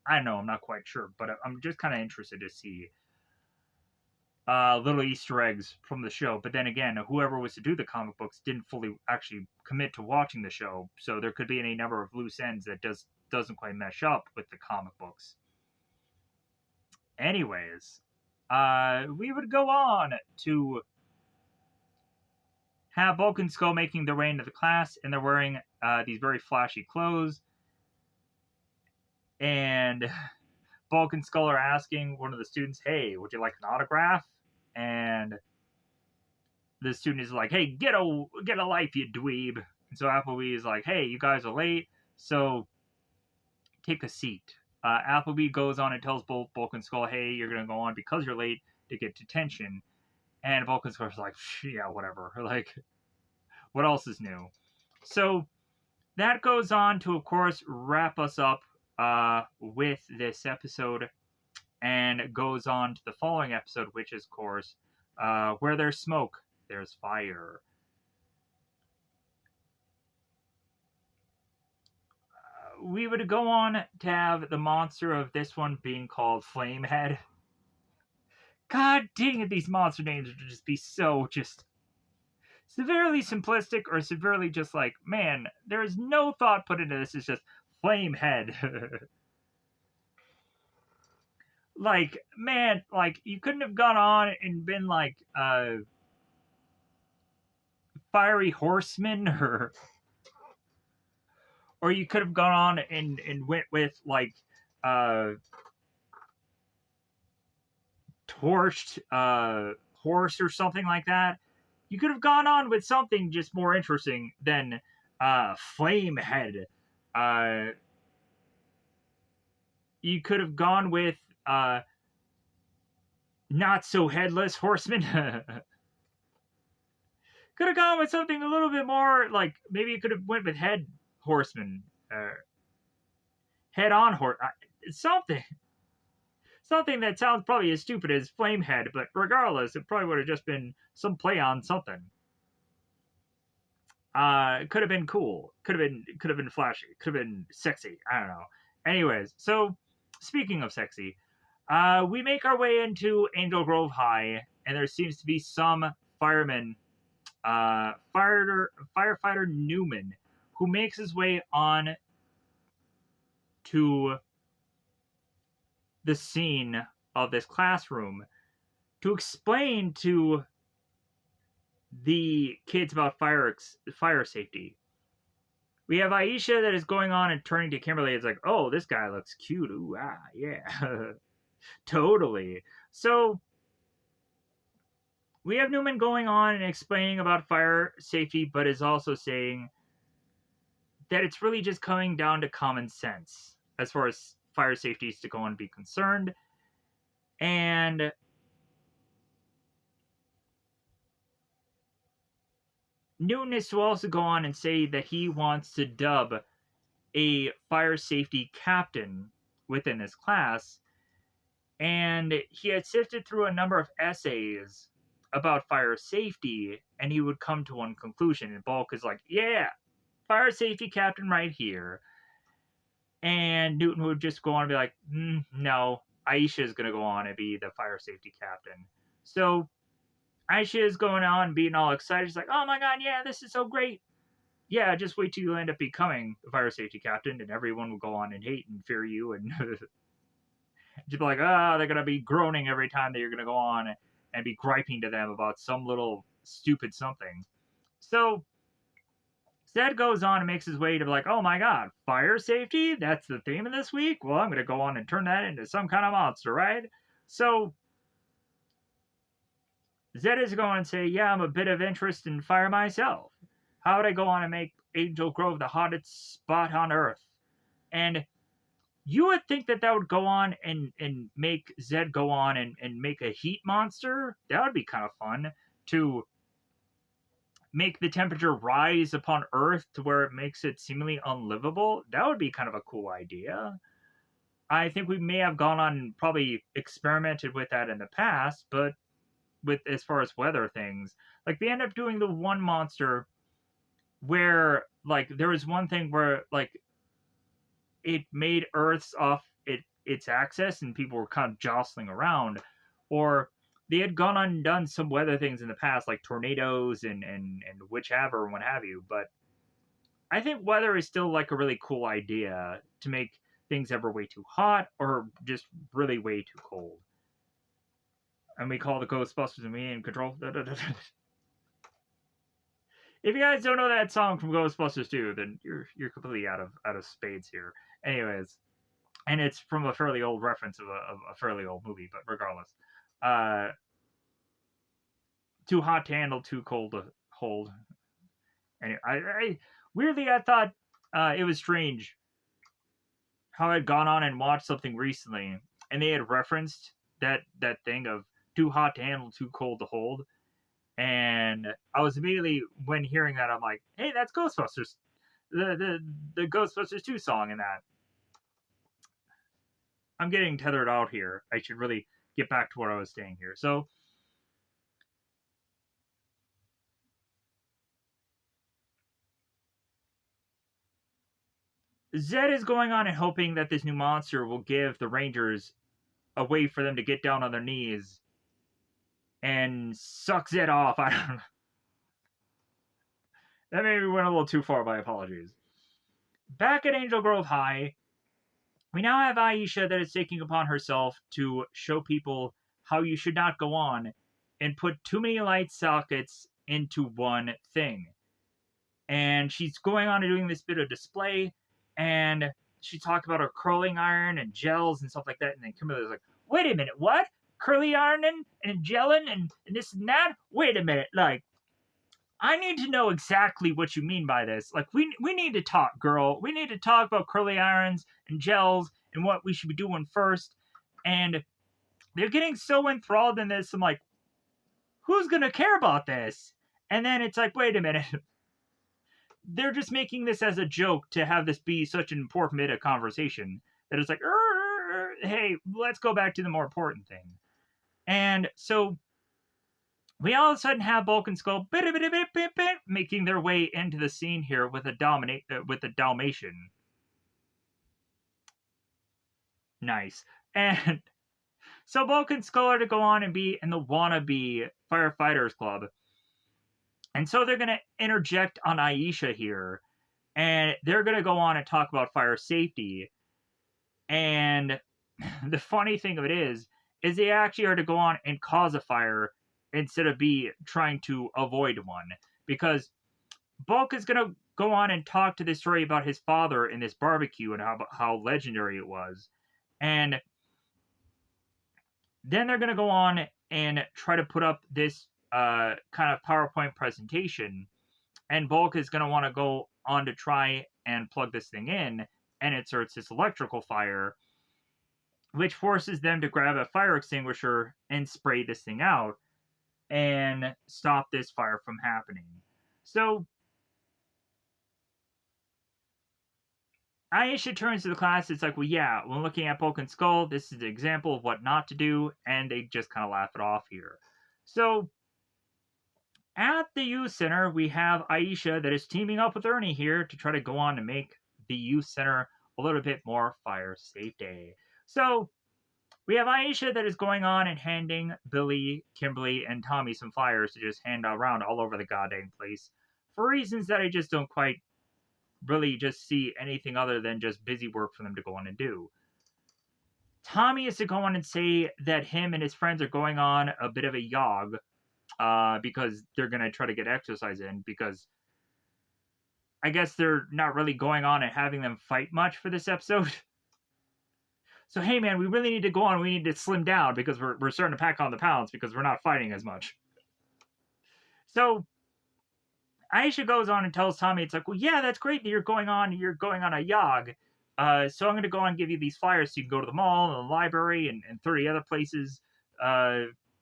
I don't know, I'm not quite sure, but I'm just kind of interested to see little Easter eggs from the show. But then again, whoever was to do the comic books didn't fully actually commit to watching the show, so there could be any number of loose ends that doesn't quite mesh up with the comic books. Anyways, we would go on to have Bulk and Skull making their way into the class, and they're wearing these very flashy clothes. And Bulk and Skull are asking one of the students, "Hey, would you like an autograph?" And the student is like, "Hey, get a life, you dweeb." And so Appleby is like, "Hey, you guys are late, so take a seat." Appleby goes on and tells Bulk and Skull, "Hey, you're gonna go on because you're late to get detention." And Bulk and Skull's like, "Yeah, whatever." Like, what else is new? So that goes on to, of course, wrap us up with this episode, and goes on to the following episode, which is, of course, Where there's smoke, there's fire. We would go on to have the monster of this one being called Flamehead. God dang it, these monster names would just be so just severely simplistic or severely just like, man, there's no thought put into this. It's just Flamehead. Like, man, like you couldn't have gone on and been like Fiery Horseman or you could have gone on and went with like uh torched horse or something like that. You could have gone on with something just more interesting than Flamehead. Uh, you could have gone with not so headless horseman. Could have gone with something a little bit more like maybe you could have went with head horseman, head on horse, something. Something that sounds probably as stupid as Flamehead, but regardless, it probably would have just been some play on something. Could have been cool. Could have been flashy. Could have been sexy. I don't know. Anyways, so speaking of sexy, we make our way into Angel Grove High, and there seems to be some fireman, firefighter Newman, who makes his way on to the scene of this classroom to explain to the kids about fire safety. We have Aisha that is going on and turning to Kimberly. It's like, oh, this guy looks cute. Ooh, yeah, totally. So we have Newman going on and explaining about fire safety, but is also saying that it's really just coming down to common sense as far as fire safety is to go and be concerned. And Newton is to also go on and say that he wants to dub a fire safety captain within his class. And he had sifted through a number of essays about fire safety, and he would come to one conclusion. And Bulk is like, yeah, fire safety captain right here. And Newton would just go on and be like, no, Aisha is going to go on and be the fire safety captain. So Aisha is going on and being all excited. She's like, oh my God, yeah, this is so great. Yeah, just wait till you end up becoming the fire safety captain, and everyone will go on and hate and fear you, and just be like, they're gonna be groaning every time that you're gonna go on and be griping to them about some little stupid something. So Zed goes on and makes his way to be like, oh my God, fire safety? That's the theme of this week? Well, I'm gonna go on and turn that into some kind of monster, right? So Zed is going to say, yeah, I'm a bit of interest in fire myself. How would I go on and make Angel Grove the hottest spot on Earth? And you would think that that would go on and make Zed go on and make a heat monster. That would be kind of fun to make the temperature rise upon Earth to where it makes it seemingly unlivable. That would be kind of a cool idea. I think we may have gone on and probably experimented with that in the past, but with as far as weather things, like they end up doing the one monster where like there was one thing where like it made Earth's off its axis and people were kind of jostling around, or they had gone on and done some weather things in the past like tornadoes and whichever and what have you. But I think weather is still like a really cool idea to make things ever way too hot or just really way too cold. And we call the Ghostbusters and we in control. If you guys don't know that song from Ghostbusters 2, then you're completely out of spades here. Anyways, and it's from a fairly old reference of a fairly old movie, but regardless, uh, too hot to handle, too cold to hold. Anyway, I weirdly I thought it was strange how I'd gone on and watched something recently, and they had referenced that thing of too hot to handle, too cold to hold, and I was immediately when hearing that I'm like, hey, that's Ghostbusters, the Ghostbusters 2 song in that. I'm getting tethered out here. I should really get back to where I was staying here. So Zed is going on and hoping that this new monster will give the Rangers a way for them to get down on their knees and suck Zed off. I don't know. That maybe went a little too far. My apologies. Back at Angel Grove High, we now have Aisha that is taking upon herself to show people how you should not go on and put too many light sockets into one thing. And she's going on and doing this bit of display, and she talked about her curling iron and gels and stuff like that. And then Kimberly's like, "Wait a minute, what? Curly ironing and gelling and this and that? Wait a minute, like." I need to know exactly what you mean by this. Like, we need to talk, girl. We need to talk about curly irons and gels and what we should be doing first. And they're getting so enthralled in this. I'm like, who's going to care about this? And then it's like, wait a minute. They're just making this as a joke to have this be such an important bit of conversation that it's like, hey, let's go back to the more important thing. And so we all of a sudden have Bulk and Skull making their way into the scene here with a Dalmatian. Nice. And so Bulk and Skull are to go on and be in the wannabe firefighters club. And so they're going to interject on Aisha here. And they're going to go on and talk about fire safety. And the funny thing of it is they actually are to go on and cause a fire instead of trying to avoid one. Because Bulk is going to go on and talk to this story about his father in this barbecue and how legendary it was. And then they're going to go on and try to put up this kind of PowerPoint presentation. And Bulk is going to want to go on to try and plug this thing in. And it starts this electrical fire, which forces them to grab a fire extinguisher and spray this thing out and stop this fire from happening. So Aisha turns to the class. It's like, well, yeah, when looking at Bulk and Skull, this is an example of what not to do, and they just kind of laugh it off here. So at the youth center, we have Aisha that is teaming up with Ernie here to try to go on to make the youth center a little bit more fire safety. So we have Aisha that is going on and handing Billy, Kimberly, and Tommy some flyers to just hand around all over the goddamn place for reasons that I just don't quite really just see anything other than just busy work for them to go on and do. Tommy is to go on and say that him and his friends are going on a bit of a jog because they're going to try to get exercise in, because I guess they're not really going on and having them fight much for this episode. So, hey man, we really need to go on. We need to slim down because we're starting to pack on the pounds because we're not fighting as much. So Aisha goes on and tells Tommy, it's like, well, yeah, that's great that you're going on a jog. So I'm going to go on and give you these flyers so you can go to the mall and the library and 30 other places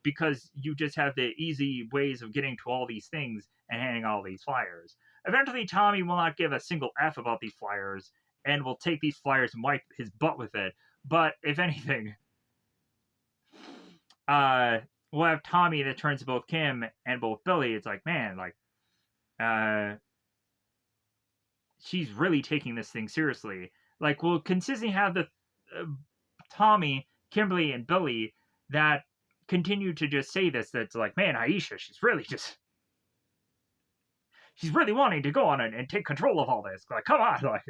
because you just have the easy ways of getting to all these things and handing all these flyers. Eventually, Tommy will not give a single F about these flyers and will take these flyers and wipe his butt with it. But if anything, we'll have Tommy that turns to both Kim and both Billy. It's like, man, like, she's really taking this thing seriously. Like, we'll consistently have the Tommy, Kimberly, and Billy that continue to just say this. That's like, man, Aisha, she's really wanting to go on and take control of all this. Like, come on, like,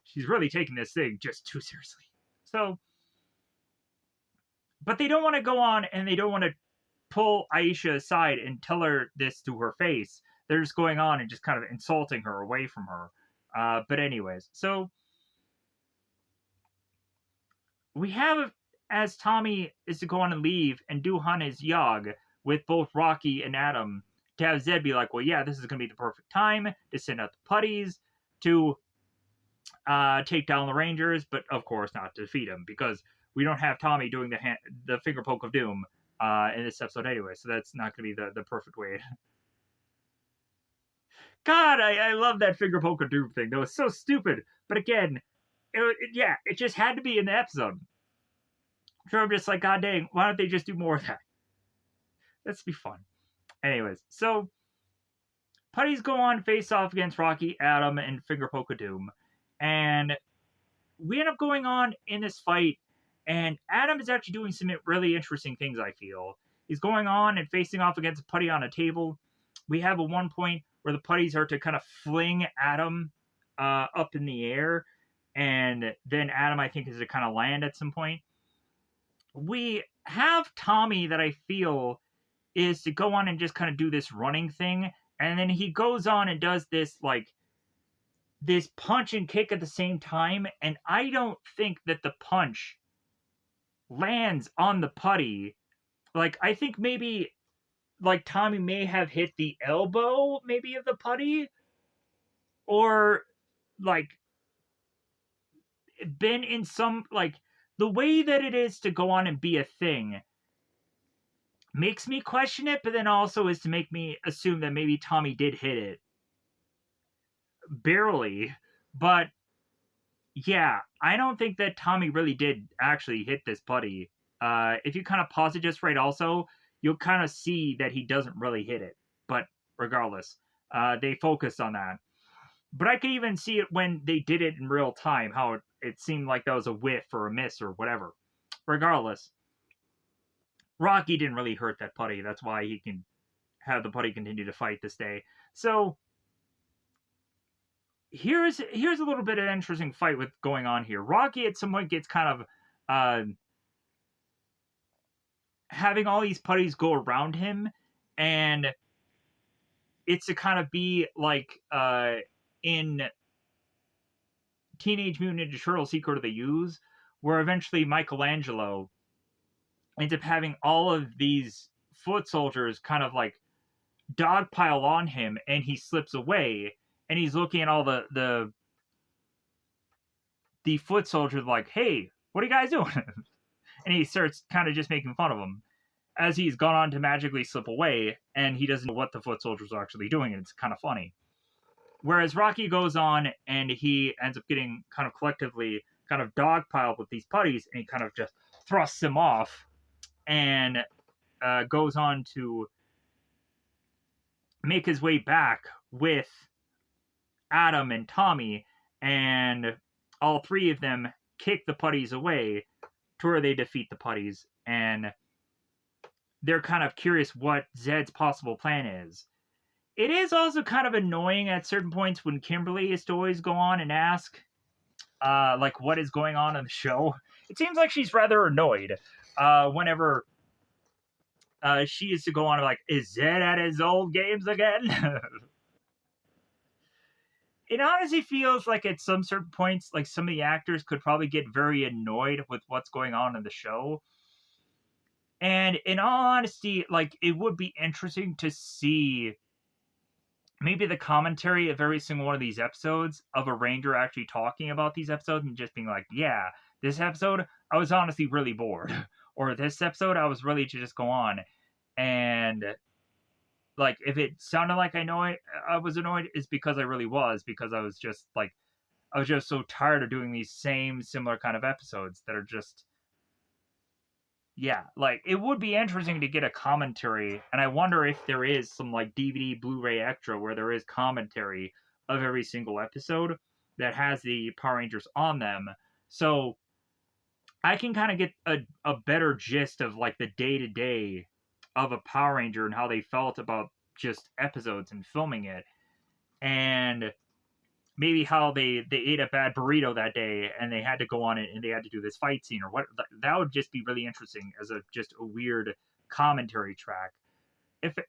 she's really taking this thing just too seriously. So, but they don't want to go on and they don't want to pull Aisha aside and tell her this to her face. They're just going on and just kind of insulting her away from her. But anyways, so we have, as Tommy is to go on and leave and do his jog with both Rocky and Adam, to have Zed be like, well, yeah, this is going to be the perfect time to send out the putties to take down the Rangers, but of course not to defeat them, because we don't have Tommy doing the finger poke of doom in this episode anyway, so that's not going to be the perfect way. God, I love that finger poke of doom thing. That was so stupid. But again, it just had to be in the episode. So I'm just like, god dang, why don't they just do more of that? Let's be fun. Anyways, so putties go on face off against Rocky, Adam, and finger poke of doom. And we end up going on in this fight, and Adam is actually doing some really interesting things, I feel. He's going on and facing off against a putty on a table. We have a one point where the putties are to kind of fling Adam up in the air, and then Adam, I think, is to kind of land at some point. We have Tommy that I feel is to go on and just kind of do this running thing, and then he goes on and does this punch and kick at the same time, and I don't think that the punch lands on the putty. Like, I think maybe like Tommy may have hit the elbow maybe of the putty, or like been in some, like, the way that it is to go on and be a thing makes me question it, but then also is to make me assume that maybe Tommy did hit it barely. But yeah, I don't think that Tommy really did actually hit this putty. If you kind of pause it just right, also, you'll kind of see that he doesn't really hit it. But regardless, they focused on that. But I could even see it when they did it in real time, how it seemed like that was a whiff or a miss or whatever. Regardless, Rocky didn't really hurt that putty. That's why he can have the putty continue to fight this day. So here's a little bit of an interesting fight with going on here. Rocky at some point gets kind of having all these putties go around him, and it's to kind of be like in Teenage Mutant Ninja Turtles Secret of the Ooze, where eventually Michelangelo ends up having all of these foot soldiers kind of like dogpile on him, and he slips away, and he's looking at all the foot soldiers like, hey, what are you guys doing? And he starts kind of just making fun of him as he's gone on to magically slip away, and he doesn't know what the foot soldiers are actually doing, and it's kind of funny. Whereas Rocky goes on and he ends up getting kind of collectively kind of dogpiled with these putties, and he kind of just thrusts them off and goes on to make his way back with Adam and Tommy, and all three of them kick the putties away to where they defeat the putties, and they're kind of curious what Zed's possible plan is. It is also kind of annoying at certain points when Kimberly is to always go on and ask, like, what is going on in the show. It seems like she's rather annoyed whenever she is to go on and like, is Zed at his old games again? It honestly feels like at some certain points, like some of the actors could probably get very annoyed with what's going on in the show. And in all honesty, like, it would be interesting to see maybe the commentary of every single one of these episodes of a ranger actually talking about these episodes and just being like, yeah, this episode, I was honestly really bored. Or this episode, I was really to just go on. And like, if it sounded like I was annoyed, it's because I really was, because I was just so tired of doing these same similar kind of episodes that are just, yeah, like, it would be interesting to get a commentary, and I wonder if there is some like DVD Blu-ray extra where there is commentary of every single episode that has the Power Rangers on them, so I can kind of get a better gist of like the day-to-day of a Power Ranger and how they felt about just episodes and filming it, and maybe how they ate a bad burrito that day and they had to go on it and they had to do this fight scene, or what. That would just be really interesting as just a weird commentary track.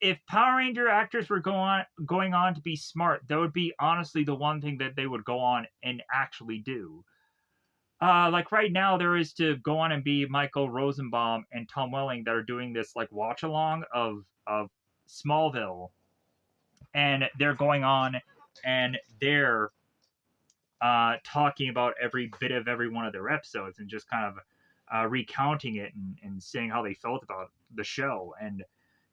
If Power Ranger actors were going on to be smart, that would be honestly the one thing that they would go on and actually do. Like right now, there is to go on and be Michael Rosenbaum and Tom Welling that are doing this like watch along of Smallville, and they're going on and they're talking about every bit of every one of their episodes and just kind of recounting it and saying how they felt about the show. And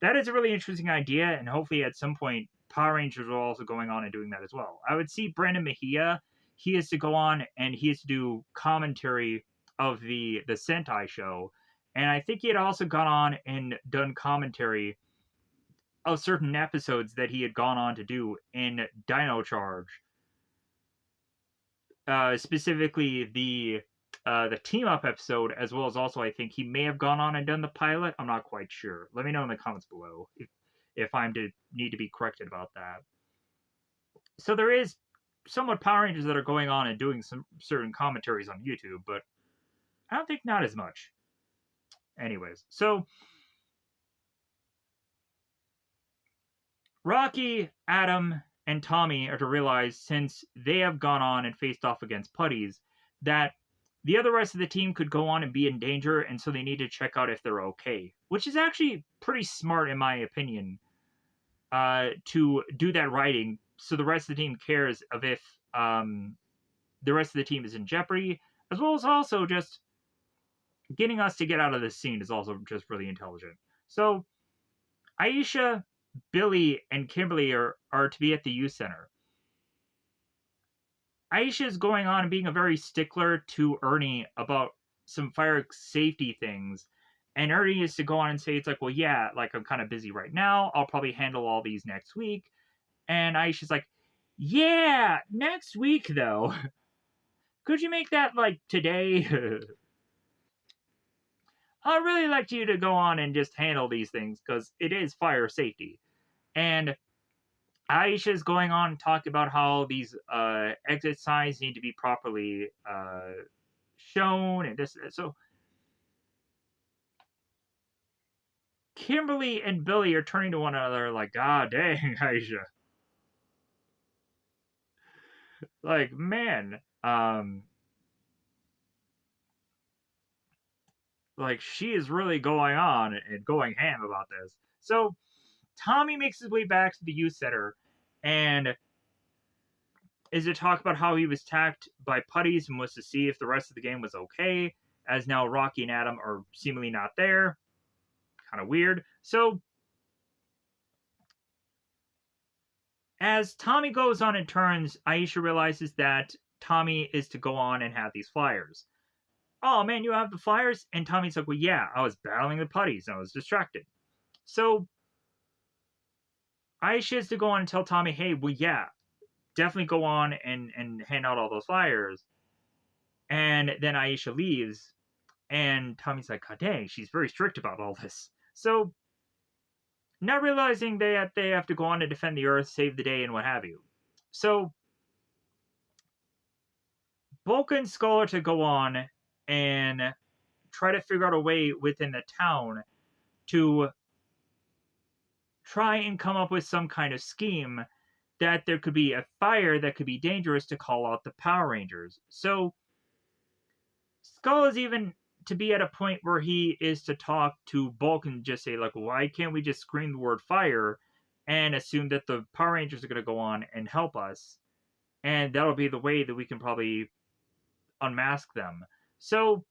that is a really interesting idea, and hopefully at some point Power Rangers are also going on and doing that as well. I would see Brandon Mejia. He is to go on and he is to do commentary of the Sentai show, and I think he had also gone on and done commentary of certain episodes that he had gone on to do in Dino Charge. specifically the team up episode, as well as also I think he may have gone on and done the pilot. I'm not quite sure. Let me know in the comments below if I'm to need to be corrected about that. So there is somewhat Power Rangers that are going on and doing some certain commentaries on YouTube, but I don't think not as much. Anyways, so Rocky, Adam, and Tommy are to realize, since they have gone on and faced off against Putties, that the other rest of the team could go on and be in danger, and so they need to check out if they're okay. Which is actually pretty smart, in my opinion, to do that writing, so the rest of the team cares of if the rest of the team is in jeopardy, as well as also just getting us to get out of this scene is also just really intelligent. So Aisha, Billy, and Kimberly are to be at the youth center. Aisha is going on and being a very stickler to Ernie about some fire safety things. And Ernie is to go on and say, it's like, well, yeah, like I'm kind of busy right now. I'll probably handle all these next week. And Aisha's like, yeah, next week though. Could you make that like today? I'd really like you to go on and just handle these things because it is fire safety. And Aisha's going on and talking about how these exit signs need to be properly shown and this. So Kimberly and Billy are turning to one another like, God dang, Aisha. Like, man, like she is really going on and going ham about this. So Tommy makes his way back to the youth center and is to talk about how he was attacked by Putties and was to see if the rest of the game was okay, as now Rocky and Adam are seemingly not there. Kind of weird. So as Tommy goes on and turns, Aisha realizes that Tommy is to go on and have these flyers. Oh man, you have the flyers? And Tommy's like, well, yeah, I was battling the Putties and I was distracted. So Aisha is to go on and tell Tommy, hey, well, yeah, definitely go on and hand out all those flyers. And then Aisha leaves, and Tommy's like, God dang, she's very strict about all this. So, not realizing they have to go on to defend the Earth, save the day, and what have you. So, Bulk and Skull are to go on and try to figure out a way within the town to try and come up with some kind of scheme that there could be a fire that could be dangerous to call out the Power Rangers. So, Skull is even to be at a point where he is to talk to Bulk and just say, like, why can't we just scream the word fire and assume that the Power Rangers are going to go on and help us? And that'll be the way that we can probably unmask them. So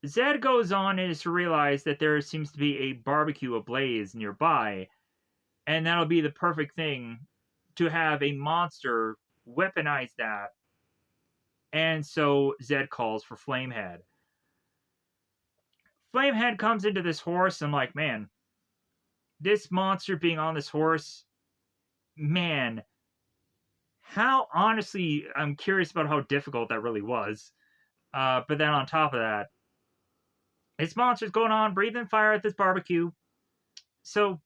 Zed goes on and is to realize that there seems to be a barbecue ablaze nearby, and that'll be the perfect thing to have a monster weaponize that. And so Zed calls for Flamehead. Flamehead comes into this horse, and I'm like, man, this monster being on this horse, man, how honestly, I'm curious about how difficult that really was. But then on top of that, this monster's going on, breathing fire at this barbecue. So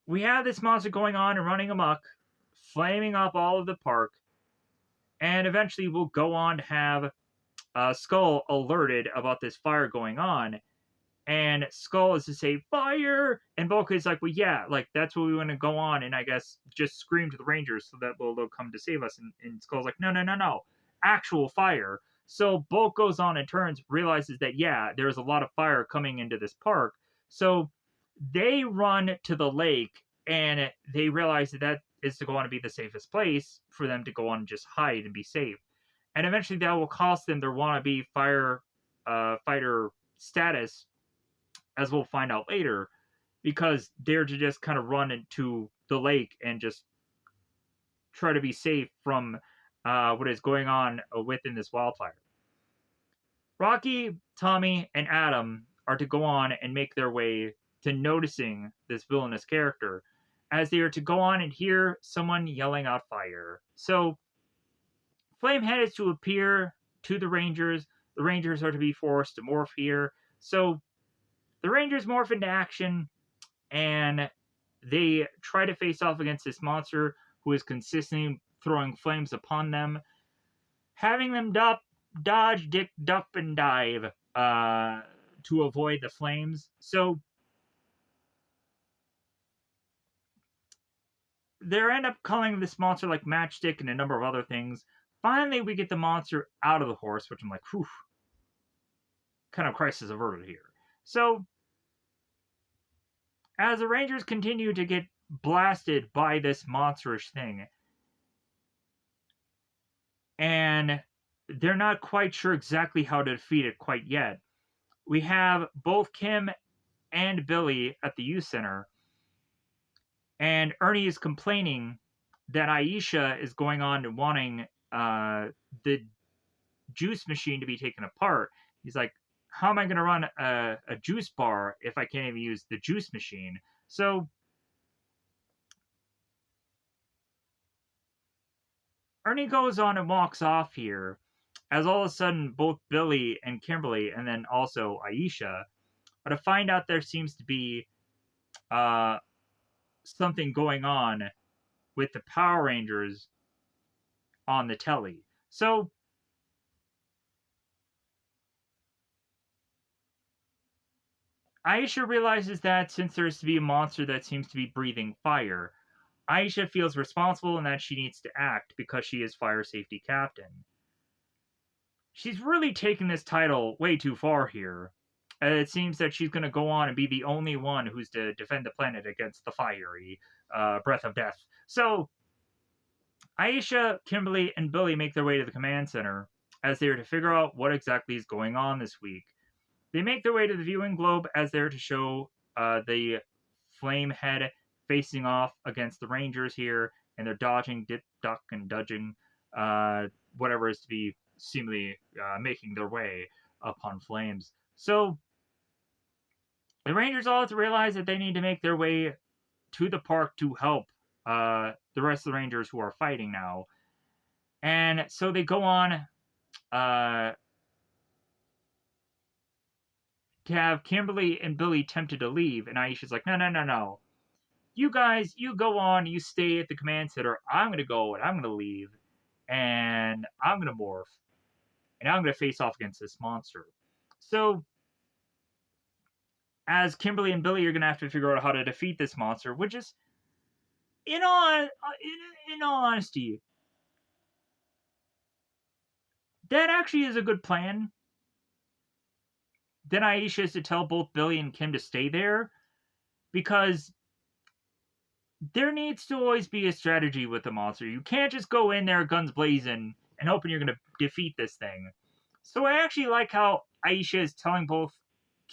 we have this monster going on and running amok, flaming up all of the park, and eventually we'll go on to have Skull alerted about this fire going on. And Skull is to say, fire! And Bulk is like, well, yeah, like, that's what we want to go on, and I guess just scream to the Rangers so that they'll come to save us. And Skull's like, no. Actual fire. So Bulk goes on and turns, realizes that, yeah, there's a lot of fire coming into this park. So they run to the lake, and they realize that is to go on to be the safest place for them to go on and just hide and be safe. And eventually that will cost them their wannabe fire fighter status, as we'll find out later, because they're to just kind of run into the lake and just try to be safe from what is going on within this wildfire. Rocky, Tommy, and Adam are to go on and make their way to noticing this villainous character. as they are to go on and hear someone yelling out fire. So Flamehead is to appear to the Rangers. The Rangers are to be forced to morph here. So the Rangers morph into action, and they try to face off against this monster who is consistently throwing flames upon them, having them dodge, duck, and dive to avoid the flames. So they end up calling this monster like Matchstick and a number of other things. Finally, we get the monster out of the horse, which I'm like, whew, kind of crisis averted here. So as the Rangers continue to get blasted by this monsterish thing, and they're not quite sure exactly how to defeat it quite yet, we have both Kim and Billy at the youth center, and Ernie is complaining that Aisha is going on and wanting the juice machine to be taken apart. He's like, how am I going to run a juice bar if I can't even use the juice machine? So Ernie goes on and walks off here, as all of a sudden both Billy and Kimberly, and then also Aisha, are to find out there seems to be something going on with the Power Rangers on the telly. So Aisha realizes that since there's to be a monster that seems to be breathing fire, Aisha feels responsible and that she needs to act because she is fire safety captain. She's really taken this title way too far here. It seems that she's going to go on and be the only one who's to defend the planet against the fiery breath of death. So Aisha, Kimberly, and Billy make their way to the command center as they are to figure out what exactly is going on this week. They make their way to the viewing globe as they're to show the flame head facing off against the Rangers here, and they're dodging, dip, duck, and dodging whatever is to be seemingly making their way upon flames. So the Rangers all have to realize that they need to make their way to the park to help the rest of the Rangers who are fighting now. And so they go on to have Kimberly and Billy tempted to leave, and Aisha's like, no. You guys, you go on, you stay at the command center. I'm going to go and I'm going to leave, and I'm going to morph, and I'm going to face off against this monster. So, as Kimberly and Billy are going to have to figure out how to defeat this monster, which is, in all honesty, that actually is a good plan. Then Aisha is to tell both Billy and Kim to stay there, because there needs to always be a strategy with the monster. You can't just go in there guns blazing and hoping you're going to defeat this thing. So I actually like how Aisha is telling both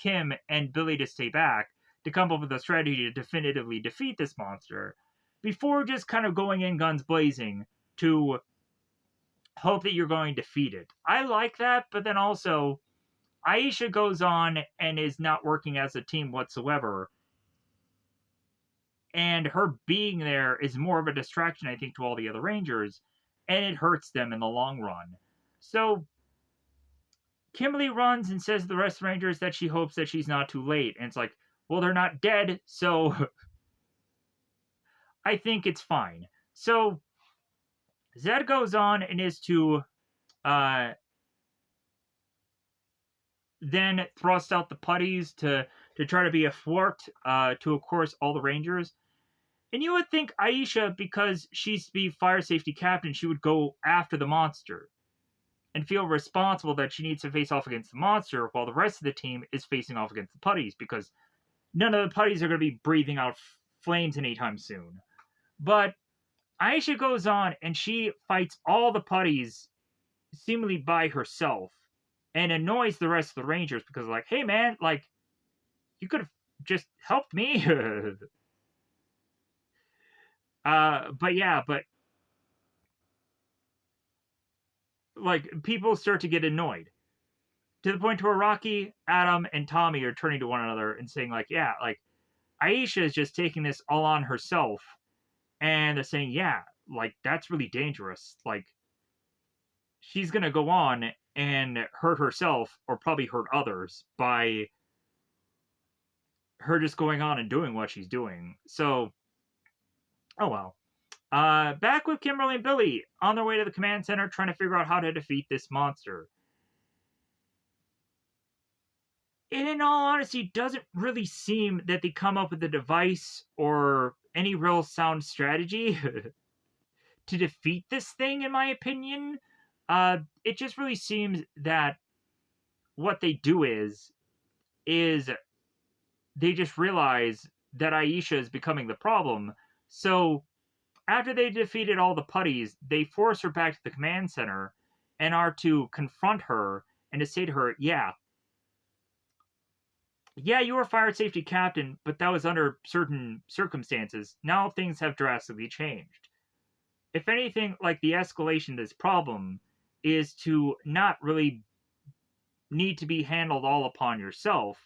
Kim and Billy to stay back to come up with a strategy to definitively defeat this monster before just kind of going in guns blazing to hope that you're going to defeat it. I like that, but then also Aisha goes on and is not working as a team whatsoever. And her being there is more of a distraction, I think, to all the other Rangers, and it hurts them in the long run. So Kimberly runs and says to the rest of the Rangers that she hopes that she's not too late. And it's like, well, they're not dead, so I think it's fine. So Zed goes on and is to then thrust out the putties to try to be a thwart to, of course, all the Rangers. And you would think Aisha, because she's to be fire safety captain, she would go after the monster and feel responsible that she needs to face off against the monster while the rest of the team is facing off against the putties, because none of the putties are going to be breathing out flames anytime soon. But Aisha goes on and she fights all the putties seemingly by herself and annoys the rest of the Rangers because, like, hey man, like, you could have just helped me. but like, people start to get annoyed to the point where Rocky, Adam, and Tommy are turning to one another and saying, like, yeah, like, Aisha is just taking this all on herself, and they're saying, yeah, like that's really dangerous. Like she's gonna go on and hurt herself or probably hurt others by her just going on and doing what she's doing. So, oh well. Back with Kimberly and Billy on their way to the command center trying to figure out how to defeat this monster. And in all honesty, it doesn't really seem that they come up with a device or any real sound strategy to defeat this thing, in my opinion. It just really seems that what they do is they just realize that Aisha is becoming the problem. So after they defeated all the putties, they force her back to the command center and are to confront her and to say to her, yeah, you were fire safety captain, but that was under certain circumstances. Now things have drastically changed. If anything, like the escalation of this problem is to not really need to be handled all upon yourself.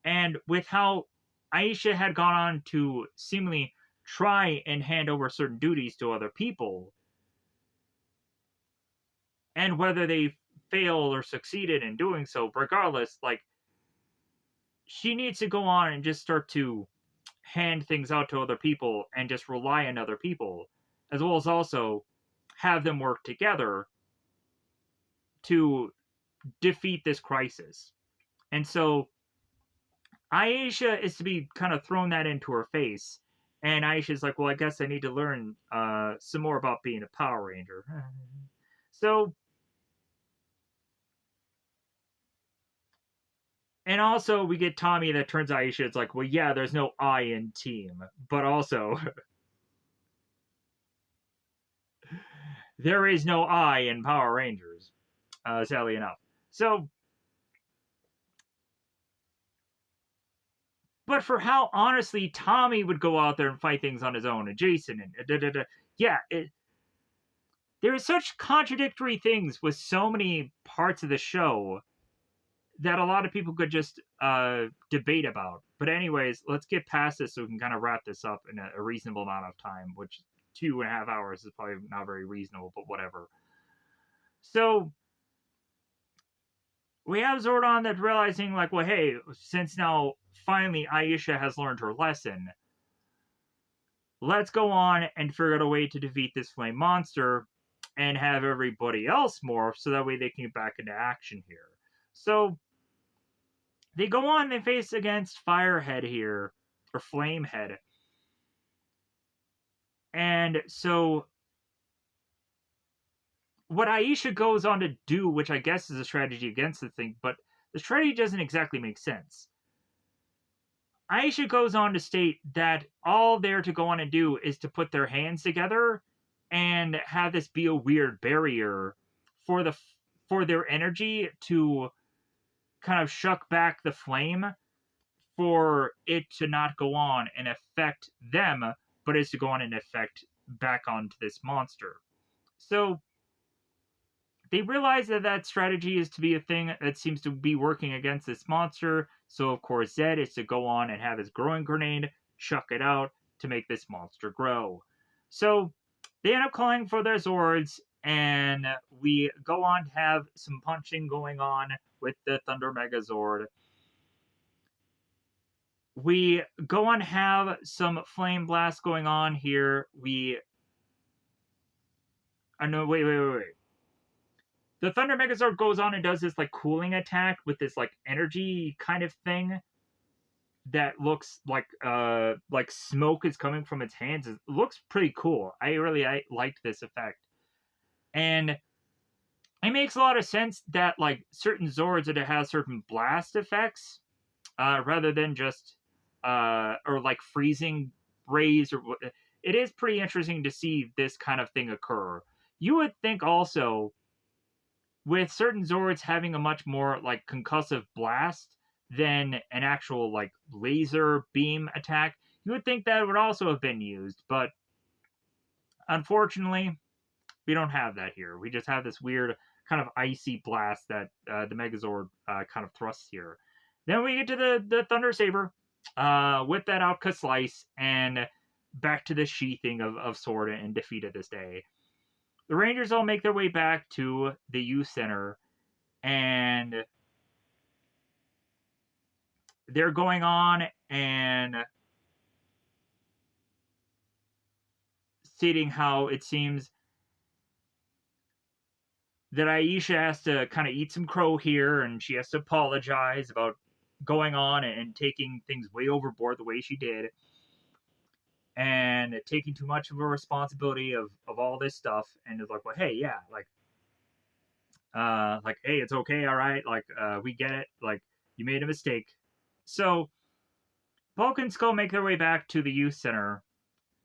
And with how Aisha had gone on to seemingly try and hand over certain duties to other people, and whether they failed or succeeded in doing so, regardless, like she needs to go on and just start to hand things out to other people and just rely on other people, as well as also have them work together to defeat this crisis. And so Aisha is to be kind of thrown that into her face. And Aisha's like, well, I guess I need to learn some more about being a Power Ranger. So, and also we get Tommy that turns Aisha. It's like, well, yeah, there's no I in team, but also there is no I in Power Rangers, sadly enough. So, but for how honestly Tommy would go out there and fight things on his own, and Jason, and yeah, there's such contradictory things with so many parts of the show that a lot of people could just debate about. But anyways, let's get past this so we can kind of wrap this up in a reasonable amount of time, which 2.5 hours is probably not very reasonable, but whatever. So we have Zordon that's realizing, like, well, hey, since now finally Aisha has learned her lesson, let's go on and figure out a way to defeat this flame monster and have everybody else morph so that way they can get back into action here. So they go on, they face against Firehead here, or Flamehead. And so what Aisha goes on to do, which I guess is a strategy against the thing, but the strategy doesn't exactly make sense. Aisha goes on to state that all they're to go on and do is to put their hands together and have this be a weird barrier for their energy to kind of shuck back the flame for it to not go on and affect them, but is to go on and affect back onto this monster. So they realize that that strategy is to be a thing that seems to be working against this monster. So of course Zed is to go on and have his growing grenade, chuck it out to make this monster grow. So they end up calling for their Zords, and we go on to have some punching going on with the Thunder Megazord. We go on to have some flame blast going on here. No, wait. The Thunder Megazord goes on and does this like cooling attack with this like energy kind of thing that looks like smoke is coming from its hands. It looks pretty cool. I liked this effect. And it makes a lot of sense that like certain Zords that have certain blast effects, rather than just or like freezing rays or what. It is pretty interesting to see this kind of thing occur. You would think also with certain Zords having a much more like concussive blast than an actual like laser beam attack, you would think that would also have been used, but unfortunately, we don't have that here. We just have this weird kind of icy blast that the Megazord kind of thrusts here. Then we get to the Thunder Saber. whip that out, cut slice, and back to the sheathing of sword and defeat at this day. The Rangers all make their way back to the youth center, and they're going on and stating how it seems that Aisha has to kind of eat some crow here, and she has to apologize about going on and taking things way overboard the way she did, and taking too much of a responsibility of all this stuff. And it's like, well, hey, yeah, like, hey, it's okay, all right, like, we get it, like, you made a mistake. So Bulk and Skull make their way back to the youth center,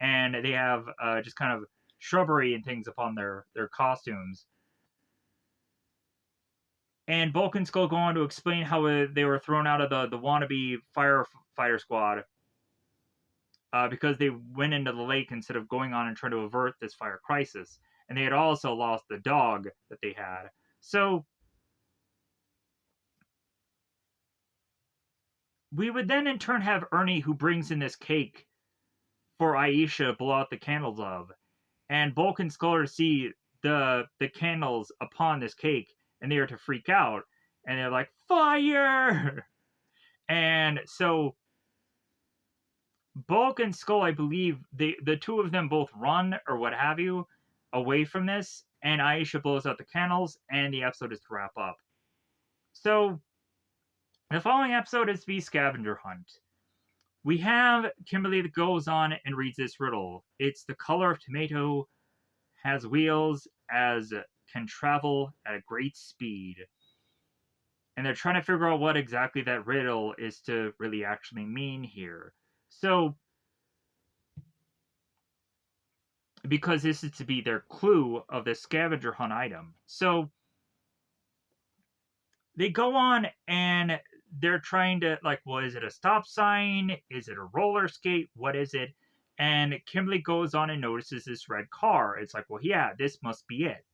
and they have just kind of shrubbery and things upon their costumes. And Bulk and Skull go on to explain how they were thrown out of the wannabe firefighter squad because they went into the lake instead of going on and trying to avert this fire crisis. And they had also lost the dog that they had. So we would then in turn have Ernie, who brings in this cake for Aisha to blow out the candles of. And Bulk and Skull are to see the candles upon this cake, and they are to freak out. And they're like, fire! And so Bulk and Skull, I believe, the two of them both run or what have you away from this, and Aisha blows out the candles, and the episode is to wrap up. So the following episode is to be Scavenger Hunt. We have Kimberly that goes on and reads this riddle. It's the color of tomato, has wheels, as can travel at a great speed. And they're trying to figure out what exactly that riddle is to really actually mean here. So, because this is to be their clue of the scavenger hunt item. So, they go on and they're trying to, like, well, is it a stop sign? Is it a roller skate? What is it? And Kimberly goes on and notices this red car. It's like, well, yeah, this must be it.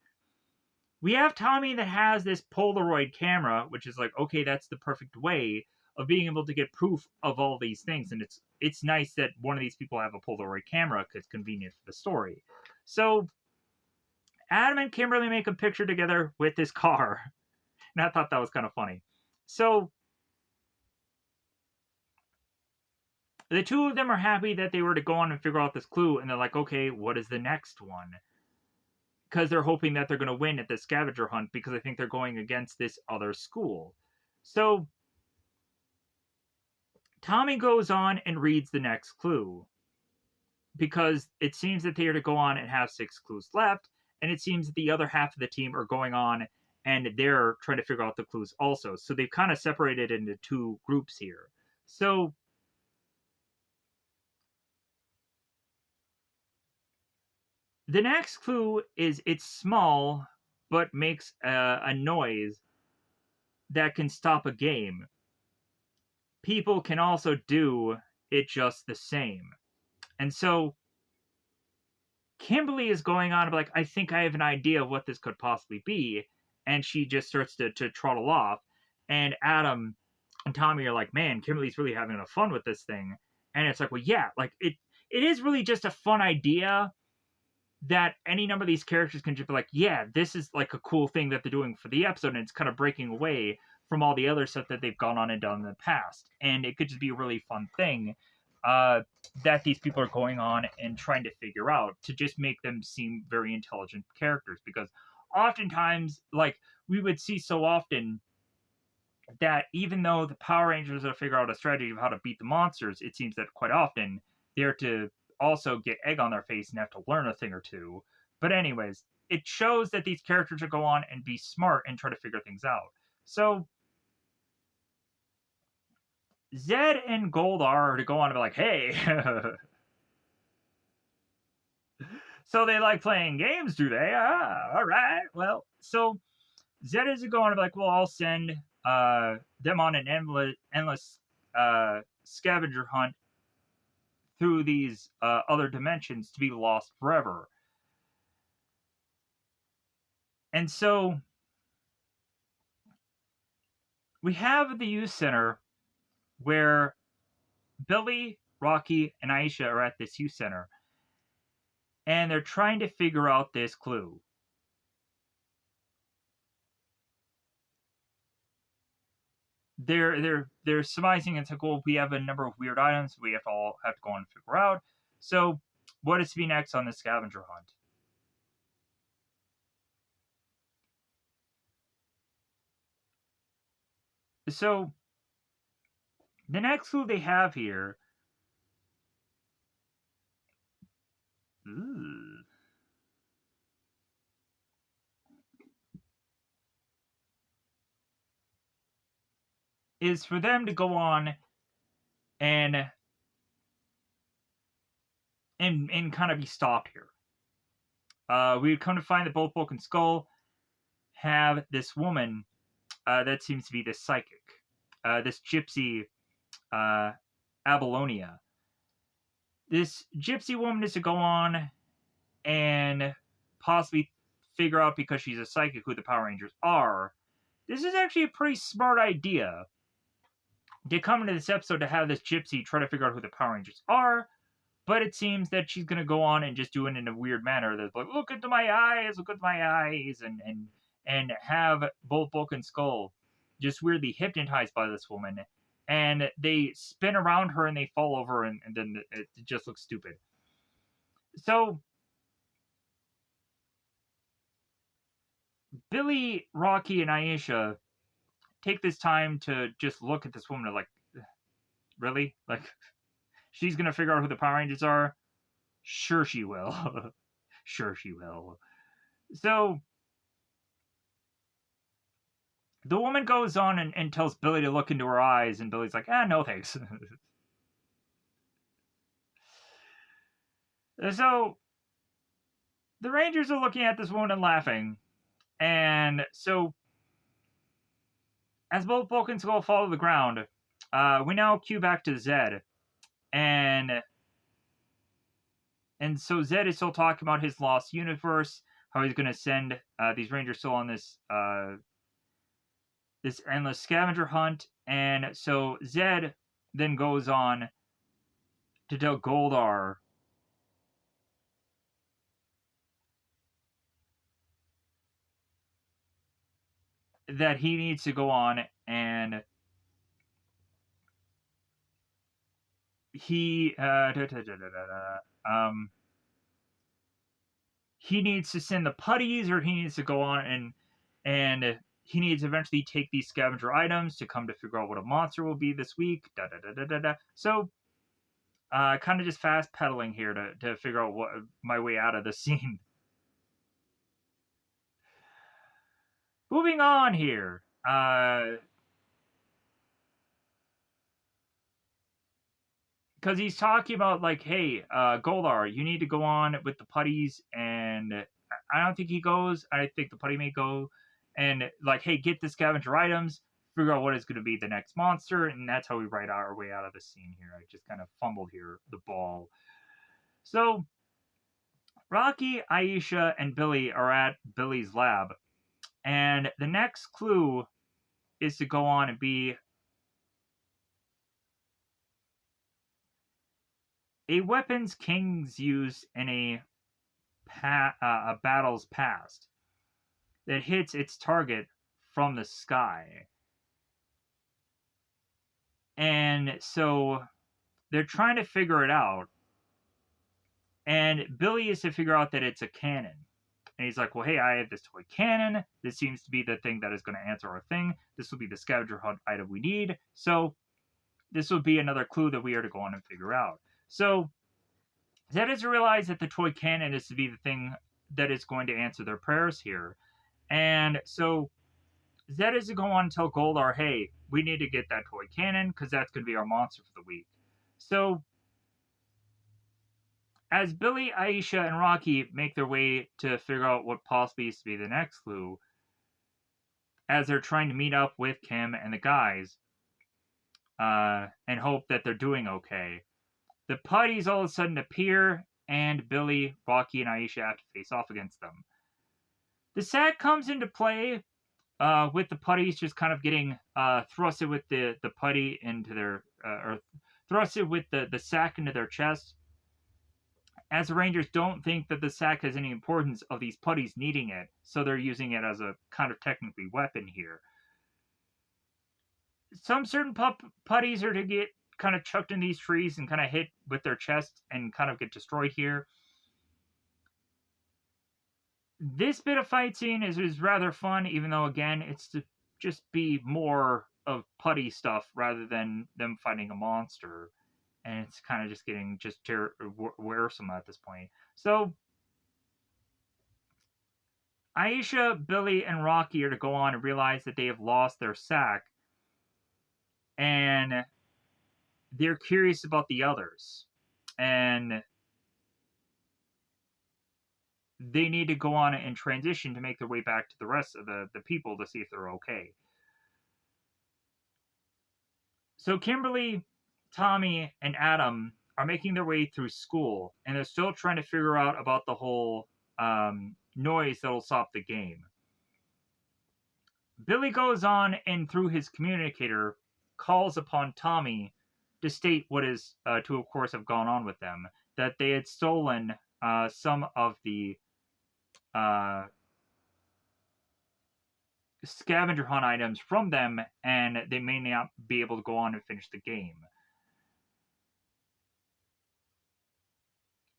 We have Tommy that has this Polaroid camera, which is like, okay, that's the perfect way of being able to get proof of all these things. And it's nice that one of these people have a Polaroid camera because it's convenient for the story. So Adam and Kimberly make a picture together with this car. And I thought that was kind of funny. So the two of them are happy that they were to go on and figure out this clue. And they're like, okay, what is the next one? Because they're hoping that they're going to win at the scavenger hunt because I think they're going against this other school. So Tommy goes on and reads the next clue because it seems that they are to go on and have 6 clues left, and it seems that the other half of the team are going on and they're trying to figure out the clues also. So they've kind of separated into 2 groups here. So the next clue is it's small but makes a noise that can stop a game. People can also do it just the same. And so Kimberly is going on like, I think I have an idea of what this could possibly be. And she just starts to trottle off. And Adam and Tommy are like, man, Kimberly's really having enough fun with this thing. And it's like, well, yeah, like it is really just a fun idea that any number of these characters can just be like, yeah, this is like a cool thing that they're doing for the episode. And it's kind of breaking away from all the other stuff that they've gone on and done in the past. And it could just be a really fun thing that these people are going on and trying to figure out to just make them seem very intelligent characters. Because oftentimes, like, we would see so often that even though the Power Rangers are to figure out a strategy of how to beat the monsters, it seems that quite often they're to also get egg on their face and have to learn a thing or two. But anyways, it shows that these characters will go on and be smart and try to figure things out. So Zed and Goldar are to go on and be like, hey, so they like playing games, do they? Ah, all right. Well, so Zed is going to be like, well, I'll send them on an endless scavenger hunt through these other dimensions to be lost forever. And so we have the youth center where Billy, Rocky, and Aisha are at this youth center, and they're trying to figure out this clue. They're surmising it's like, well, we have a number of weird items we have to go and figure out. So, what is to be next on the scavenger hunt? So, the next clue they have here. Ooh, is for them to go on and and kind of be stopped here. We would come to find that both Bulk and Skull have this woman that seems to be this psychic, this gypsy uh, Abylonia. This gypsy woman is to go on and possibly figure out, because she's a psychic, who the Power Rangers are. This is actually a pretty smart idea to come into this episode to have this gypsy try to figure out who the Power Rangers are. But it seems that she's gonna go on and just do it in a weird manner. That's like, look into my eyes, look into my eyes, and have both Bulk and Skull just weirdly hypnotized by this woman, and they spin around her and they fall over, and then it just looks stupid. So Billy, Rocky, and Aisha take this time to just look at this woman and like, really? Like, she's gonna figure out who the Power Rangers are? Sure she will. Sure she will. So the woman goes on and tells Billy to look into her eyes, and Billy's like, no thanks. So the Rangers are looking at this woman and laughing. And so as both Bulk and Skull fall to the ground, we now cue back to Zed. And so Zed is still talking about his lost universe, how he's going to send these Rangers still on this this endless scavenger hunt. And so Zed then goes on to tell Goldar that he needs to go on and he he needs to send the putties, or he needs to go on and he needs to eventually take these scavenger items to come to figure out what a monster will be this week. So kind of just fast pedaling here to figure out what my way out of the scene. Moving on here. Because he's talking about, like, hey, Goldar, you need to go on with the putties, and I don't think he goes. I think the putty may go, and like, hey, get the scavenger items, figure out what is going to be the next monster, and that's how we write our way out of the scene here. I just kind of fumbled here the ball. So Rocky, Aisha, and Billy are at Billy's lab, and the next clue is to go on and be a weapons kings use in a battle's past that hits its target from the sky. And so they're trying to figure it out. And Billy is to figure out that it's a cannon. And he's like, well, hey, I have this toy cannon. This seems to be the thing that is going to answer our thing. This will be the scavenger hunt item we need. So this will be another clue that we are to go on and figure out. So Zed is to realize that the toy cannon is to be the thing that is going to answer their prayers here. And so Zed is to go on and tell Goldar, hey, we need to get that toy cannon because that's going to be our monster for the week. So as Billy, Aisha, and Rocky make their way to figure out what possibly is to be the next clue, as they're trying to meet up with Kim and the guys and hope that they're doing okay, the putties all of a sudden appear, and Billy, Rocky, and Aisha have to face off against them. The sack comes into play with the putties just kind of getting thrusted with the putty into their or thrust it with the sack into their chest, as the Rangers don't think that the sack has any importance of these putties needing it, so they're using it as a kind of technically weapon here. Some certain putties are to get kind of chucked in these trees and kind of hit with their chest and kind of get destroyed here. This bit of fight scene is rather fun, even though, again, it's to just be more of putty stuff rather than them fighting a monster. And it's kind of just getting just wearisome at this point. So, Aisha, Billy, and Rocky are to go on and realize that they have lost their sack. And they're curious about the others. And they need to go on and transition to make their way back to the rest of the people to see if they're okay. So Kimberly, Tommy, and Adam are making their way through school, and they're still trying to figure out about the whole noise that'll stop the game. Billy goes on and through his communicator calls upon Tommy to state what is to of course have gone on with them, that they had stolen some of the scavenger hunt items from them, and they may not be able to go on and finish the game.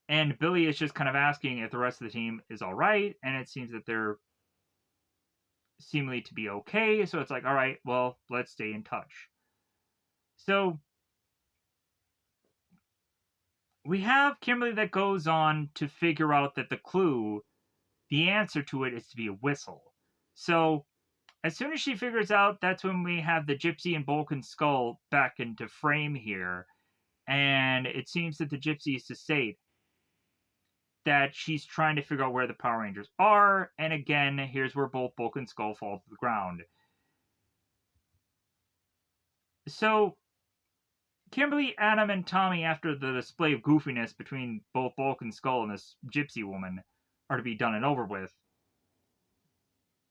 And Billy is just kind of asking if the rest of the team is all right, and it seems that they're seemingly to be okay. So it's like, all right, well, let's stay in touch. So we have Kimberly that goes on to figure out that the clue, the answer to it, is to be a whistle. So as soon as she figures out, that's when we have the Gypsy and Bulk Skull back into frame here. And it seems that the Gypsy is to state that she's trying to figure out where the Power Rangers are. And again, here's where both Bulk and Skull fall to the ground. So Kimberly, Adam, and Tommy, after the display of goofiness between both Bulk and Skull and this Gypsy woman, are to be done and over with.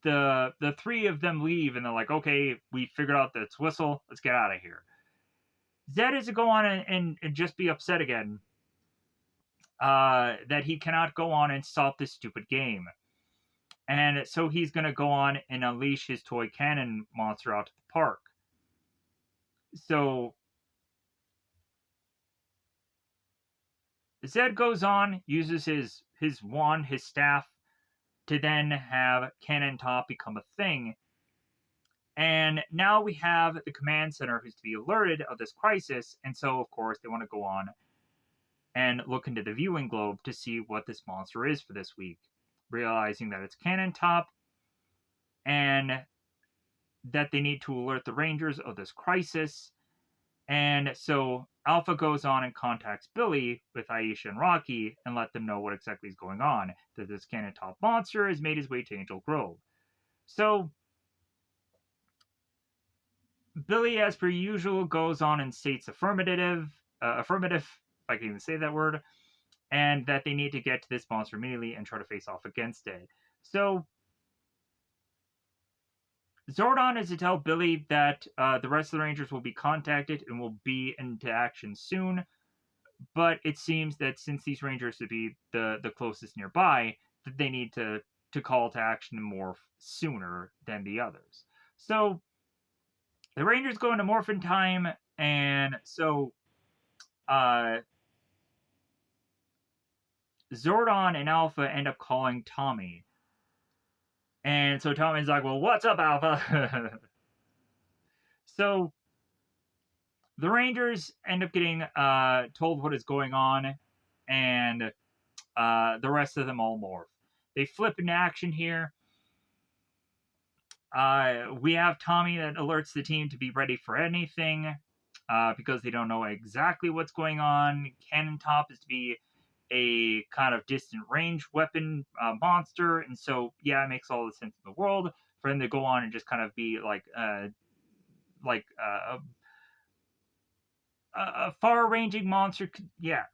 The three of them leave, and they're like, okay, we figured out that it's Whistle. Let's get out of here. Zed is to go on and just be upset again that he cannot go on and stop this stupid game. And so he's going to go on and unleash his toy cannon monster out to the park. So Zed goes on, uses his wand, his staff, to then have Cannon Top become a thing. And now we have the command center who's to be alerted of this crisis, and so of course they want to go on and look into the viewing globe to see what this monster is for this week, realizing that it's Cannon Top and that they need to alert the Rangers of this crisis. And so Alpha goes on and contacts Billy with Aisha and Rocky and let them know what exactly is going on, that this Cannon Top monster has made his way to Angel Grove. So Billy, as per usual, goes on and states affirmative, if I can even say that word, and that they need to get to this monster immediately and try to face off against it. So Zordon is to tell Billy that the rest of the Rangers will be contacted and will be into action soon, but it seems that since these Rangers would be the closest nearby, that they need to call to action more sooner than the others. So the Rangers go into Morphin time, and so Zordon and Alpha end up calling Tommy. And so Tommy's like, well, what's up, Alpha? So the Rangers end up getting told what is going on, and the rest of them all morph. They flip into action here. We have Tommy that alerts the team to be ready for anything because they don't know exactly what's going on. Cannon Top is to be a kind of distant range weapon monster, and so yeah, it makes all the sense in the world for them to go on and just kind of be like a far-ranging monster. Yeah,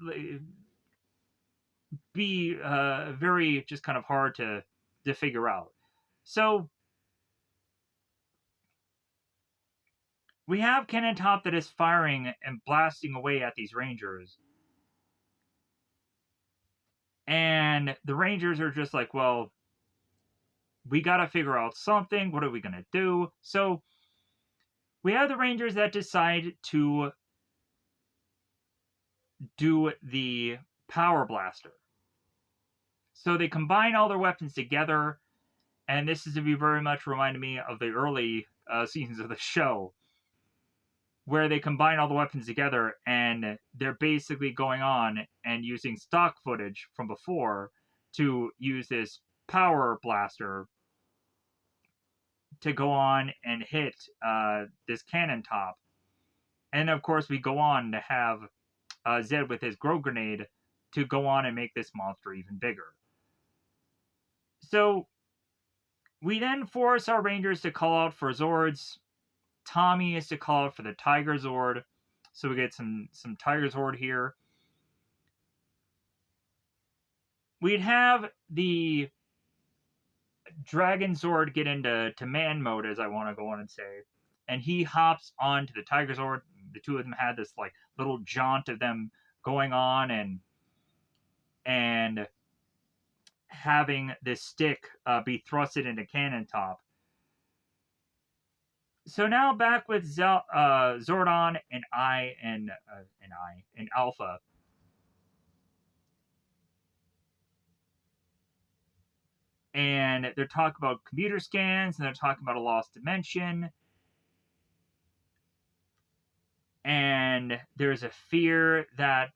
be very just kind of hard to figure out. So we have Cannon Top that is firing and blasting away at these Rangers. And the Rangers are just like, well, we got to figure out something. What are we going to do? So we have the Rangers that decide to do the Power Blaster. So they combine all their weapons together. And this is to be very much reminded me of the early seasons of the show, where they combine all the weapons together and they're basically going on and using stock footage from before to use this power blaster to go on and hit this cannon top. And of course, we go on to have Zed with his grow grenade to go on and make this monster even bigger. So we then force our Rangers to call out for Zords. Tommy is to call out for the Tiger Zord. So we get some Tiger Zord here. We'd have the Dragon Zord get into man mode, as I want to go on and say. And he hops onto the Tiger Zord. The two of them had this like little jaunt of them going on and having this stick be thrusted into Cannon Top. So now back with Zordon and Alpha. And they're talking about computer scans, and they're talking about a lost dimension. And there's a fear that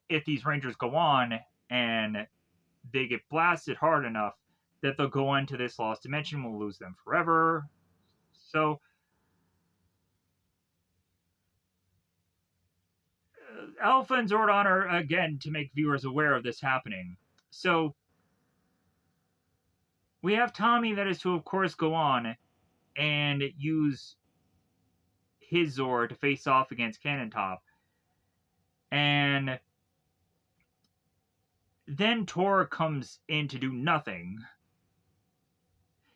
if these Rangers go on and they get blasted hard enough, that they'll go into this lost dimension, we'll lose them forever. So Alpha and Zordon are, again, to make viewers aware of this happening. So we have Tommy that is to, of course, go on and use his Zord to face off against Cannon Top. And then Tor comes in to do nothing.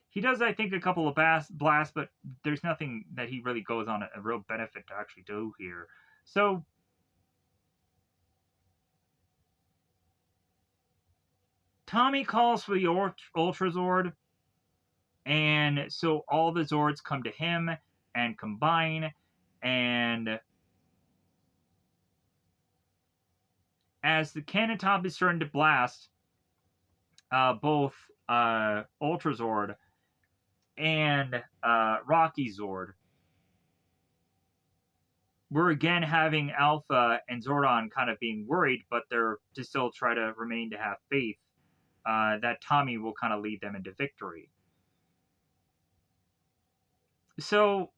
He does, I think, a couple of blasts, but there's nothing that he really goes on a real benefit to actually do here. So Tommy calls for the Ultra Zord, and so all the Zords come to him and combine, and as the Cannon Top is starting to blast, both Ultra Zord and Rocky Zord, we're again having Alpha and Zordon kind of being worried, but they're to still try to remain to have faith that Tommy will kind of lead them into victory. So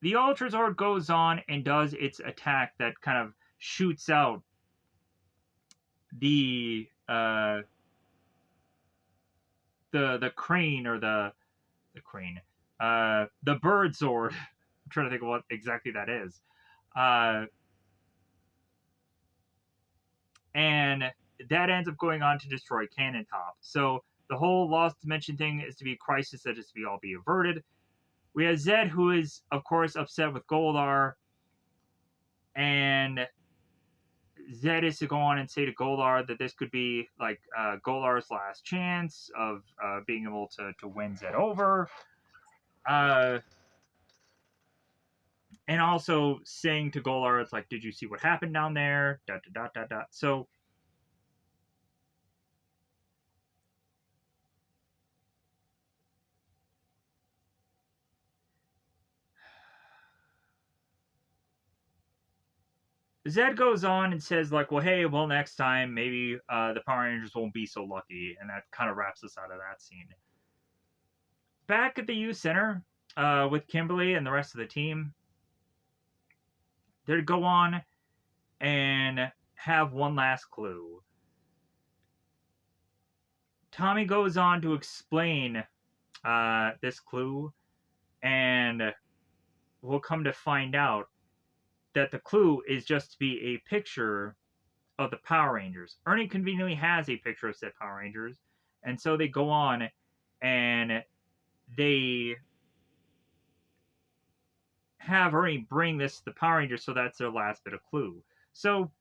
the Ultra Zord goes on and does its attack that kind of shoots out the crane, or the crane, the bird Zord. I'm trying to think of what exactly that is. And that ends up going on to destroy Cannon Top. So the whole Lost Dimension thing is to be a crisis that is to be all be averted. We have Zed, who is, of course, upset with Goldar, and Zed is to go on and say to Goldar that this could be like Goldar's last chance of being able to win Zed over. And also saying to Goldar, it's like, did you see what happened down there? Dot, dot, dot, dot. So Zed goes on and says, like, well, hey, well, next time, maybe the Power Rangers won't be so lucky. And that kind of wraps us out of that scene. Back at the U Center with Kimberly and the rest of the team, they'd go on and have one last clue. Tommy goes on to explain this clue, and we'll come to find out that the clue is just to be a picture of the Power Rangers. Ernie conveniently has a picture of said Power Rangers, and so they go on and they have Ernie bring this to the Power Rangers, so that's their last bit of clue. So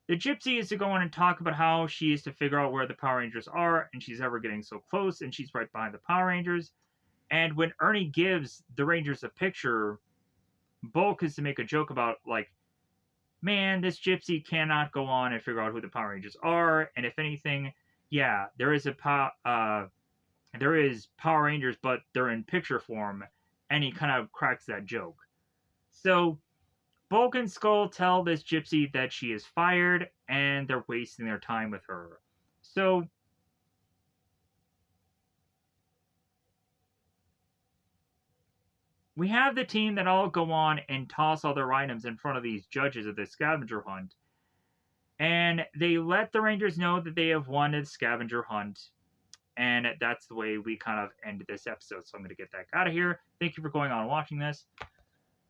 the gypsy is to go on and talk about how she is to figure out where the Power Rangers are, and she's ever getting so close, and she's right behind the Power Rangers. And when Ernie gives the Rangers a picture, Bulk is to make a joke about, like, man, this gypsy cannot go on and figure out who the Power Rangers are, and if anything, yeah, there is Power Rangers, but they're in picture form, and he kind of cracks that joke. So Bulk and Skull tell this gypsy that she is fired, and they're wasting their time with her. So we have the team that all go on and toss all their items in front of these judges of the scavenger hunt. And they let the Rangers know that they have won the scavenger hunt. And that's the way we kind of end this episode. So I'm going to get that out of here. Thank you for going on and watching this.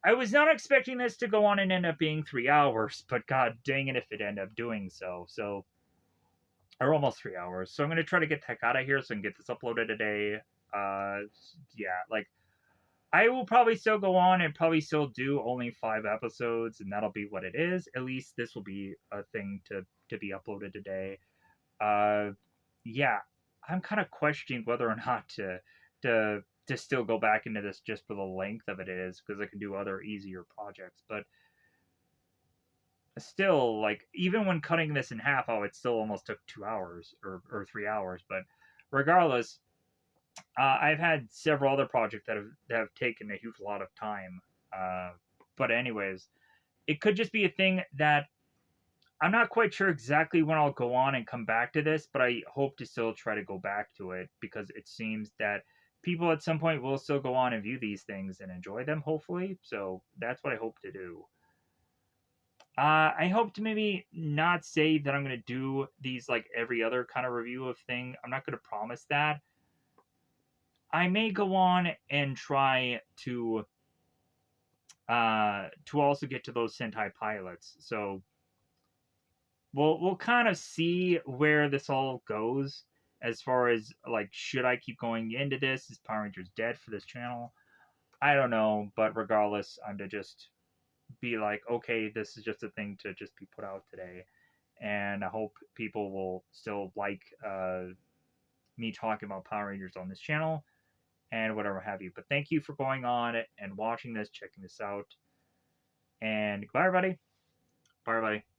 I was not expecting this to go on and end up being 3 hours, but god dang it if it ended up doing so. Or almost 3 hours. So I'm going to try to get the heck out of here so I can get this uploaded today. Yeah, like, I will probably still go on and probably still do only 5 episodes, and that'll be what it is. At least this will be a thing to be uploaded today. Yeah, I'm kind of questioning whether or not to still go back into this just for the length of it is, because I can do other easier projects. But still, like, even when cutting this in half, it still almost took 2 hours or 3 hours. But regardless, I've had several other projects that have taken a huge lot of time. But anyways, it could just be a thing that I'm not quite sure exactly when I'll go on and come back to this, but I hope to still try to go back to it because it seems that people at some point will still go on and view these things and enjoy them, hopefully. So that's what I hope to do. I hope to maybe not say that I'm going to do these like every other kind of review of thing. I'm not going to promise that. I may go on and try to also get to those Sentai pilots. So we'll kind of see where this all goes as far as like should I keep going into this? Is Power Rangers dead for this channel? I don't know, but regardless, I'm to just be like, okay, this is just a thing to just be put out today, and I hope people will still like me talking about Power Rangers on this channel and whatever have you. But thank you for going on and watching this, checking this out, and goodbye, everybody. Bye, everybody.